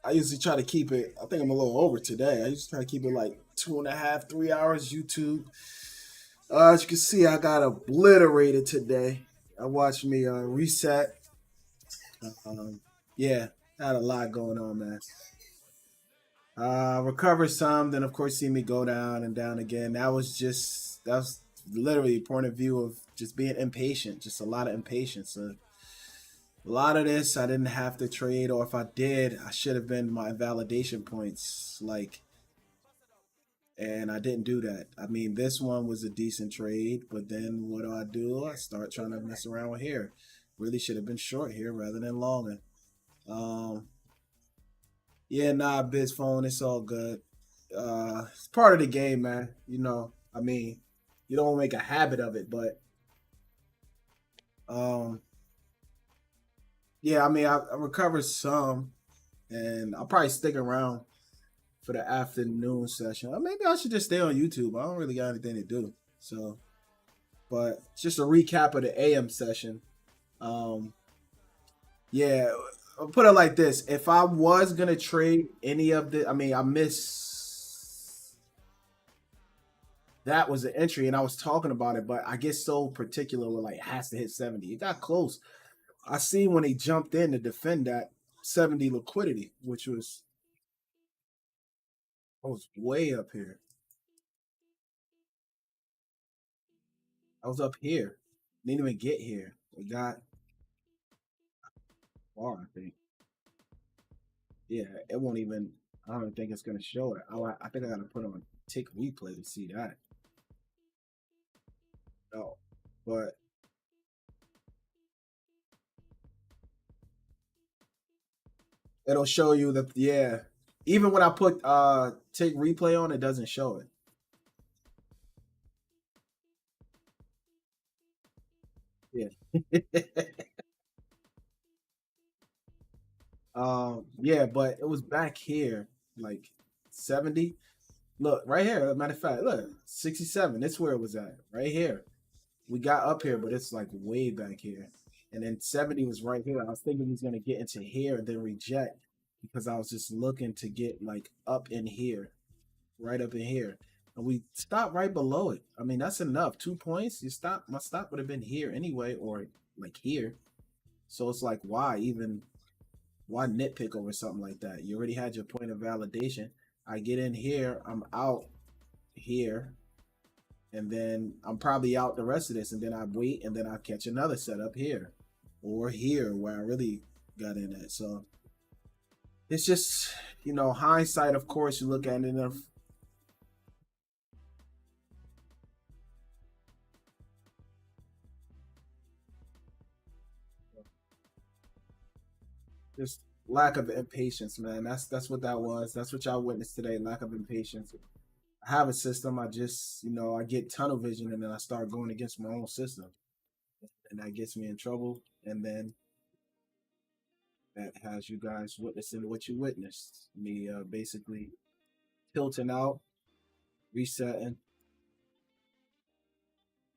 I usually try to keep it. I think I'm a little over today. I used to try to keep it like 2.5, 3 hours YouTube. As you can see, I got obliterated today. I watched me reset. Yeah, had a lot going on, man. Recovered some, then of course see me go down and down again. That was literally a point of view of just being impatient, just a lot of impatience. A lot of this I didn't have to trade, or if I did, I should have been my validation points. And I didn't do that. I mean, this one was a decent trade, but then what do? I start trying to mess around with here. Really should have been short here rather than longer. Um, yeah, nah, biz phone, it's all good. It's part of the game, man. I mean, you don't make a habit of it, but um, yeah, I mean, I recovered some, and I'll probably stick around for the afternoon session. Or maybe I should just stay on YouTube. I don't really got anything to do. So, but just a recap of the AM session. Um, yeah, I'll put it like this: if I was gonna trade any of the, I mean, I miss that was an entry, and I was talking about it, but I get so particular with like has to hit 70. It got close. I see when he jumped in to defend that 70 liquidity, which was I was way up here. I was up here. Didn't even get here. We got far, I think. Yeah, it won't even. I don't even think it's gonna show it. I think I gotta put on tick replay to see that. No, but it'll show you that. Yeah, even when I put tick replay on, it doesn't show it. Yeah. Yeah, but it was back here, like 70. Look, right here. Matter of fact, look, 67. That's where it was at. Right here. We got up here, but it's like way back here. And then 70 was right here. I was thinking he was gonna get into here and then reject because I was just looking to get like up in here, right up in here. And we stopped right below it. I mean, that's enough. 2 points. You stop. My stop would have been here anyway, or like here. So it's like, why nitpick over something like that? You already had your point of validation. I get in here, I'm out here, and then I'm probably out the rest of this, and then I wait, and then I catch another setup here or here where I really got in at. So it's just, hindsight, of course, you look at it enough. Just lack of impatience, man. That's what that was. That's what y'all witnessed today. Lack of impatience. I have a system. I just, I get tunnel vision, and then I start going against my own system, and that gets me in trouble. And then that has you guys witnessing what you witnessed. Me basically tilting out, resetting.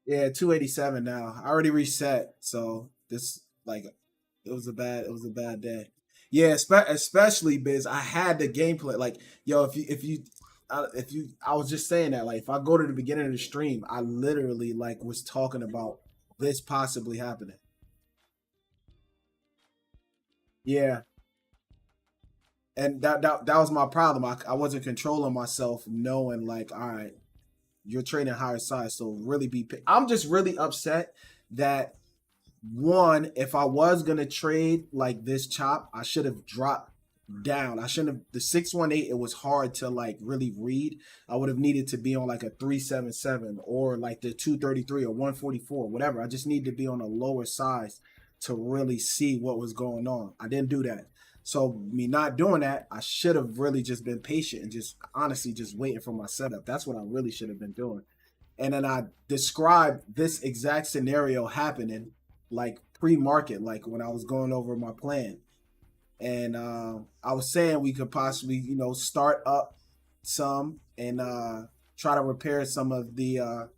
Yeah, 287 now. I already reset, so this like it was a bad day. Yeah, especially Biz. I had the gameplay. Like, yo, if you, I was just saying that. Like, if I go to the beginning of the stream, I literally like was talking about this possibly happening. Yeah, and that was my problem. I wasn't controlling myself, knowing like, all right, you're trading higher size, so really I'm just really upset that one, if I was gonna trade like this chop, I should have dropped down. I shouldn't have the 618. It was hard to like really read. I would have needed to be on like a 377 or like the 233 or 144, whatever. I just needed to be on a lower size to really see what was going on. I didn't do that. So me not doing that, I should have really just been patient and just honestly just waiting for my setup. That's what I really should have been doing. And then I described this exact scenario happening like pre-market, like when I was going over my plan. And I was saying we could possibly, start up some and try to repair some of the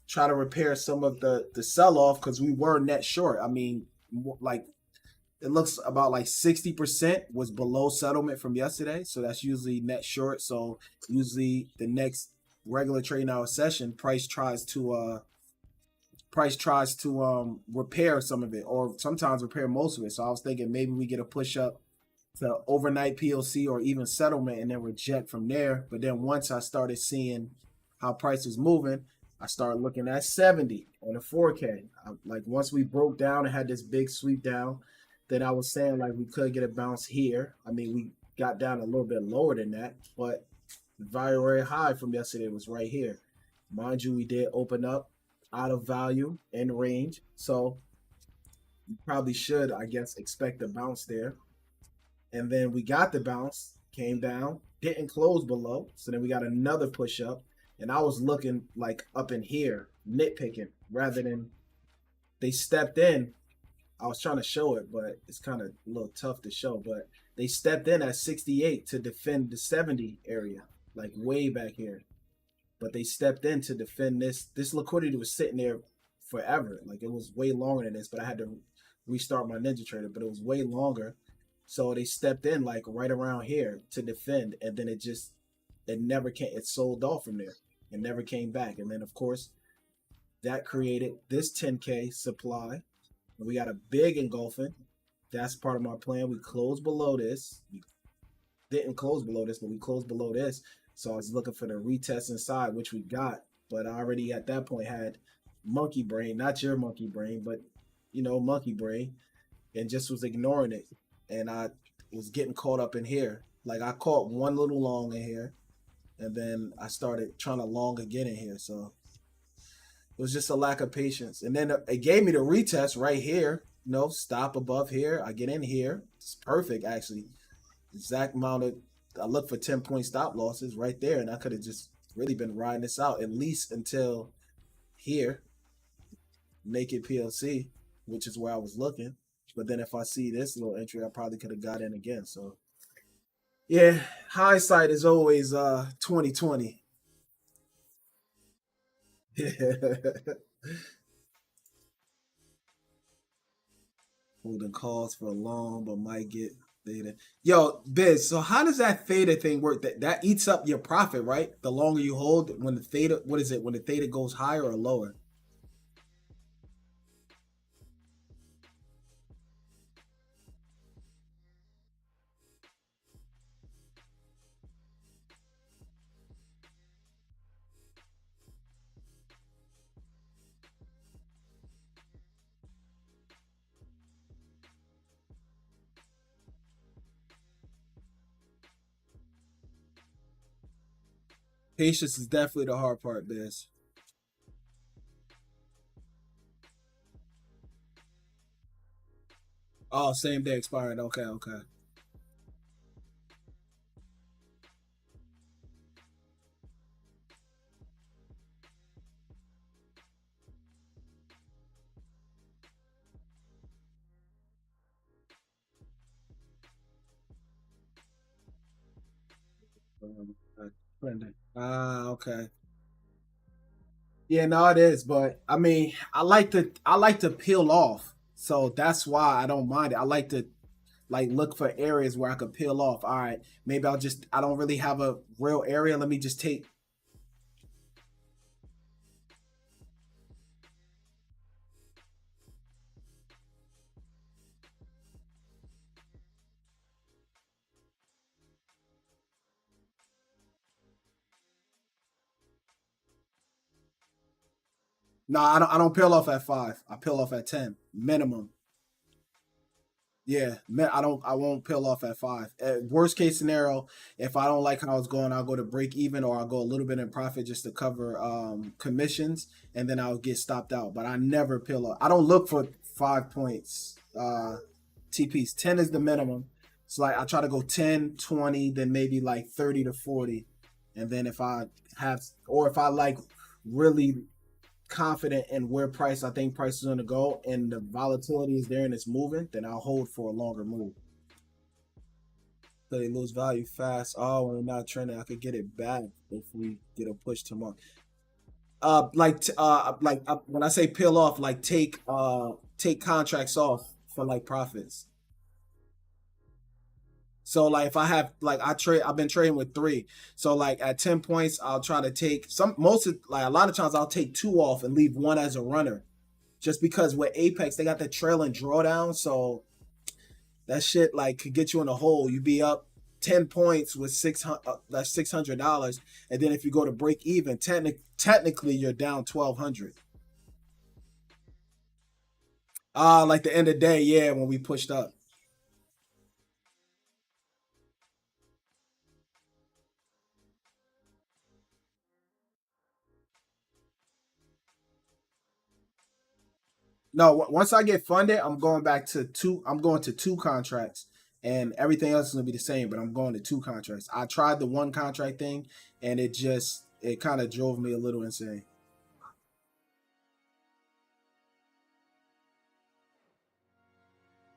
the sell off because we were net short. I mean, like it looks about like 60% was below settlement from yesterday, so that's usually net short. So usually the next regular trading hour session, price tries to repair some of it or sometimes repair most of it. So I was thinking maybe we get a push up to overnight POC or even settlement and then reject from there. But then once I started seeing how price was moving, I started looking at 70 on the 4K. Like once we broke down and had this big sweep down, then I was saying like we could get a bounce here. I mean, we got down a little bit lower than that, but the very high from yesterday was right here. Mind you, we did open up out of value in range. So you probably should, I guess, expect a bounce there. And then we got the bounce, came down, didn't close below. So then we got another push up. And I was looking like up in here, nitpicking, rather than they stepped in. I was trying to show it, but it's kind of a little tough to show. But they stepped in at 68 to defend the 70 area, like way back here. But they stepped in to defend this. This liquidity was sitting there forever. Like it was way longer than this, but I had to restart my Ninja Trader, but it was way longer. So they stepped in like right around here to defend, and then it never came. It sold off from there. It never came back. And then of course that created this 10K supply. And we got a big engulfing. That's part of my plan. We closed below this. We didn't close below this, but we closed below this. So I was looking for the retest inside, which we got. But I already at that point had monkey brain, not your monkey brain, but monkey brain, and just was ignoring it. And I was getting caught up in here. Like I caught one little long in here, and then I started trying to long again in here. So it was just a lack of patience. And then it gave me the retest right here. Stop above here. I get in here. It's perfect, actually. Exact amount of, I look for 10-point stop losses right there, and I could have just really been riding this out at least until here, naked PLC, which is where I was looking. But then if I see this little entry, I probably could have got in again. So yeah, hindsight is always 2020. Holding calls for a long, but might get theta. Yo, Biz, so how does that theta thing work? That eats up your profit, right? The longer you hold, when the theta, what is it? When the theta goes higher or lower? Patience is definitely the hard part, Biz. Oh, same day expiring. Okay, okay. Okay. Yeah, no, it is, but I mean, I like to peel off, so that's why I don't mind it. I like to look for areas where I could peel off. All right, maybe I don't really have a real area. Let me just take. No, I don't peel off at 5. I peel off at 10 minimum. Yeah, I won't peel off at 5. Worst case scenario, if I don't like how it's going, I'll go to break even or I'll go a little bit in profit just to cover commissions, and then I'll get stopped out. But I never peel off. I don't look for 5 points. TPs 10 is the minimum. So like I try to go 10, 20, then maybe like 30 to 40, and then if I like really confident in where I think price is going to go, and the volatility is there and it's moving, then I'll hold for a longer move. So they lose value fast. Oh, when we're not trending, I could get it back if we get a push tomorrow. When I say peel off, like take contracts off for like profits. So like if I have like I've been trading with three. So like at 10 points, I'll try to take some most of like a lot of times I'll take two off and leave one as a runner. Just because with Apex they got the trailing drawdown, so that shit like could get you in a hole. You be up 10 points with 600 that's $600, and then if you go to break even, technically you're down 1,200. Like the end of the day, yeah, when we pushed up. No, once I get funded, I'm going back to two. I'm going to two contracts, and everything else is gonna be the same. But I'm going to two contracts. I tried the one contract thing, and it kind of drove me a little insane.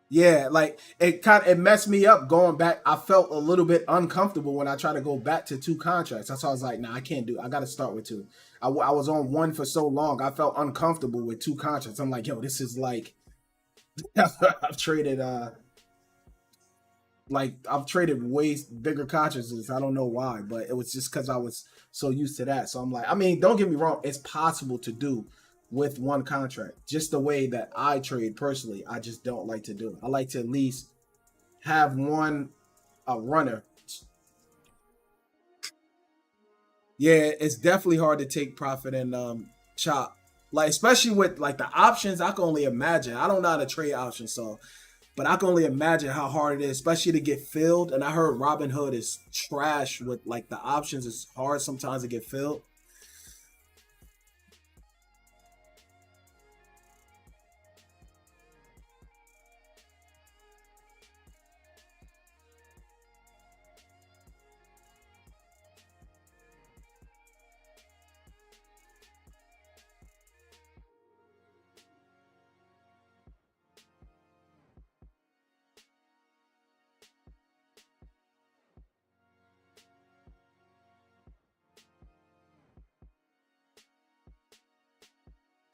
Yeah, like it messed me up going back. I felt a little bit uncomfortable when I tried to go back to two contracts. That's why I was like, nah, I can't do. I got to start with two. I was on one for so long. I felt uncomfortable with two contracts. I'm like, yo, this is like I've traded I've traded way bigger contracts. I don't know why, but it was just because I was so used to that. So I'm like, I mean, don't get me wrong, it's possible to do with one contract. Just the way that I trade personally, I just don't like to do it. I like to at least have one a runner. Yeah, it's definitely hard to take profit and chop. Like especially with like the options, I can only imagine. I don't know how to trade options, so but I can only imagine how hard it is, especially to get filled. And I heard Robinhood is trash with like the options. It's hard sometimes to get filled.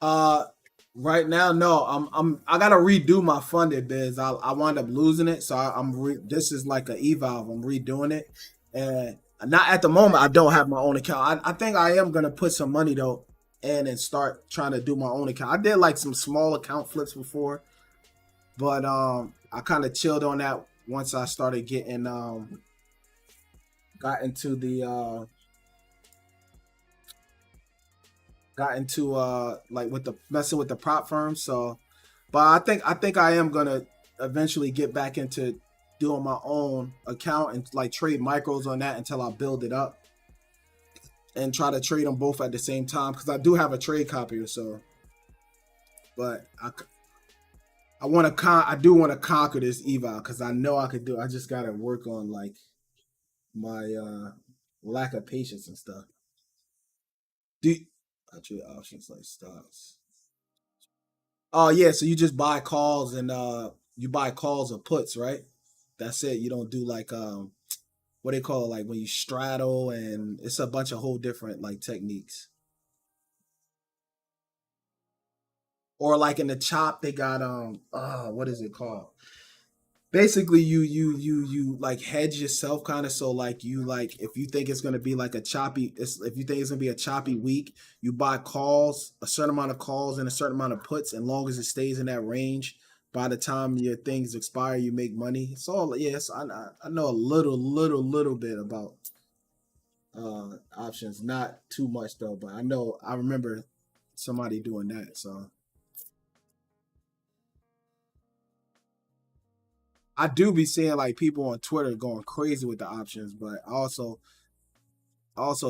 Uh, right now, no. I gotta redo my funded biz. I wound up losing it, so this is like a eval. I'm redoing it, and not at the moment. I don't have my own account. I think I am gonna put some money though, in and start trying to do my own account. I did like some small account flips before, but I kind of chilled on that once I started getting got into the got into like with the messing with the prop firms. So, but I think I am gonna eventually get back into doing my own account and like trade micros on that until I build it up and try to trade them both at the same time because I do have a trade copier. So, but I do want to conquer this eval because I know I could do. I just gotta work on like my lack of patience and stuff. Do I trade options like stocks? Oh yeah, so you just buy calls and you buy calls or puts, right? That's it. You don't do like what they call it, like when you straddle and it's a bunch of whole different like techniques. Or like in the chop they got what is it called? Basically you like hedge yourself kind of, so like you like if you think it's going to be like a choppy if you think it's going to be a choppy week, you buy calls, a certain amount of calls and a certain amount of puts, and long as it stays in that range, by the time your things expire you make money. It's all, yes, I know a little bit about options, not too much though, but I remember somebody doing that. So I do be seeing like people on Twitter going crazy with the options, but I also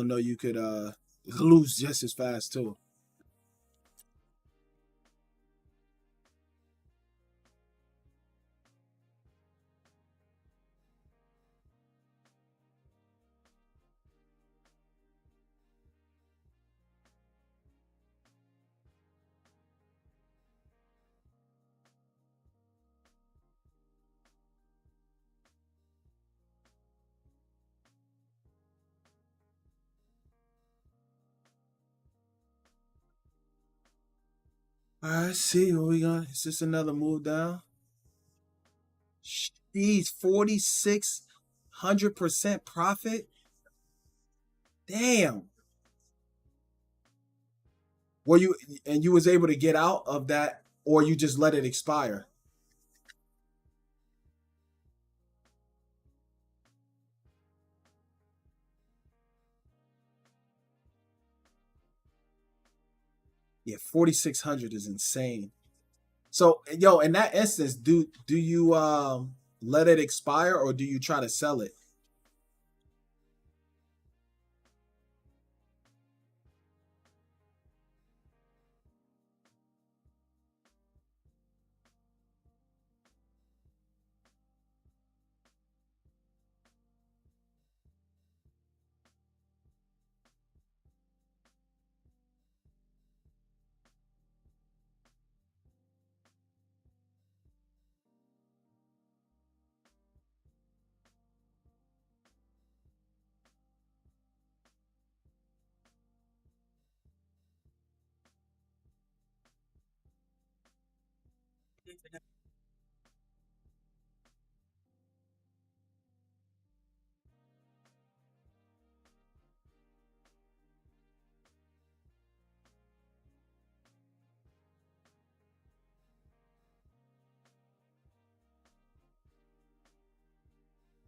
know you could lose just as fast too. I see what we got. Is this another move down? Jeez, 4,600% profit. Damn. Were you and you was able to get out of that, or you just let it expire? Yeah, 4,600 is insane. So, yo, in that instance, do you let it expire or do you try to sell it?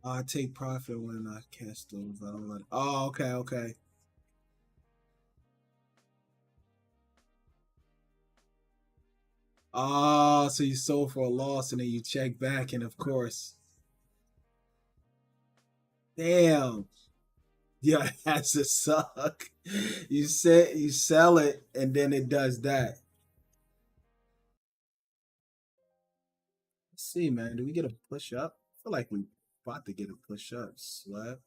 I take profit when I catch those. I don't let it. Oh, okay, okay. Oh, so you sold for a loss and then you check back, and of course, damn, yeah, it has to suck. You sell it, and then it does that. Let's see, man. Do we get a push up? I feel like we about to get a push up. Slap.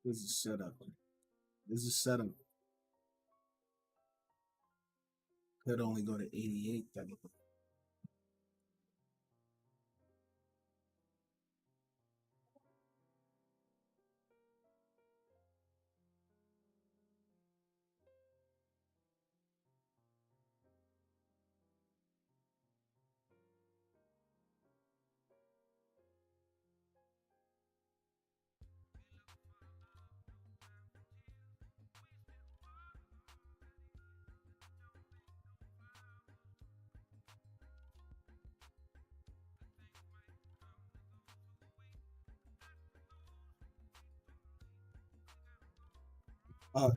This is a setup. This is a setup. Could only go to 88. Uh,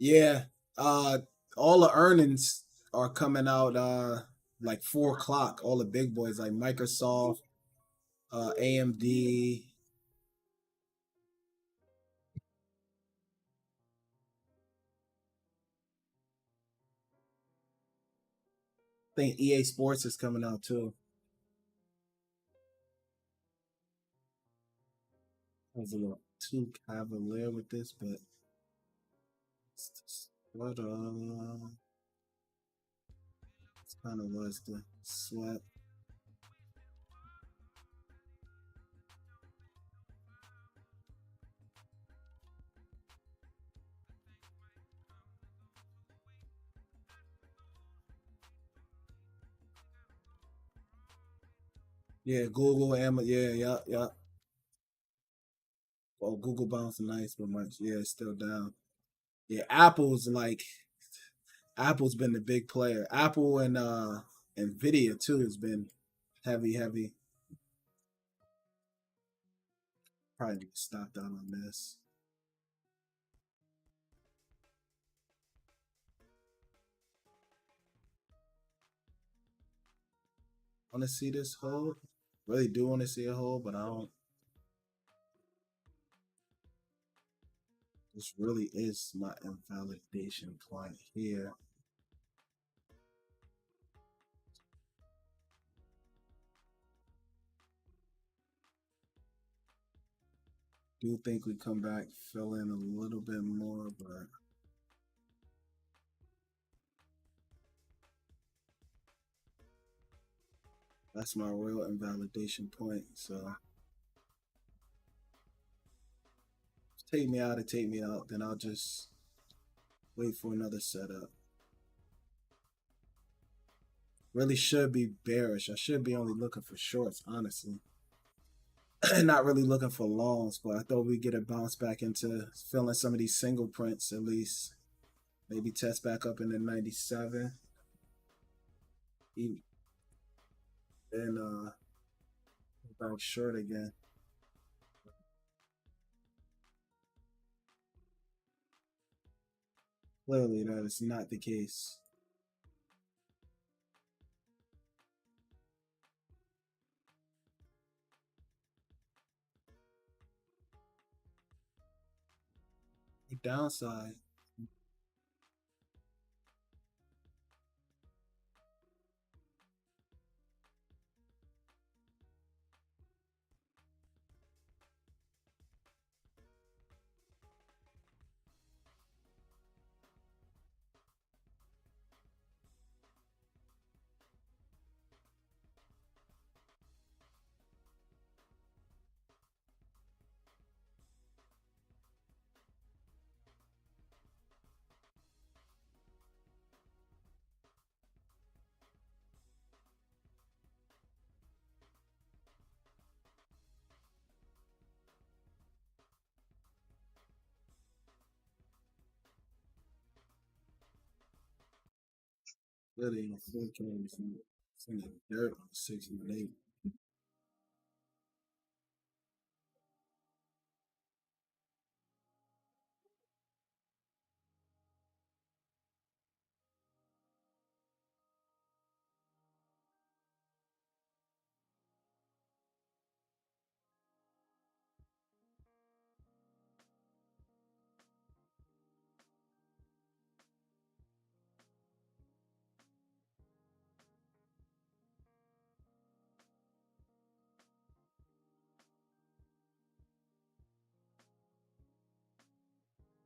yeah. Uh, all the earnings are coming out like 4 o'clock. All the big boys like Microsoft, AMD. I think EA Sports is coming out too. I was a little too cavalier with this, but what it's kind of was the sweat. Yeah, Google, Amazon. Yeah, yeah, yeah. Oh, Google bounced nice, but much. Yeah, it's still down. Yeah, Apple's been the big player. Apple and Nvidia too has been heavy, heavy. Probably need to stop down on this. Want to see this hold? Really do want to see a hold, but I don't. This really is my invalidation point here. Do think we come back, fill in a little bit more, but That's my real invalidation point. So take me out and take me out. Then I'll just wait for another setup. Really should be bearish. I should be only looking for shorts, honestly. Not really looking for longs, but I thought we'd get a bounce back into filling some of these single prints at least. Maybe test back up in the 97. And back short again. Clearly that is not the case. The downside. Really, in the 4K, it's in the dirt on 6 and 8.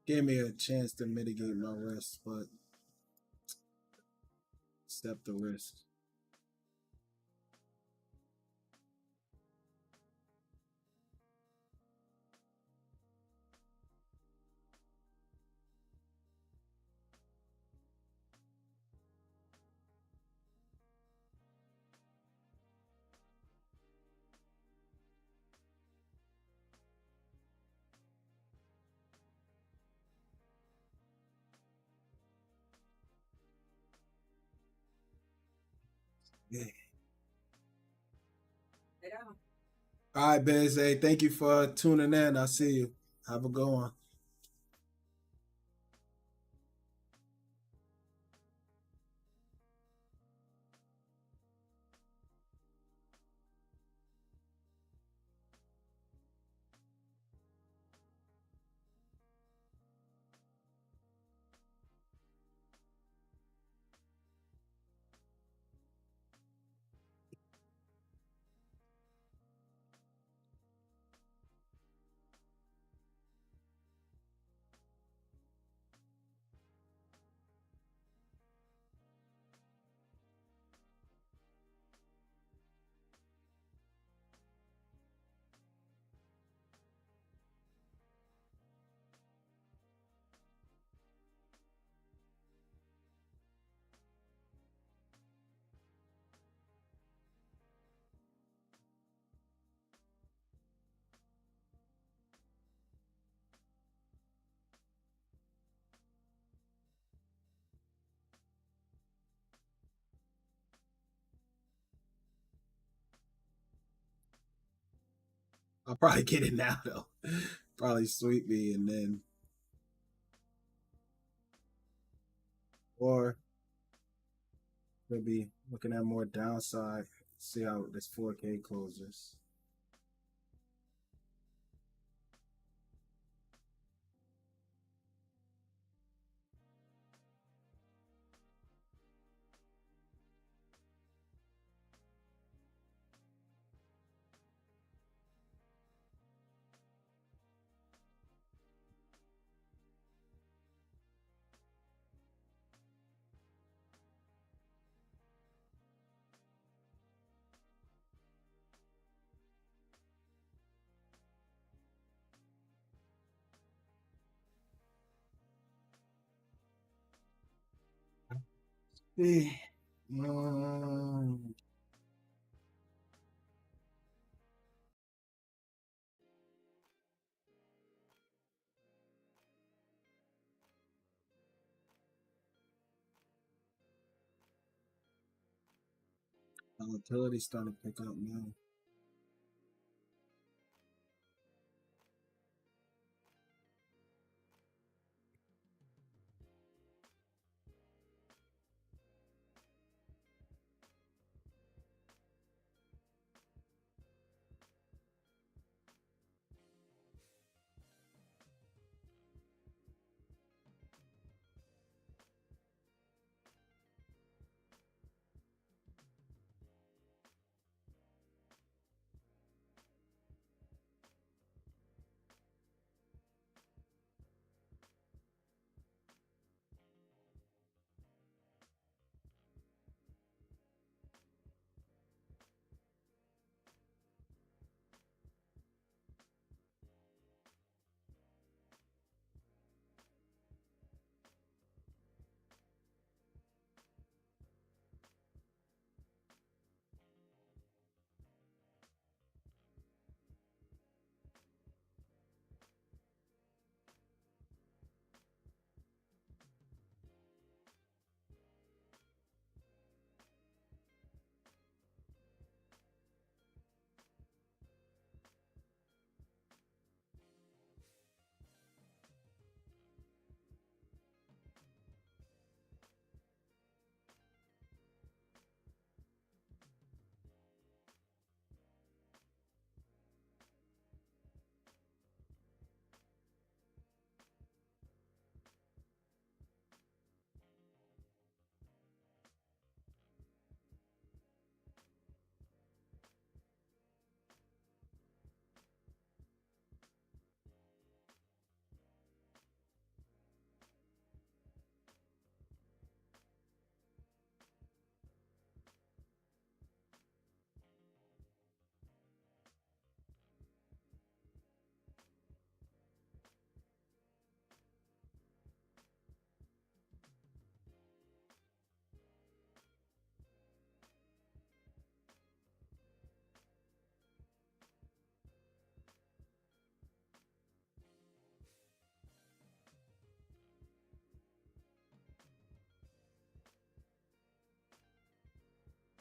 Gave me a chance to mitigate my risk, but step the risk. Yeah. All right, Biz. Hey, thank you for tuning in. I'll see you. Have a good one. I'll probably get it now though. Probably sweep me and then, or maybe looking at more downside. See how this 4K closes. Eh, mm, Volatility's starting to pick up now.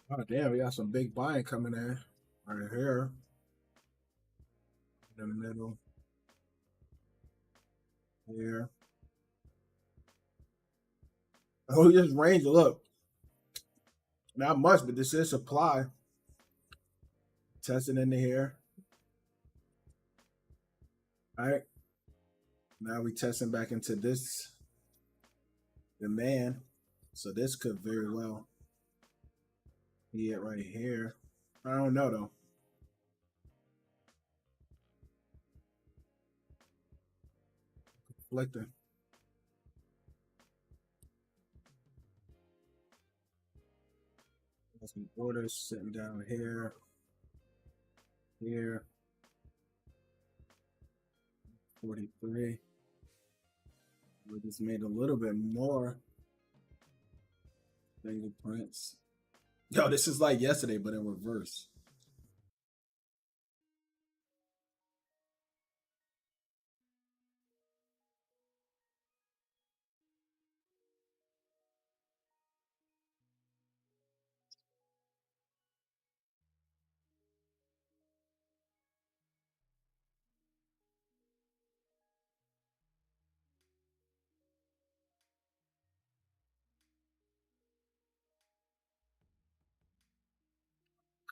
Oh damn, we got some big buying coming in right here in the middle here. Oh, just range. Look, not much, but this is supply. Testing into here. All right. Now we testing back into this demand. So this could very well be it right here. I don't know though. Conflicting. Got some orders sitting down here, here, 43. We just made a little bit more fingerprints. Yo, this is like yesterday, but in reverse.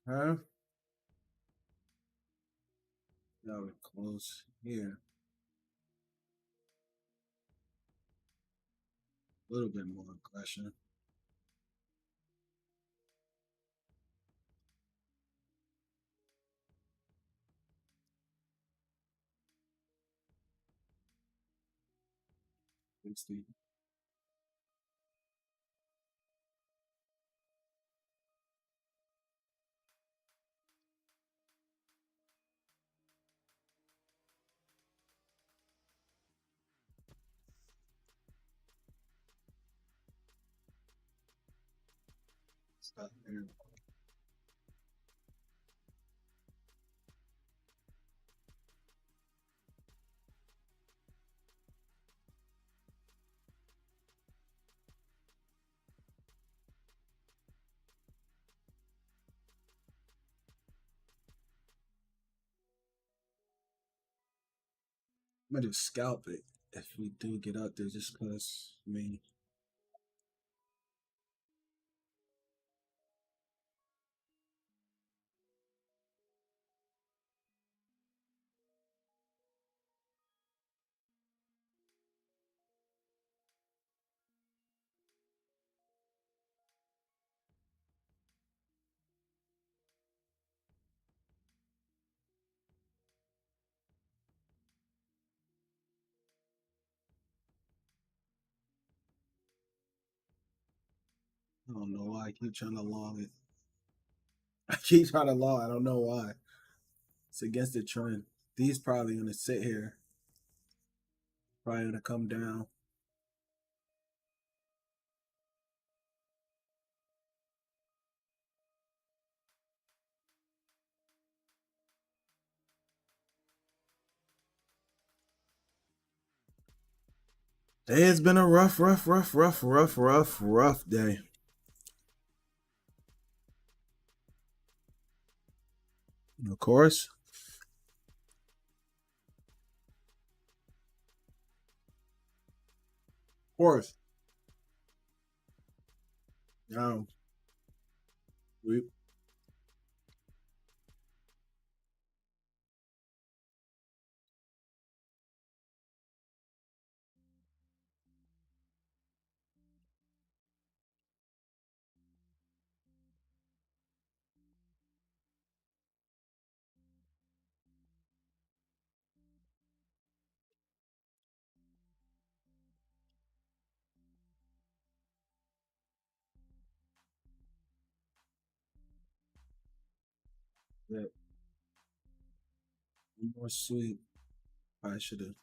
Huh? Now we're close here. A little bit more aggression. It's the I'm gonna just scalp it if we do get out there, just cause. I mean, I don't know why I keep trying to long it. I keep trying to long. I don't know why. It's against the trend. These probably gonna sit here. Probably gonna come down. Today has been a rough day. Of course. Of course. Um, we that more sweet. I should have.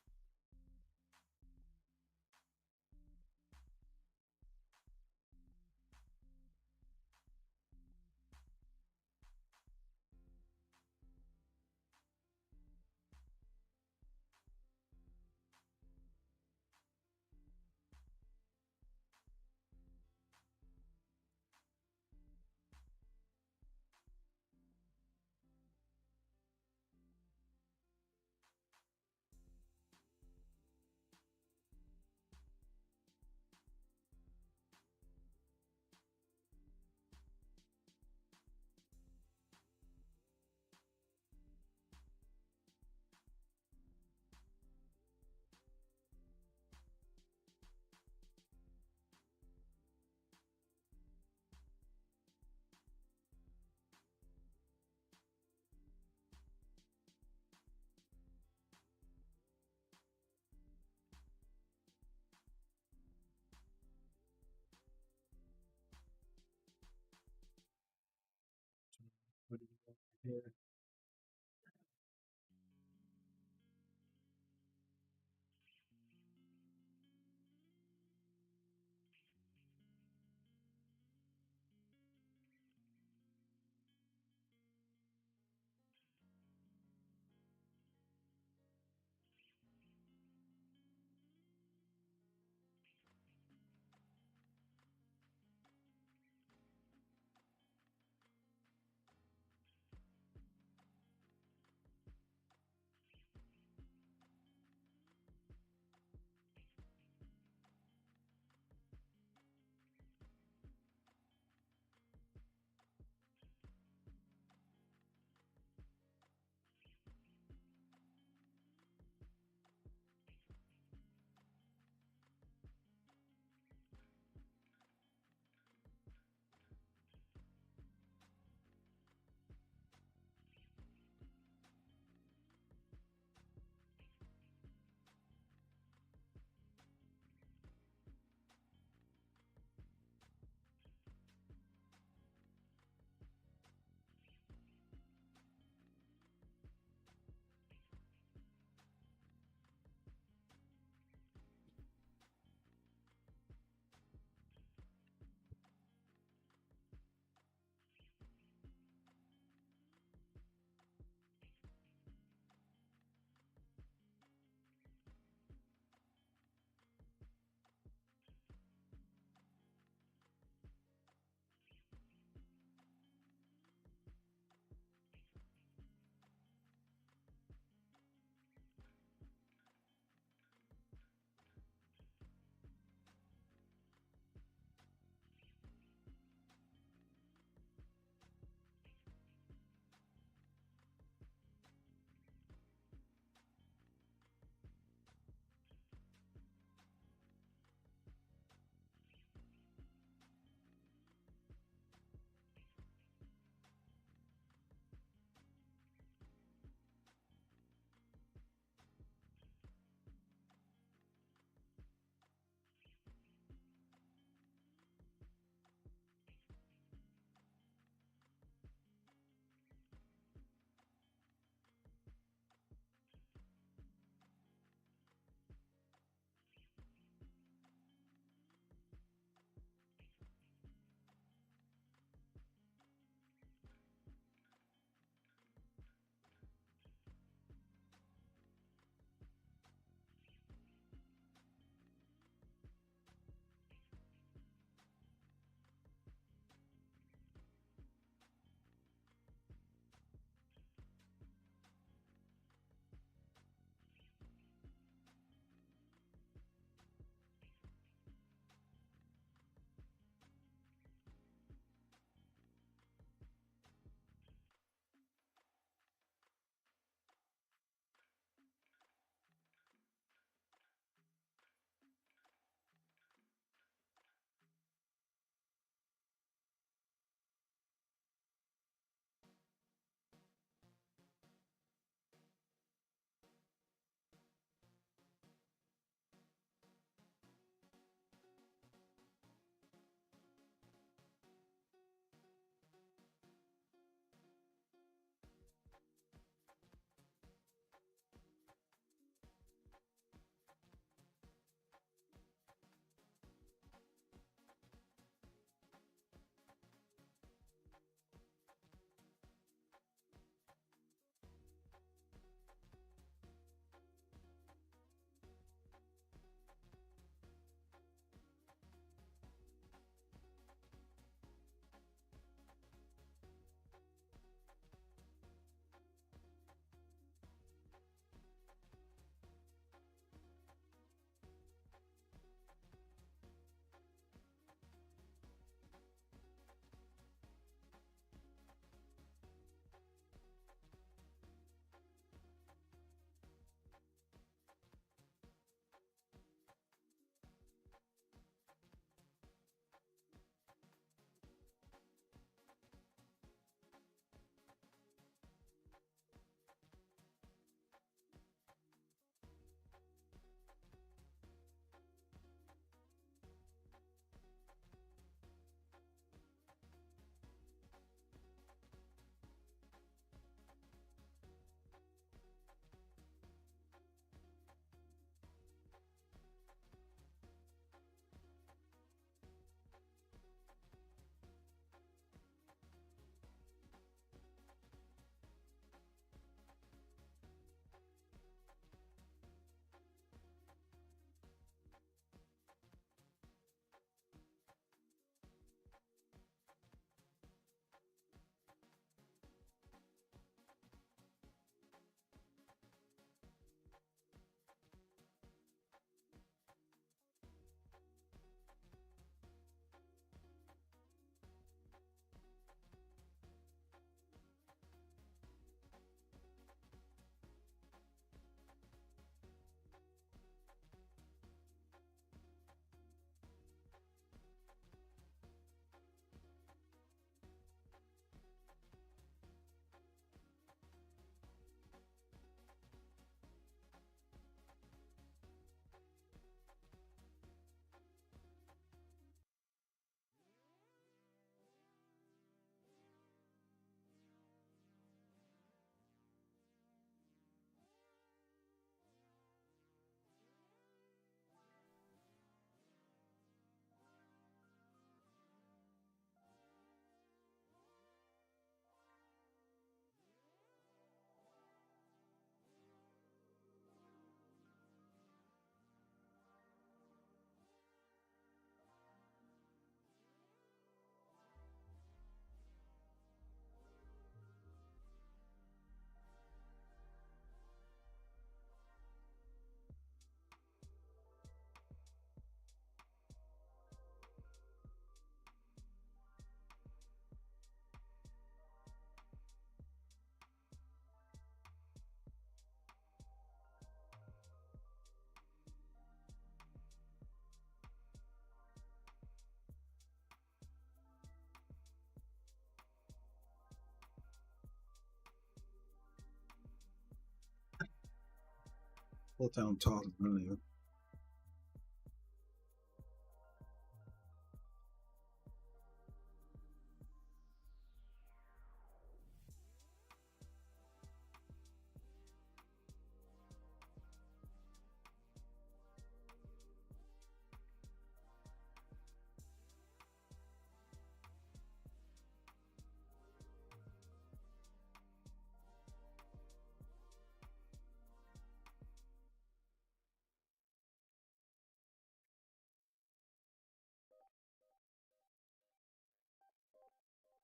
Full time talking earlier.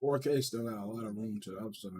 $4K still got a lot of room to the upside.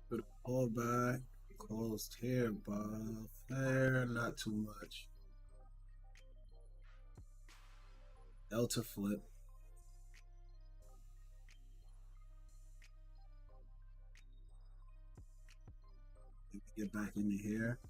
Put a pullback, closed here above there, not too much. Delta flip. Get back into here.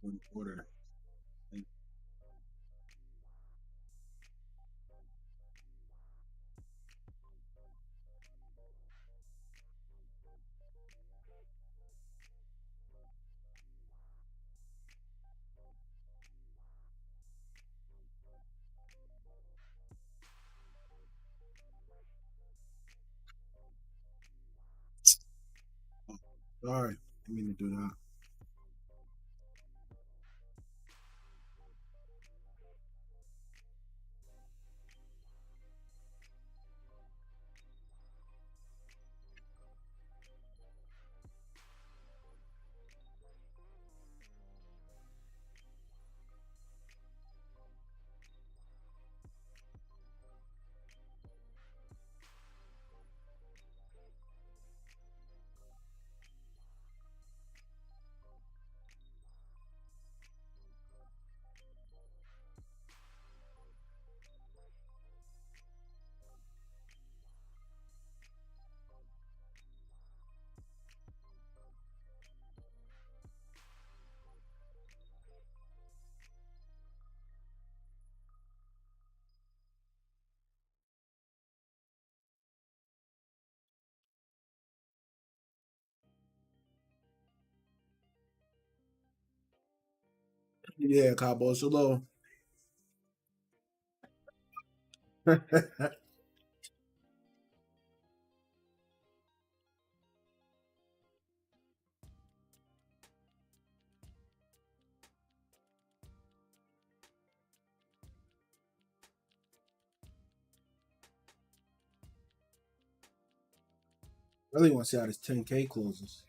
One quarter. Oh, sorry, I didn't mean to do that. Yeah, Cabo Solo. Really want to see how this 10K closes.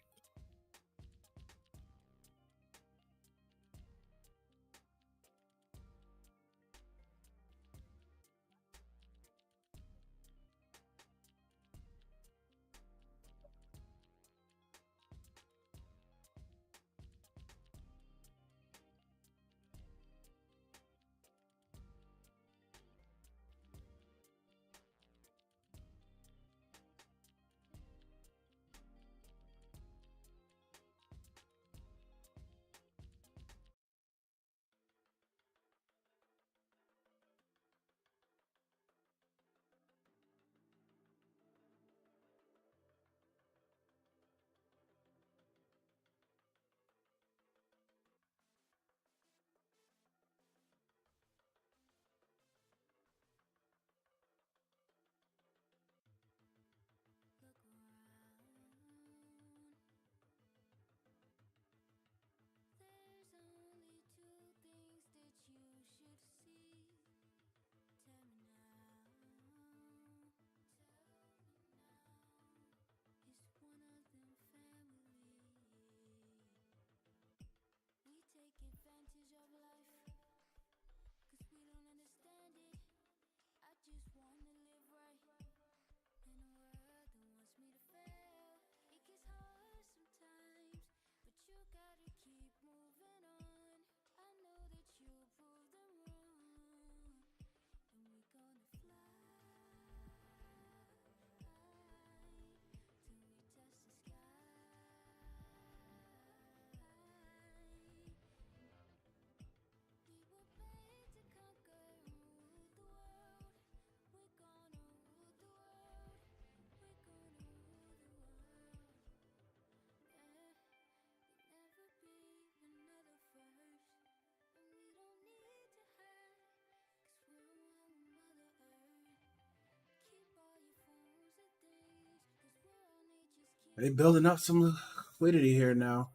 They building up some liquidity here now.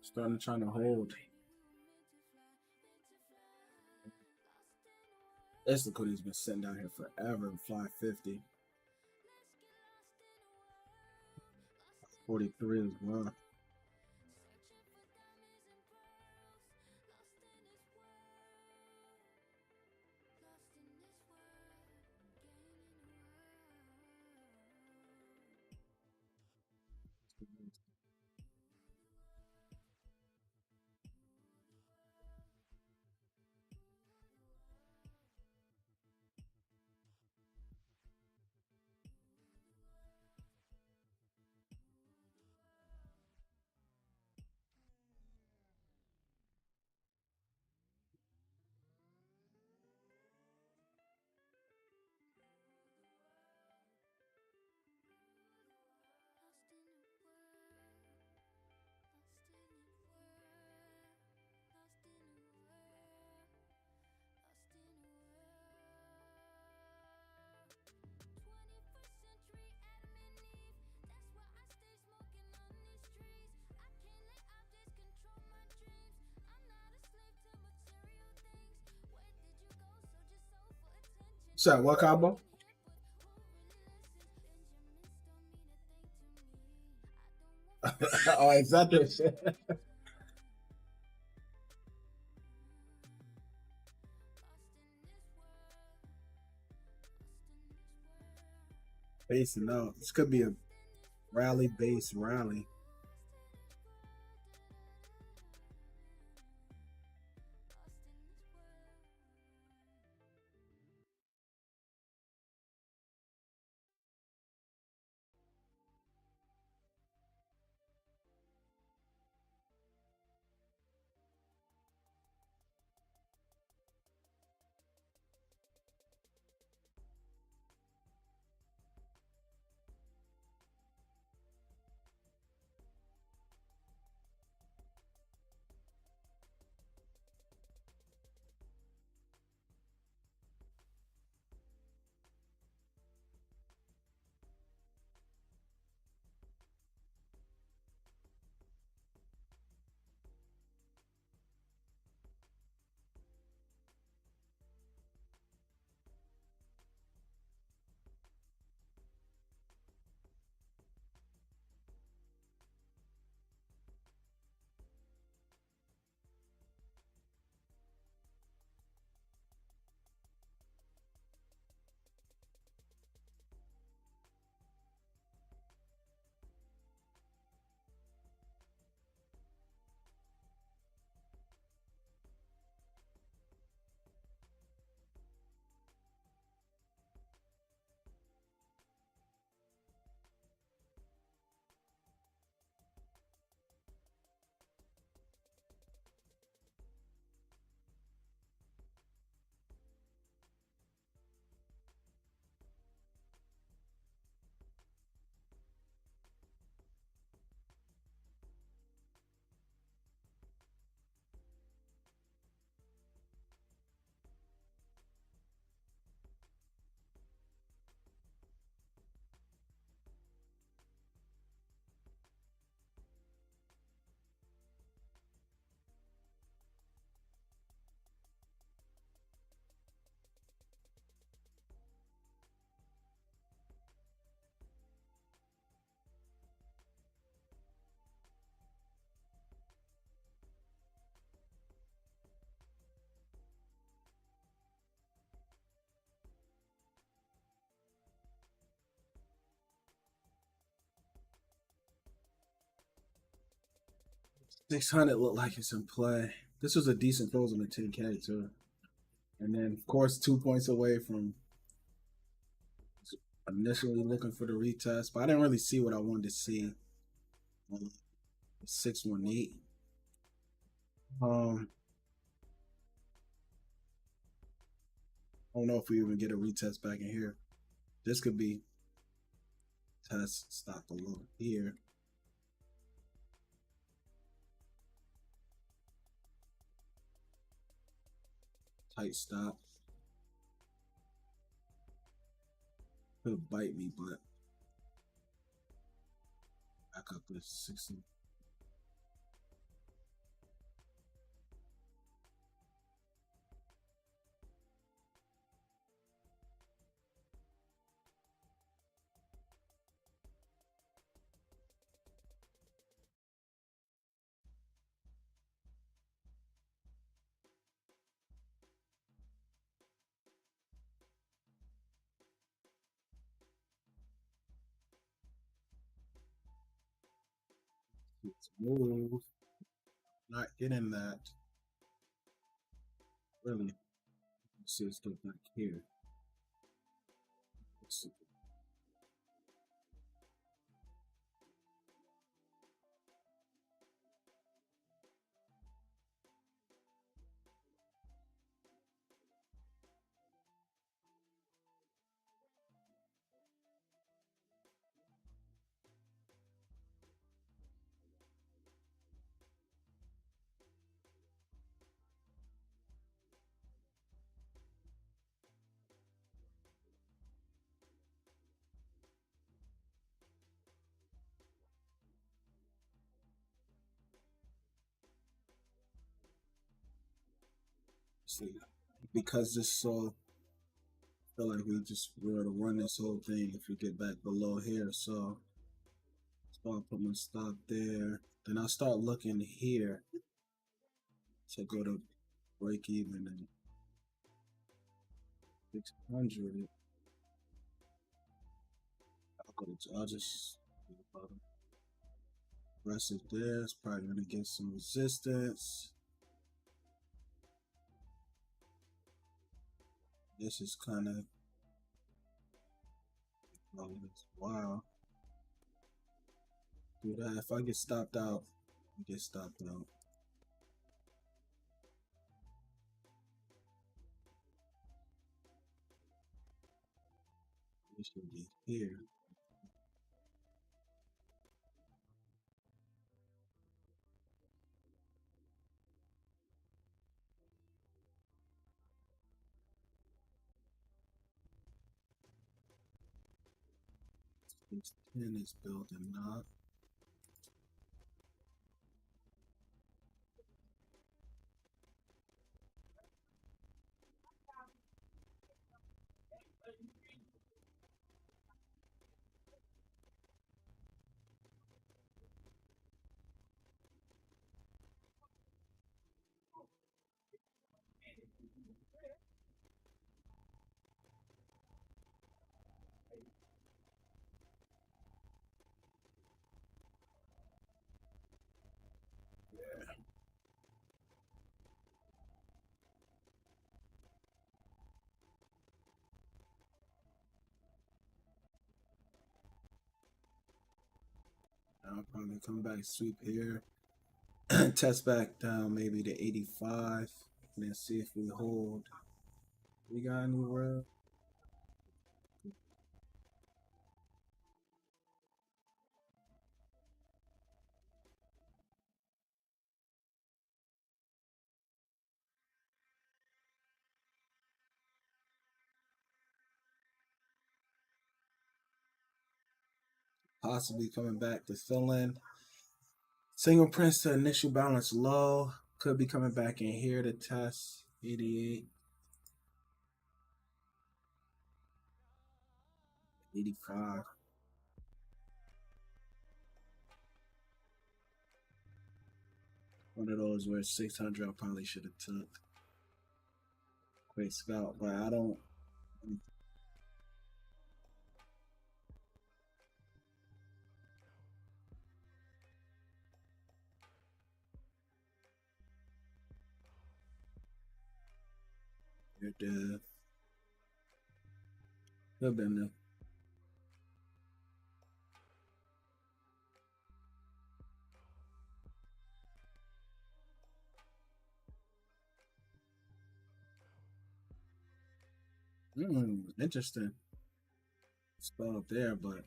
Starting trying to hold. This liquidity's been sitting down here forever. 550. 43 as well. So what combo? Oh, exactly. Basing out. This could be a rally based rally. 600 look like it's in play. This was a decent close on the 10K too. And then, of course, 2 points away from initially looking for the retest, but I didn't really see what I wanted to see. 618. I don't know if we even get a retest back in here. This could be test stop below here. Tight stop. Could bite me, but back up to 60. Let's move. Not getting that. Really. Let's see, let's get back here. Let's see. See, because this so feel like we just were to run this whole thing if we get back below here. So I'll put my stop there. Then I'll start looking here to go to break even and 600. I'll just aggressive there. It's probably gonna get some resistance. This is kind of wow. Do that. If I get stopped out, I get stopped out. It should be here. This 10 is building up. I'll probably come back, sweep here, test back down maybe to 85, and then see if we hold. We got any room? Possibly coming back to fill in. Single prints to initial balance low. Could be coming back in here to test 88, 85. One of those where 600 I probably should have took. Quick scout, but I don't. You're dead. Could have been there. Interesting. Spell up there, but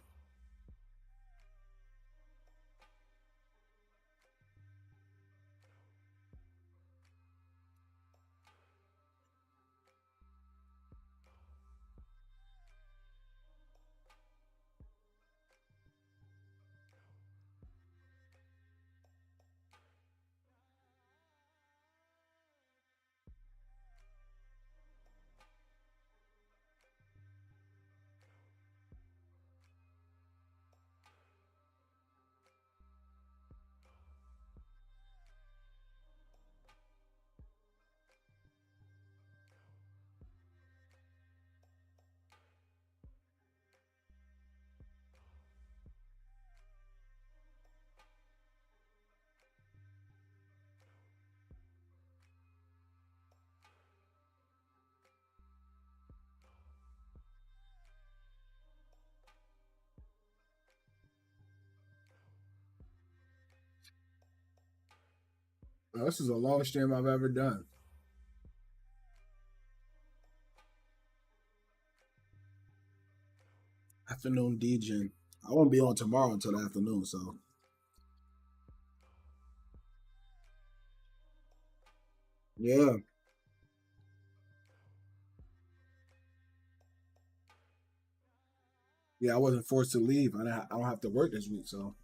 This is the longest stream I've ever done. Afternoon DJing. I won't be on tomorrow until the afternoon, so yeah. Yeah, I wasn't forced to leave. I don't have to work this week, so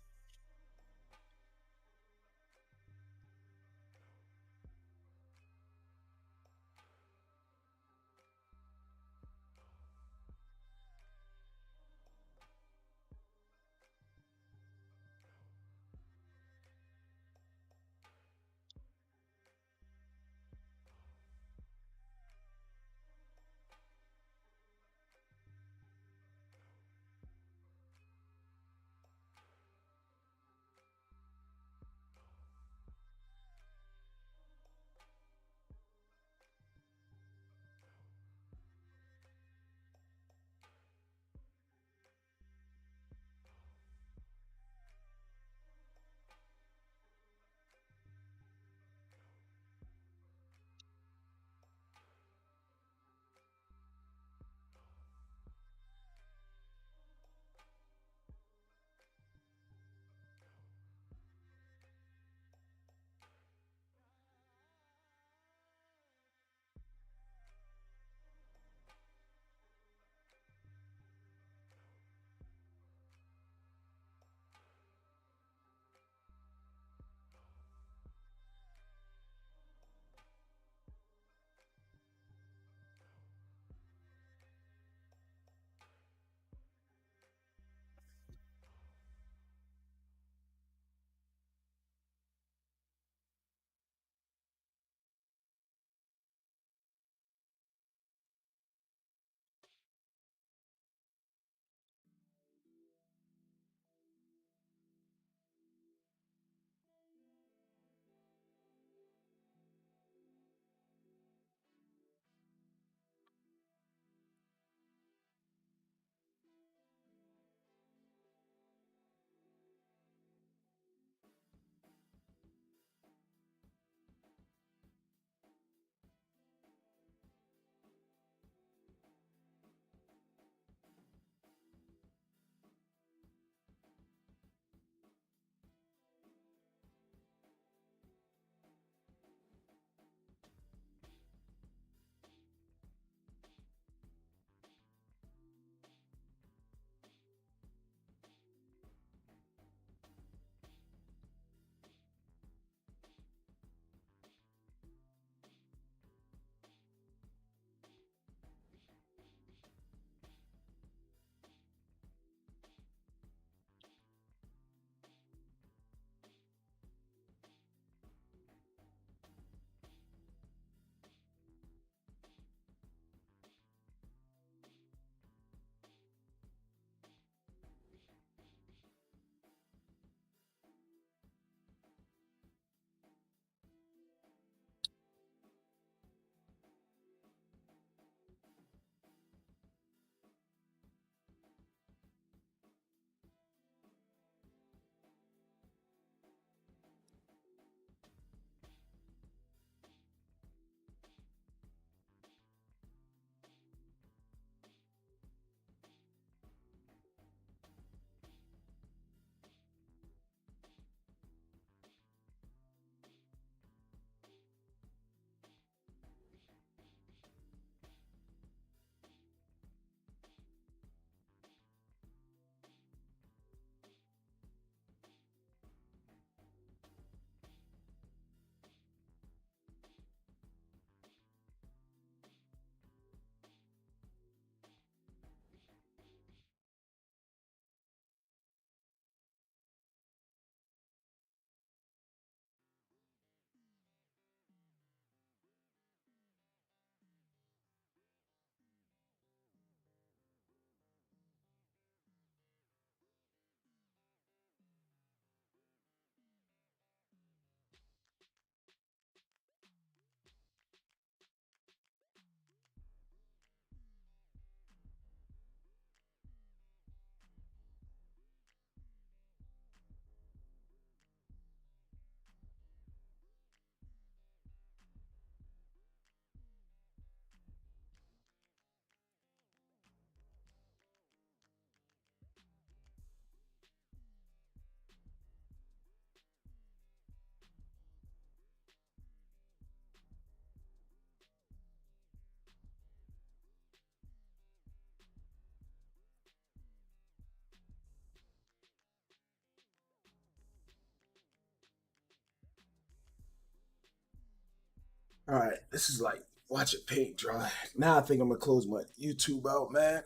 All right, this is like watching paint dry. Now I think I'm gonna close my YouTube out, man.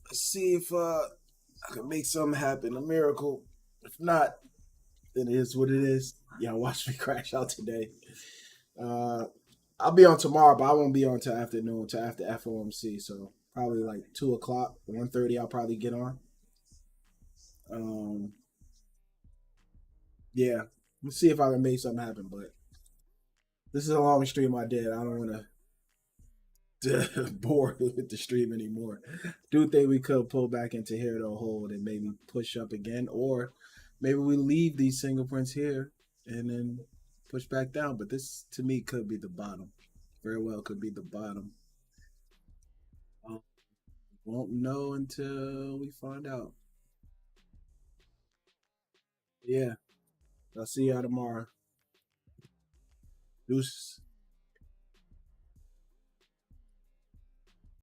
Let's see if I can make something happen, a miracle. If not, then it is what it is. Yeah, watch me crash out today. Uh, I'll be on tomorrow, but I won't be on till afternoon, till after FOMC. So probably like 2 o'clock, 1:30. I'll probably get on. Um, yeah, let's see if I can make something happen. But this is a long stream I did. I don't want to bore with the stream anymore. Do think we could pull back into here to hold and maybe push up again, or maybe we leave these single prints here and then push back down. But this to me could be the bottom. Very well could be the bottom. Won't know until we find out. Yeah, I'll see y'all tomorrow. Deuces.